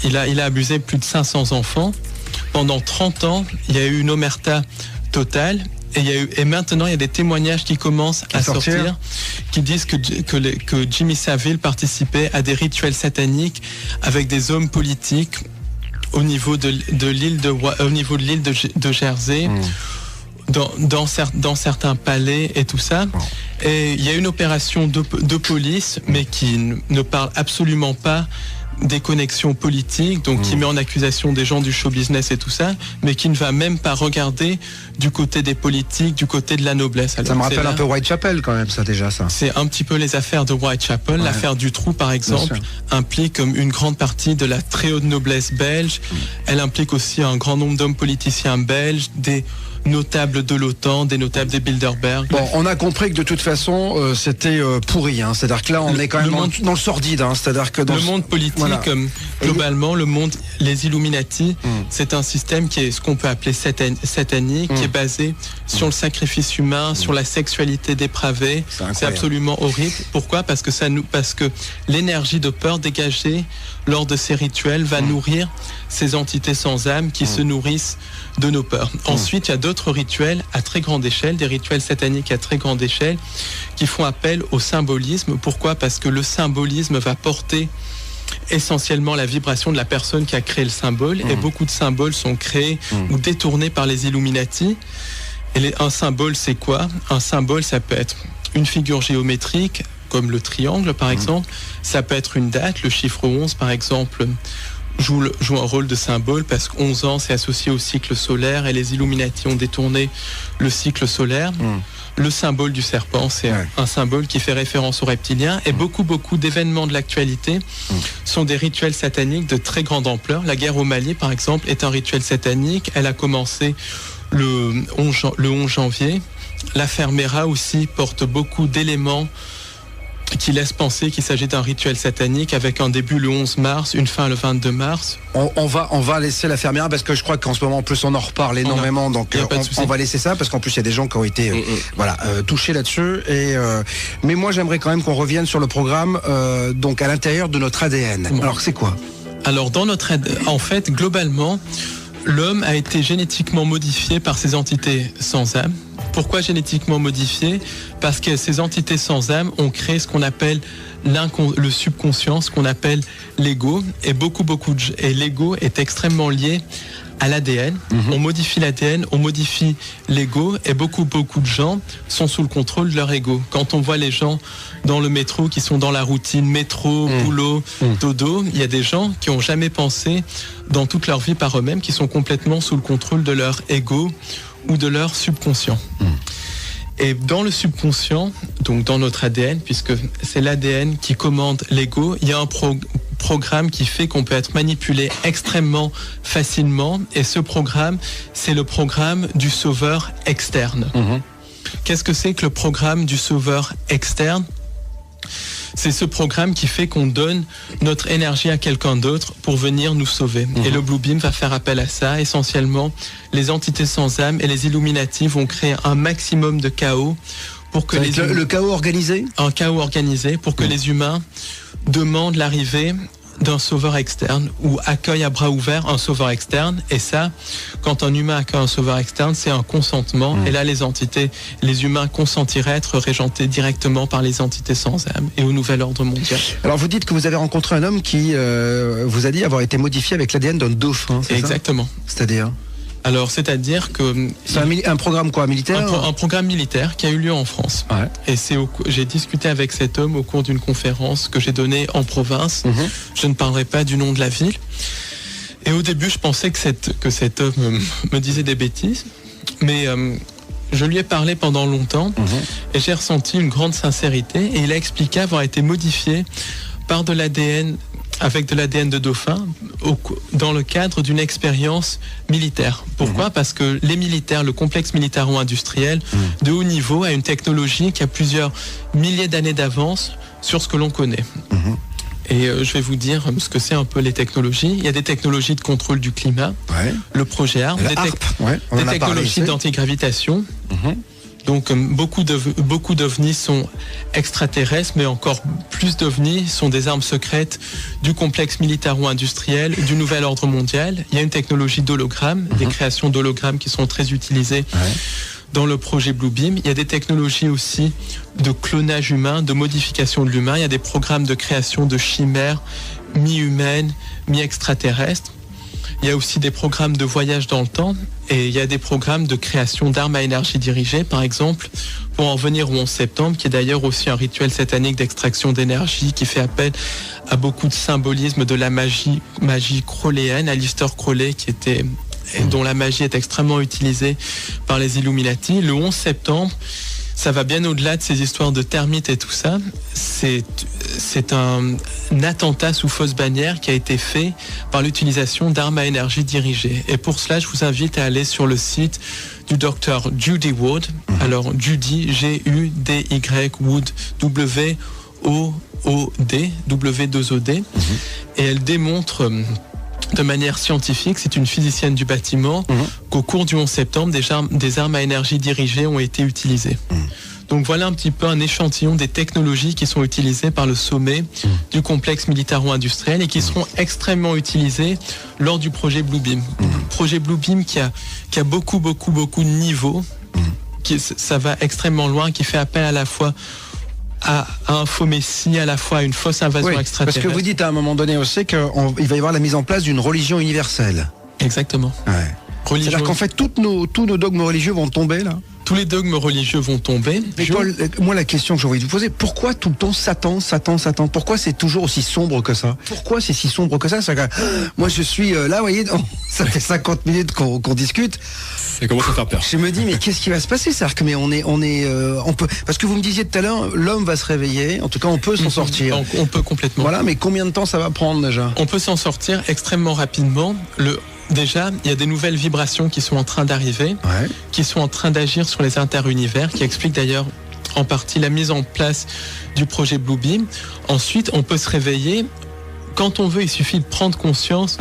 Il a abusé plus de 500 enfants. Pendant 30 ans, il y a eu une omerta totale. Et maintenant, il y a des témoignages qui commencent à sortir, qui disent que Jimmy Savile participait à des rituels sataniques avec des hommes politiques au niveau de l'île de Jersey, dans certains palais et tout ça. Et il y a une opération de police, mais qui ne parle absolument pas des connexions politiques, donc qui met en accusation des gens du show business et tout ça, mais qui ne va même pas regarder du côté des politiques, du côté de la noblesse. Alors, ça me rappelle un peu Whitechapel quand même, ça déjà, ça. C'est un petit peu les affaires de Whitechapel. L'affaire Dutroux, par exemple, implique une grande partie de la très haute noblesse belge. Elle implique aussi un grand nombre d'hommes politiciens belges, des notables de l'OTAN, des notables des Bilderberg. Bon, on a compris que de toute façon, c'était pourri. Hein. C'est-à-dire que là, on est quand même dans le sordide. Hein. C'est-à-dire que dans le monde politique, globalement, le monde, les Illuminati, c'est un système qui est ce qu'on peut appeler satanique, qui est basé sur le sacrifice humain, sur la sexualité dépravée. C'est absolument horrible. Pourquoi ? Parce que l'énergie de peur dégagée lors de ces rituels va nourrir ces entités sans âme qui se nourrissent de nos peurs. Ensuite, il y a d'autres rituels à très grande échelle, des rituels sataniques à très grande échelle, qui font appel au symbolisme. Pourquoi ? Parce que le symbolisme va porter essentiellement la vibration de la personne qui a créé le symbole, et beaucoup de symboles sont créés ou détournés par les Illuminati. Et un symbole, c'est quoi ? Un symbole, ça peut être une figure géométrique, comme le triangle par exemple, ça peut être une date, le chiffre 11 par exemple, joue un rôle de symbole parce que 11 ans c'est associé au cycle solaire et les Illuminati ont détourné le cycle solaire. Le symbole du serpent, c'est un symbole qui fait référence aux reptiliens, et beaucoup d'événements de l'actualité sont des rituels sataniques de très grande ampleur. La guerre au Mali par exemple est un rituel satanique, elle a commencé le 11 janvier. L'affaire Mera aussi porte beaucoup d'éléments qui laisse penser qu'il s'agit d'un rituel satanique avec un début le 11 mars, une fin le 22 mars. On va laisser l'affaire Mera parce que je crois qu'en ce moment en plus on en reparle énormément, donc on va laisser ça parce qu'en plus il y a des gens qui ont été touchés là-dessus. Mais moi j'aimerais quand même qu'on revienne sur le programme donc à l'intérieur de notre ADN. Alors c'est quoi ? Alors en fait globalement l'homme a été génétiquement modifié par ces entités sans âme. Pourquoi génétiquement modifié ? Parce que ces entités sans âme ont créé ce qu'on appelle le subconscient, ce qu'on appelle l'ego, et l'ego est extrêmement lié à l'ADN. On modifie l'ADN, on modifie l'ego, et beaucoup de gens sont sous le contrôle de leur ego. Quand on voit les gens dans le métro qui sont dans la routine métro, boulot, dodo, il y a des gens qui n'ont jamais pensé dans toute leur vie par eux-mêmes, qui sont complètement sous le contrôle de leur ego ou de leur subconscient. Et dans le subconscient, donc dans notre ADN, puisque c'est l'ADN qui commande l'ego, il y a un programme qui fait qu'on peut être manipulé extrêmement facilement, et ce programme, c'est le programme du sauveur externe. Qu'est-ce que c'est que le programme du sauveur externe ? C'est ce programme qui fait qu'on donne notre énergie à quelqu'un d'autre pour venir nous sauver. Et le Blue Beam va faire appel à ça. Essentiellement, les entités sans âme et les Illuminati vont créer un maximum de chaos pour que le chaos organisé ? Un chaos organisé pour que les humains demandent l'arrivée d'un sauveur externe, ou accueille à bras ouverts un sauveur externe. Et ça, quand un humain accueille un sauveur externe, c'est un consentement. Et là, les humains consentiraient à être régentés directement par les entités sans âme et au nouvel ordre mondial. Alors vous dites que vous avez rencontré un homme qui vous a dit avoir été modifié avec l'ADN d'un dauphin, c'est exactement ça ? C'est-à-dire ? Alors, c'est-à-dire que... C'est un programme quoi, militaire ? Un programme militaire qui a eu lieu en France. Et j'ai discuté avec cet homme au cours d'une conférence que j'ai donnée en province. Je ne parlerai pas du nom de la ville. Et au début, je pensais que cet homme me disait des bêtises. Mais je lui ai parlé pendant longtemps et j'ai ressenti une grande sincérité. Et il a expliqué avoir été modifié par de l'ADN, avec de l'ADN de dauphin, dans le cadre d'une expérience militaire. Pourquoi ? Parce que les militaires, le complexe militaro-industriel de haut niveau a une technologie qui a plusieurs milliers d'années d'avance sur ce que l'on connaît. Et je vais vous dire ce que c'est un peu les technologies. Il y a des technologies de contrôle du climat, le projet ARP, des technologies d'antigravitation. Donc beaucoup d'ovnis sont extraterrestres, mais encore plus d'ovnis sont des armes secrètes du complexe militaro-industriel du nouvel ordre mondial. Il y a une technologie d'hologramme, des créations d'hologrammes qui sont très utilisées dans le projet Blue Beam. Il y a des technologies aussi de clonage humain, de modification de l'humain. Il y a des programmes de création de chimères mi-humaines, mi-extraterrestres. Il y a aussi des programmes de voyage dans le temps et il y a des programmes de création d'armes à énergie dirigée, par exemple, pour en venir au 11 septembre, qui est d'ailleurs aussi un rituel satanique d'extraction d'énergie qui fait appel à beaucoup de symbolisme de la magie crowleyenne, Aleister Crowley, dont la magie est extrêmement utilisée par les Illuminati. Le 11 septembre, ça va bien au-delà de ces histoires de termites et tout ça. C'est un attentat sous fausse bannière qui a été fait par l'utilisation d'armes à énergie dirigées. Et pour cela, je vous invite à aller sur le site du docteur Judy Wood. Alors Judy, G-U-D-Y, Wood, W-O-O-D, W-2-O-D. Et elle démontre de manière scientifique, c'est une physicienne du bâtiment, qu'au cours du 11 septembre, des armes à énergie dirigée ont été utilisées. Donc voilà un petit peu un échantillon des technologies qui sont utilisées par le sommet du complexe militaro-industriel et qui seront extrêmement utilisées lors du projet Bluebeam. Projet Bluebeam qui a beaucoup de niveaux, ça va extrêmement loin, qui fait appel à la fois à un faux messie, à la fois à une fausse invasion extraterrestre. Parce que vous dites à un moment donné aussi qu'il va y avoir la mise en place d'une religion universelle. Exactement. C'est-à-dire qu'en fait, tous nos dogmes religieux vont tomber là. Tous les dogmes religieux vont tomber. Mais Paul, moi la question que j'ai envie de vous poser, pourquoi tout le temps Satan? Pourquoi c'est toujours aussi sombre que ça? Pourquoi c'est si sombre que ça? Moi je suis là, vous voyez, ça fait 50 minutes qu'on discute. Ça commence à faire peur. Je me dis mais qu'est-ce qui va se passer? C'est-à-dire que on peut, parce que vous me disiez tout à l'heure, l'homme va se réveiller. En tout cas, on peut s'en sortir. On peut complètement. Voilà, mais combien de temps ça va prendre déjà? On peut s'en sortir extrêmement rapidement. Déjà, il y a des nouvelles vibrations qui sont en train d'arriver, qui sont en train d'agir sur les interunivers, qui expliquent d'ailleurs en partie la mise en place du projet Bluebeam. Ensuite, on peut se réveiller. Quand on veut, il suffit de prendre conscience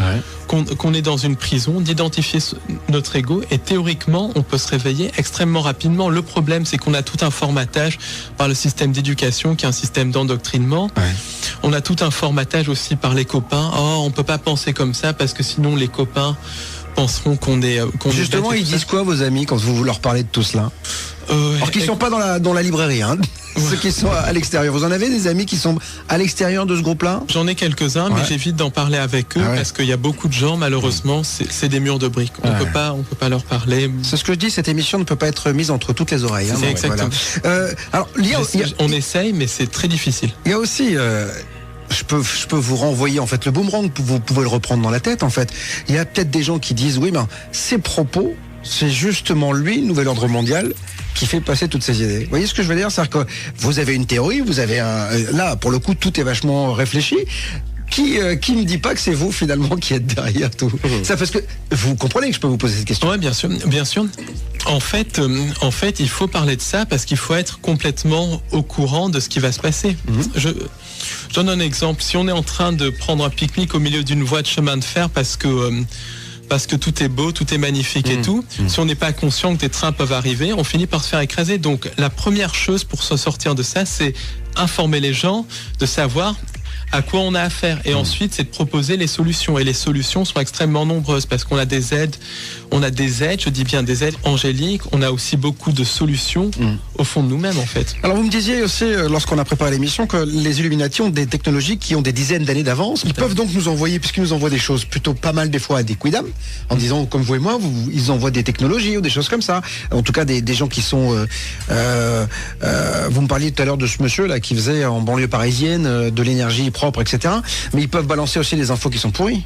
qu'on est dans une prison, d'identifier notre ego et théoriquement, on peut se réveiller extrêmement rapidement. Le problème, c'est qu'on a tout un formatage par le système d'éducation qui est un système d'endoctrinement. On a tout un formatage aussi par les copains. Oh, on peut pas penser comme ça parce que sinon les copains penseront qu'on est... Justement, ils disent quoi vos amis quand vous leur parlez de tout cela? Alors qu'ils sont pas dans la librairie, hein. Ceux qui sont à l'extérieur. Vous en avez des amis qui sont à l'extérieur de ce groupe-là? J'en ai quelques-uns, mais j'évite d'en parler avec eux parce qu'il y a beaucoup de gens, malheureusement, c'est des murs de briques. On peut pas leur parler. C'est ce que je dis, cette émission ne peut pas être mise entre toutes les oreilles. C'est exactement. Alors, on essaye, mais c'est très difficile. Il y a aussi... Je peux vous renvoyer en fait le boomerang, vous pouvez le reprendre dans la tête en fait. Il y a peut-être des gens qui disent oui, mais ces propos, c'est justement lui, Nouvel Ordre Mondial, qui fait passer toutes ces idées. Vous voyez ce que je veux dire? C'est-à-dire que vous avez une théorie, vous avez là pour le coup tout est vachement réfléchi. Qui ne dit pas que c'est vous finalement qui êtes derrière tout ça? Parce que vous comprenez que je peux vous poser cette question. Oui, bien sûr. En fait, il faut parler de ça parce qu'il faut être complètement au courant de ce qui va se passer. Je donne un exemple. Si on est en train de prendre un pique-nique au milieu d'une voie de chemin de fer parce que tout est beau, tout est magnifique et tout, si on n'est pas conscient que des trains peuvent arriver, on finit par se faire écraser. Donc la première chose pour se sortir de ça, c'est informer les gens, de savoir à quoi on a affaire. Et ensuite, c'est de proposer les solutions. Et les solutions sont extrêmement nombreuses parce qu'on a des aides, je dis bien des aides angéliques, on a aussi beaucoup de solutions au fond de nous-mêmes en fait. Alors vous me disiez aussi, lorsqu'on a préparé l'émission, que les Illuminati ont des technologies qui ont des dizaines d'années d'avance. Ils peuvent donc nous envoyer, puisqu'ils nous envoient des choses plutôt pas mal des fois à des quidam, en disant comme vous et moi, ils envoient des technologies ou des choses comme ça. En tout cas des gens qui sont... vous me parliez tout à l'heure de ce monsieur là qui faisait en banlieue parisienne de l'énergie propre, etc. Mais ils peuvent balancer aussi des infos qui sont pourries.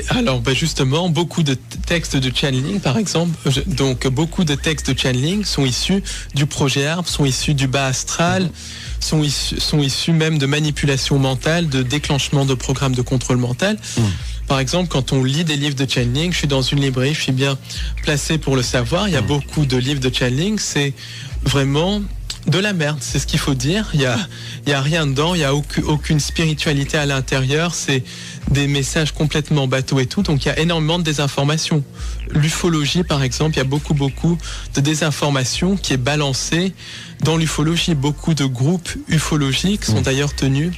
Alors justement, beaucoup de textes de channeling, par exemple, beaucoup de textes de channeling sont issus du projet ARP, sont issus du bas astral, sont issus même de manipulation mentale, de déclenchement de programmes de contrôle mental. Par exemple, quand on lit des livres de channeling, je suis dans une librairie, je suis bien placé pour le savoir, il y a beaucoup de livres de channeling, c'est vraiment de la merde, c'est ce qu'il faut dire. Il y a rien dedans, il y a aucune spiritualité à l'intérieur, c'est des messages complètement bateaux et tout, donc il y a énormément de désinformation. L'ufologie par exemple, il y a beaucoup de désinformation qui est balancée dans l'ufologie. Beaucoup de groupes ufologiques sont d'ailleurs tenus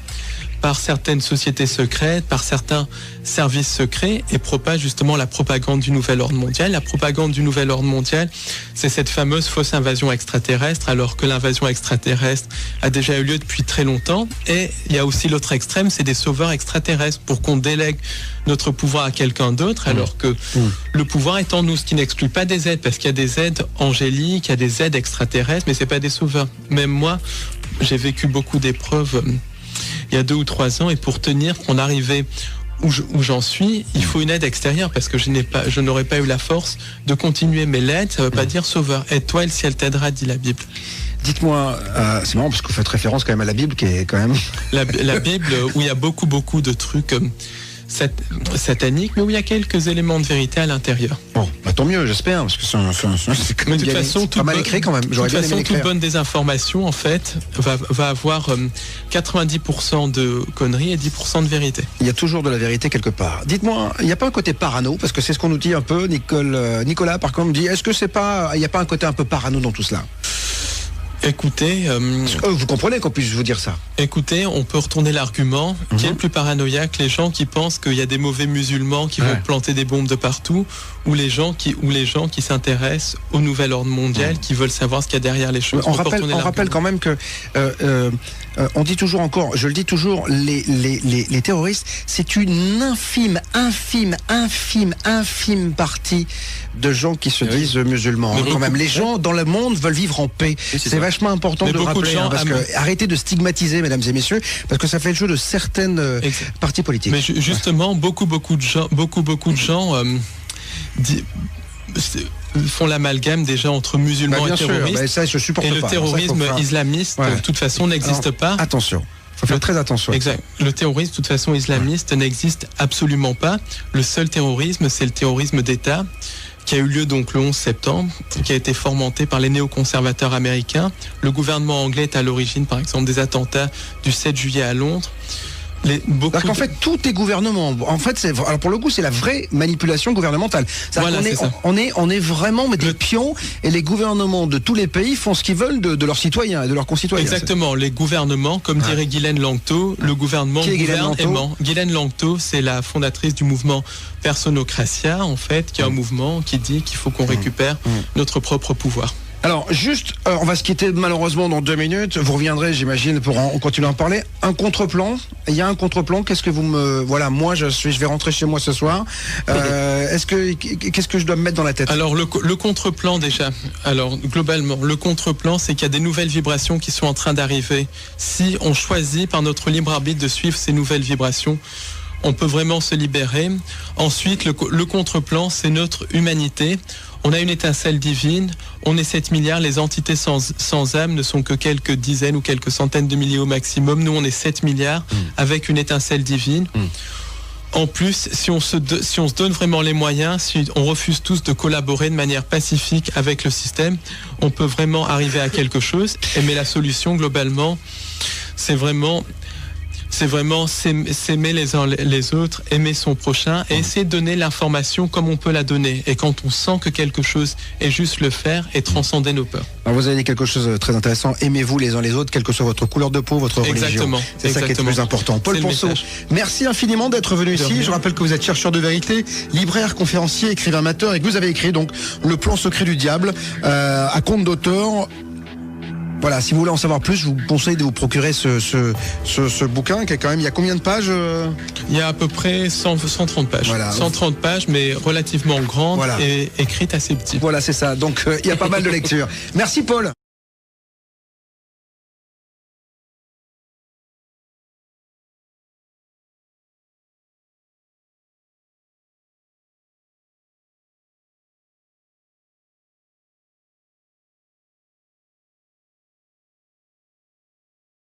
par certaines sociétés secrètes, par certains services secrets et propage justement la propagande du nouvel ordre mondial. La propagande du nouvel ordre mondial, c'est cette fameuse fausse invasion extraterrestre, alors que l'invasion extraterrestre a déjà eu lieu depuis très longtemps. Et il y a aussi l'autre extrême, c'est des sauveurs extraterrestres pour qu'on délègue notre pouvoir à quelqu'un d'autre, alors que le pouvoir est en nous, ce qui n'exclut pas des aides, parce qu'il y a des aides angéliques, il y a des aides extraterrestres, mais c'est pas des sauveurs. Même moi, j'ai vécu beaucoup d'épreuves il y a 2 ou 3 ans, et pour tenir, pour en arriver où j'en suis, il faut une aide extérieure, parce que je n'aurais pas eu la force de continuer. Mais l'aide, ça veut pas dire sauveur. Aide-toi, et le ciel t'aidera, dit la Bible. Dites-moi, c'est marrant parce que vous faites référence quand même à la Bible, qui est quand même... La Bible, où il y a beaucoup de trucs sataniques, mais où il y a quelques éléments de vérité à l'intérieur. Bon, bah tant mieux, j'espère, parce que c'est quand même pas mal écrit quand même. J'aurais bien aimé l'écrire. Toute bonne désinformation, en fait, va avoir 90% de conneries et 10% de vérité. Il y a toujours de la vérité quelque part. Dites-moi, il n'y a pas un côté parano, parce que c'est ce qu'on nous dit un peu. Nicolas, par contre, me dit, est-ce que il n'y a pas un côté un peu parano dans tout cela? Écoutez, vous comprenez qu'on puisse vous dire ça? Écoutez, on peut retourner l'argument. Qui est le plus paranoïaque, les gens qui pensent qu'il y a des mauvais musulmans qui vont planter des bombes de partout, ou les gens qui s'intéressent au nouvel ordre mondial, qui veulent savoir ce qu'il y a derrière les choses. On rappelle quand même que on dit toujours encore, je le dis toujours, les terroristes, c'est une infime partie de gens qui se disent musulmans. Quand même, les gens dans le monde veulent vivre en paix. C'est vachement important de le rappeler, parce que arrêtez de stigmatiser, mesdames et messieurs, parce que ça fait le jeu de certaines partis politiques. Mais justement, beaucoup de gens font l'amalgame déjà entre musulmans et terroristes. Ça, je supporte et le terrorisme islamiste, de toute façon, n'existe pas. Attention. Faut faire très attention. Exact. Le terrorisme, de toute façon, islamiste n'existe absolument pas. Le seul terrorisme, c'est le terrorisme d'État, qui a eu lieu donc le 11 septembre, qui a été fomenté par les néoconservateurs américains. Le gouvernement anglais est à l'origine, par exemple, des attentats du 7 juillet à Londres. Parce qu'en fait, tout est gouvernement. En fait, alors pour le coup, c'est la vraie manipulation gouvernementale. Voilà, on est vraiment des pions, et les gouvernements de tous les pays font ce qu'ils veulent de leurs citoyens et de leurs concitoyens. Exactement. Les gouvernements, comme dirait Guylaine Langto, le gouvernement gouverne aimant. Guylaine Langto, c'est la fondatrice du mouvement Personocratia, en fait, qui est un mouvement qui dit qu'il faut qu'on récupère notre propre pouvoir. Alors, juste, on va se quitter malheureusement dans 2 minutes. Vous reviendrez, j'imagine, pour continuer à en parler. Un contre-plan. Il y a un contre-plan. Qu'est-ce que vous me... Voilà, moi, je vais rentrer chez moi ce soir. Qu'est-ce que je dois me mettre dans la tête? Alors, le contre-plan, déjà. Alors, globalement, le contre-plan, c'est qu'il y a des nouvelles vibrations qui sont en train d'arriver. Si on choisit par notre libre arbitre de suivre ces nouvelles vibrations, on peut vraiment se libérer. Ensuite, le contre-plan, c'est notre humanité. On a une étincelle divine, on est 7 milliards, les entités sans âme ne sont que quelques dizaines ou quelques centaines de milliers au maximum. Nous, on est 7 milliards avec une étincelle divine. En plus, si on se donne vraiment les moyens, si on refuse tous de collaborer de manière pacifique avec le système, on peut vraiment arriver à quelque chose. Mais la solution, globalement, c'est vraiment s'aimer les uns les autres, aimer son prochain et essayer de donner l'information comme on peut la donner. Et quand on sent que quelque chose est juste le faire et transcender nos peurs. Alors vous avez dit quelque chose de très intéressant. Aimez-vous les uns les autres, quelle que soit votre couleur de peau, votre religion. C'est ça qui est le plus important. Paul Ponceau, merci infiniment d'être venu ici. Je rappelle que vous êtes chercheur de vérité, libraire, conférencier, écrivain amateur et que vous avez écrit donc Le plan secret du diable à compte d'auteur. Voilà, si vous voulez en savoir plus, je vous conseille de vous procurer ce bouquin qui est quand même, il y a combien de pages Il y a à peu près 130 pages. Voilà. 130 pages, mais relativement grandes et écrites assez petites. Voilà, c'est ça. Donc, il y a pas mal de lectures. Merci Paul.